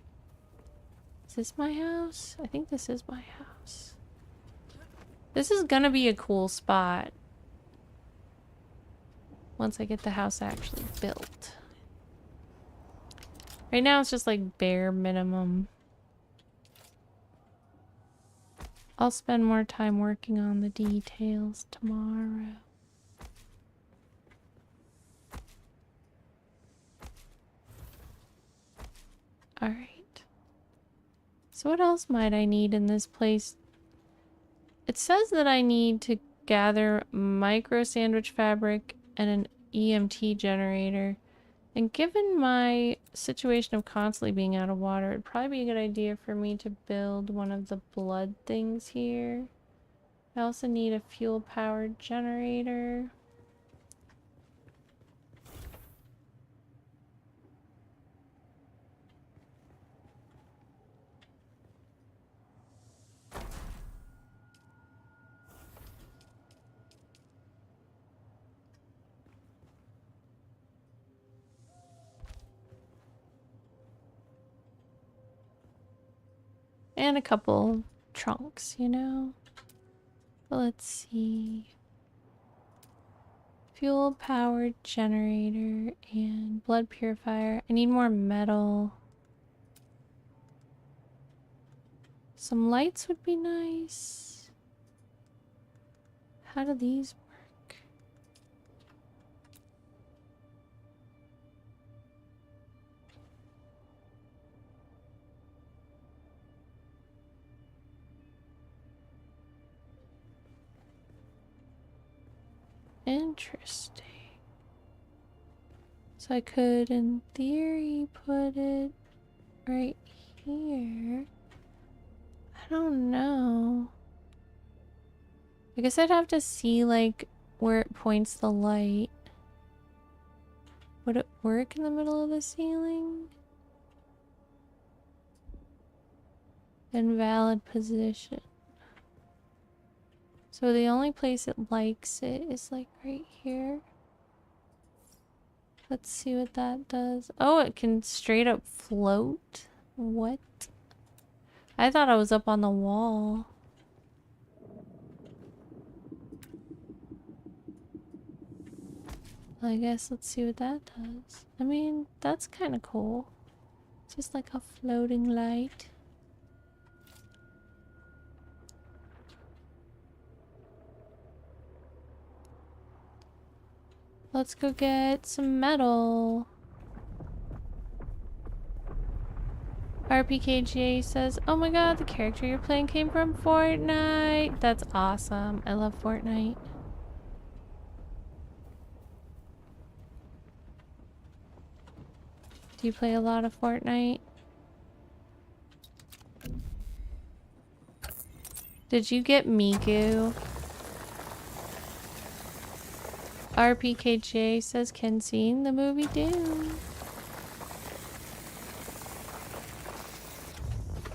Is this my house? I think this is my house. This is gonna be a cool spot. Once I get the house actually built. Right now it's just like bare minimum. I'll spend more time working on the details tomorrow. Alright. So what else might I need in this place? It says that I need to gather micro sandwich fabric and an EMT generator. And given my situation of constantly being out of water, it'd probably be a good idea for me to build one of the blood things here. I also need a fuel-powered generator. And a couple trunks, you know? But let's see. Fuel-powered generator and blood purifier. I need more metal. Some lights would be nice. How do these work? Interesting. So I could, in theory, put it right here. I don't know. I guess I'd have to see, like, where it points the light. Would it work in the middle of the ceiling? Invalid position. So the only place it likes it is like right here. Let's see what that does. Oh, it can straight up float? What? I thought I was up on the wall. I guess let's see what that does. I mean, that's kind of cool. Just like a floating light. Let's go get some metal. RPKGA says, oh my god, the character you're playing came from Fortnite. That's awesome. I love Fortnite. Do you play a lot of Fortnite? Did you get Miku? RPKJ says, can seen the movie Dune.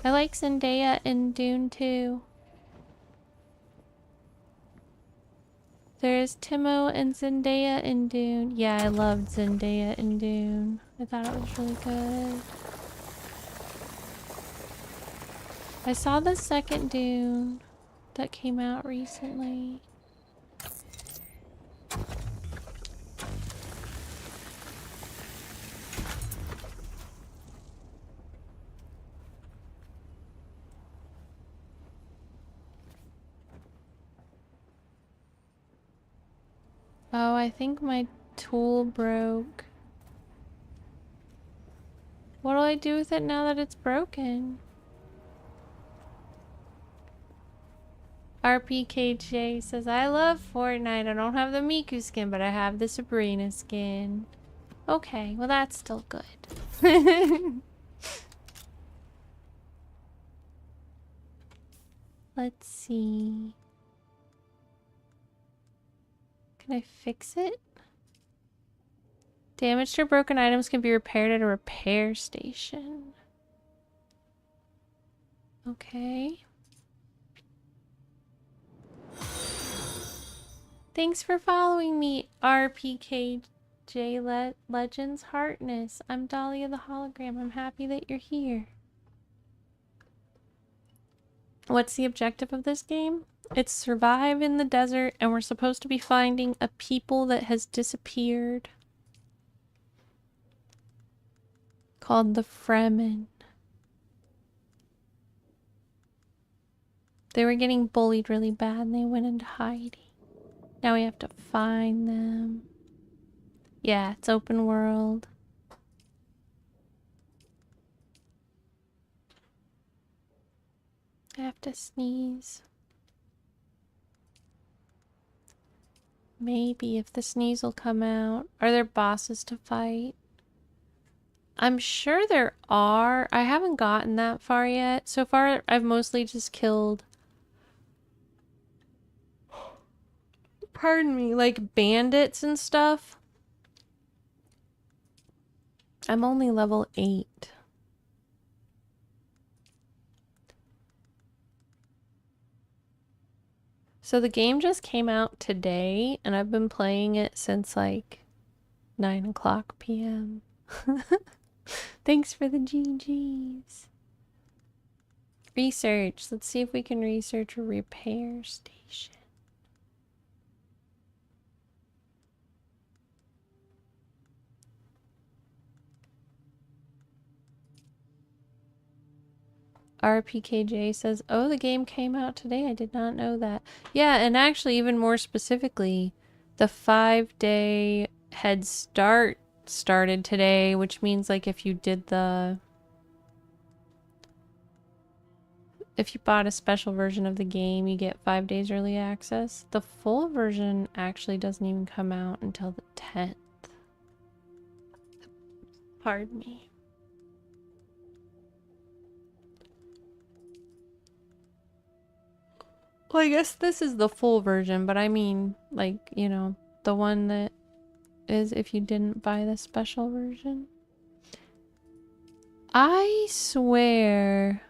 I like Zendaya in Dune too. There's Timo and Zendaya in Dune. Yeah, I loved Zendaya in Dune. I thought it was really good. I saw the second Dune that came out recently. Oh, I think my tool broke. What do I do with it now that it's broken? RPKJ says, I love Fortnite. I don't have the Miku skin, but I have the Sabrina skin. Okay, well that's still good. Let's see. Can I fix it? Damaged or broken items can be repaired at a repair station. Okay. Thanks for following me, RPKJ Legends Heartness. I'm Dahlia the Hologram. I'm happy that you're here. What's the objective of this game? It's survive in the desert, and we're supposed to be finding a people that has disappeared. Called the Fremen. They were getting bullied really bad and they went into hiding. Now we have to find them. Yeah, it's open world. I have to sneeze. Maybe if the sneeze will come out. Are there bosses to fight? I'm sure there are. I haven't gotten that far yet. So far, I've mostly just killed... Pardon me, like bandits and stuff. I'm only level 8. So the game just came out today, and I've been playing it since like 9 o'clock p.m. Thanks for the GGs. Research. Let's see if we can research a repair station. RPKJ says, oh, the game came out today. I did not know that. Yeah, and actually, even more specifically, the 5-day head start started today, which means like if you did the... If you bought a special version of the game, you get 5 days early access. The full version actually doesn't even come out until the 10th. Pardon me. Well, I guess this is the full version, but I mean, like, you know, the one that is if you didn't buy the special version. I swear...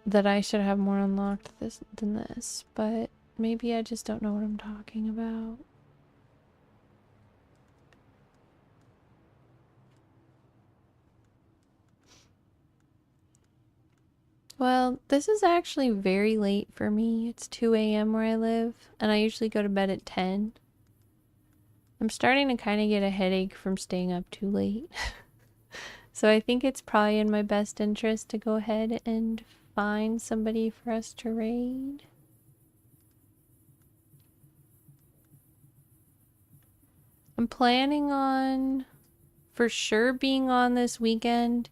that I should have more unlocked than this, but maybe I just don't know what I'm talking about. Well, this is actually very late for me. It's 2 a.m. where I live, and I usually go to bed at 10. I'm starting to kind of get a headache from staying up too late. So I think it's probably in my best interest to go ahead and find somebody for us to raid. I'm planning on for sure being on this weekend.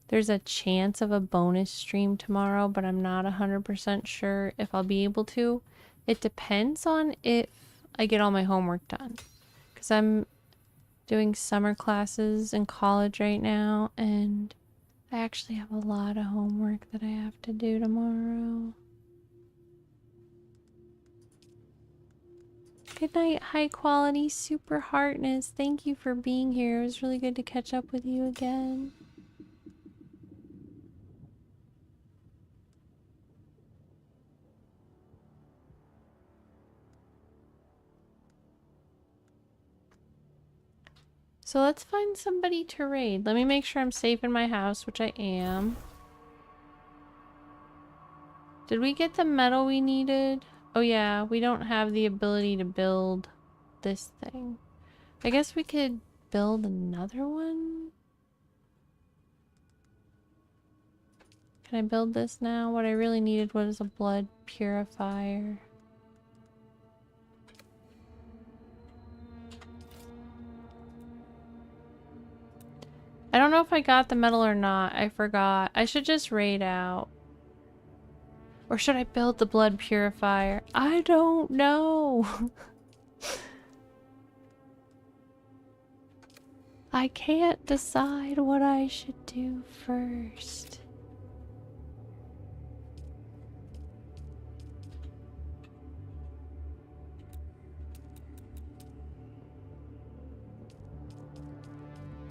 There's a chance of a bonus stream tomorrow, but I'm not 100% sure if I'll be able to. It depends on if I get all my homework done. Because I'm doing summer classes in college right now, and I actually have a lot of homework that I have to do tomorrow. Good night, high quality super heartness. Thank you for being here. It was really good to catch up with you again. So let's find somebody to raid. Let me make sure I'm safe in my house, which I am. Did we get the metal we needed? Oh yeah, we don't have the ability to build this thing. I guess we could build another one? Can I build this now? What I really needed was a blood purifier. I don't know if I got the metal or not. I forgot. I should just raid out. Or should I build the blood purifier? I don't know. I can't decide what I should do first.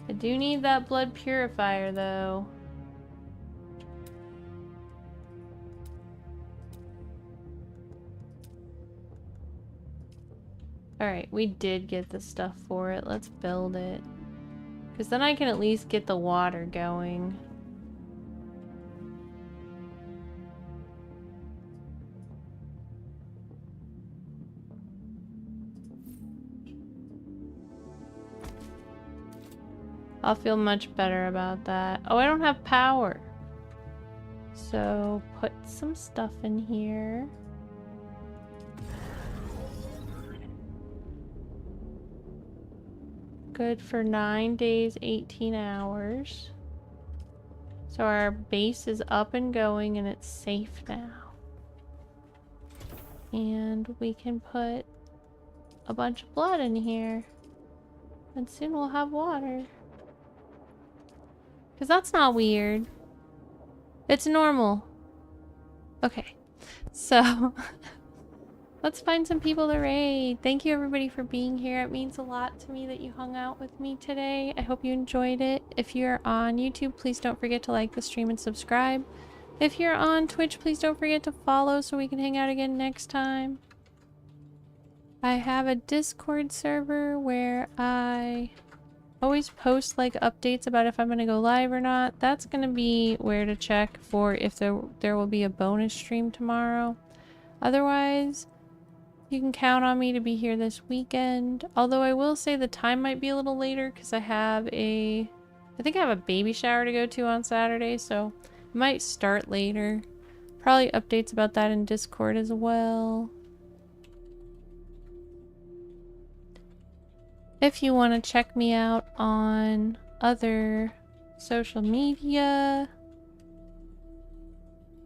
I do need that blood purifier though. Alright, we did get the stuff for it. Let's build it. Because then I can at least get the water going. I'll feel much better about that. Oh, I don't have power. So put some stuff in here. Good for 9 days, 18 hours. So our base is up and going and it's safe now. And we can put a bunch of blood in here. And soon we'll have water. Because that's not weird. It's normal. Okay. So... let's find some people to raid. Thank you everybody for being here. It means a lot to me that you hung out with me today. I hope you enjoyed it. If you're on YouTube, please don't forget to like the stream and subscribe. If you're on Twitch, please don't forget to follow so we can hang out again next time. I have a Discord server where I always post like updates about if I'm going to go live or not. That's going to be where to check for if there will be a bonus stream tomorrow. Otherwise, you can count on me to be here this weekend. Although I will say the time might be a little later because I think I have a baby shower to go to on Saturday, so it might start later. Probably updates about that in Discord as well. If you want to check me out on other social media,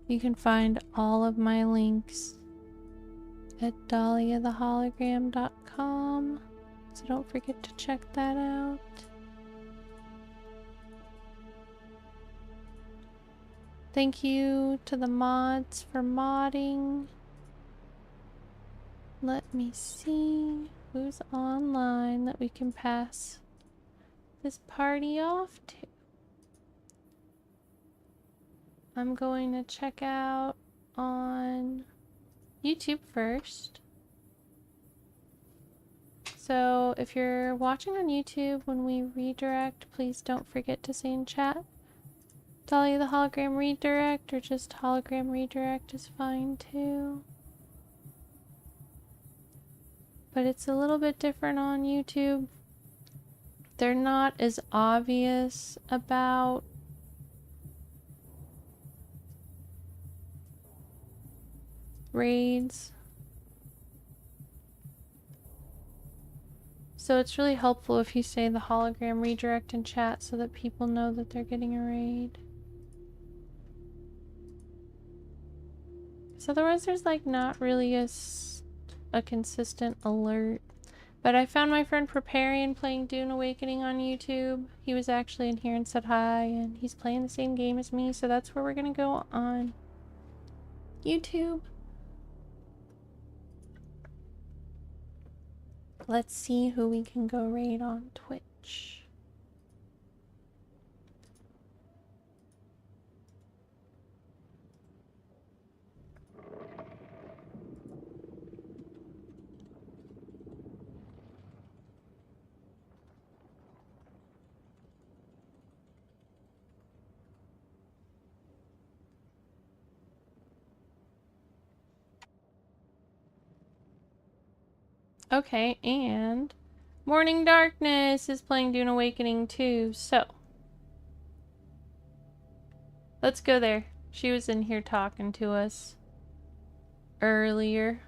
you can find all of my links at dahliathehologram.com, so don't forget to check that out. Thank you to the mods for modding. Let me see who's online that we can pass this party off to. I'm going to check out on YouTube first. So if you're watching on YouTube, when we redirect, please don't forget to say in chat Dahlia the Hologram redirect, or just hologram redirect is fine too. But it's a little bit different on YouTube. They're not as obvious about raids. So it's really helpful if you say the hologram redirect in chat so that people know that they're getting a raid. So otherwise there's like not really a consistent alert. But I found my friend Preparian playing Dune Awakening on YouTube. He was actually in here and said hi, and he's playing the same game as me, so that's where we're gonna go on YouTube. Let's see who we can go raid on Twitch. Okay, and Morning Darkness is playing Dune Awakening too, so let's go there. She was in here talking to us earlier.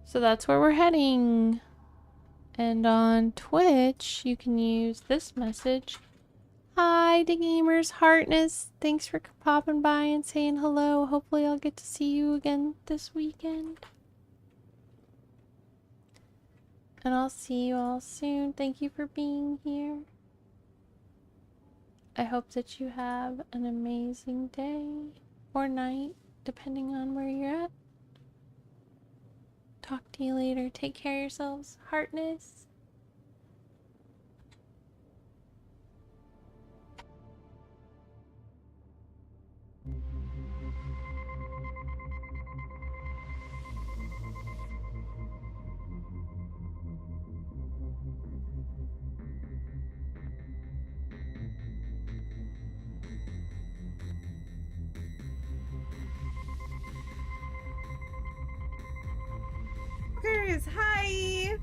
So that's where we're heading. And on Twitch, you can use this message. Hi, the gamers, Heartness. Thanks for popping by and saying hello. Hopefully I'll get to see you again this weekend. And I'll see you all soon. Thank you for being here. I hope that you have an amazing day or night, depending on where you're at. Talk to you later. Take care of yourselves. Heartness. Hi.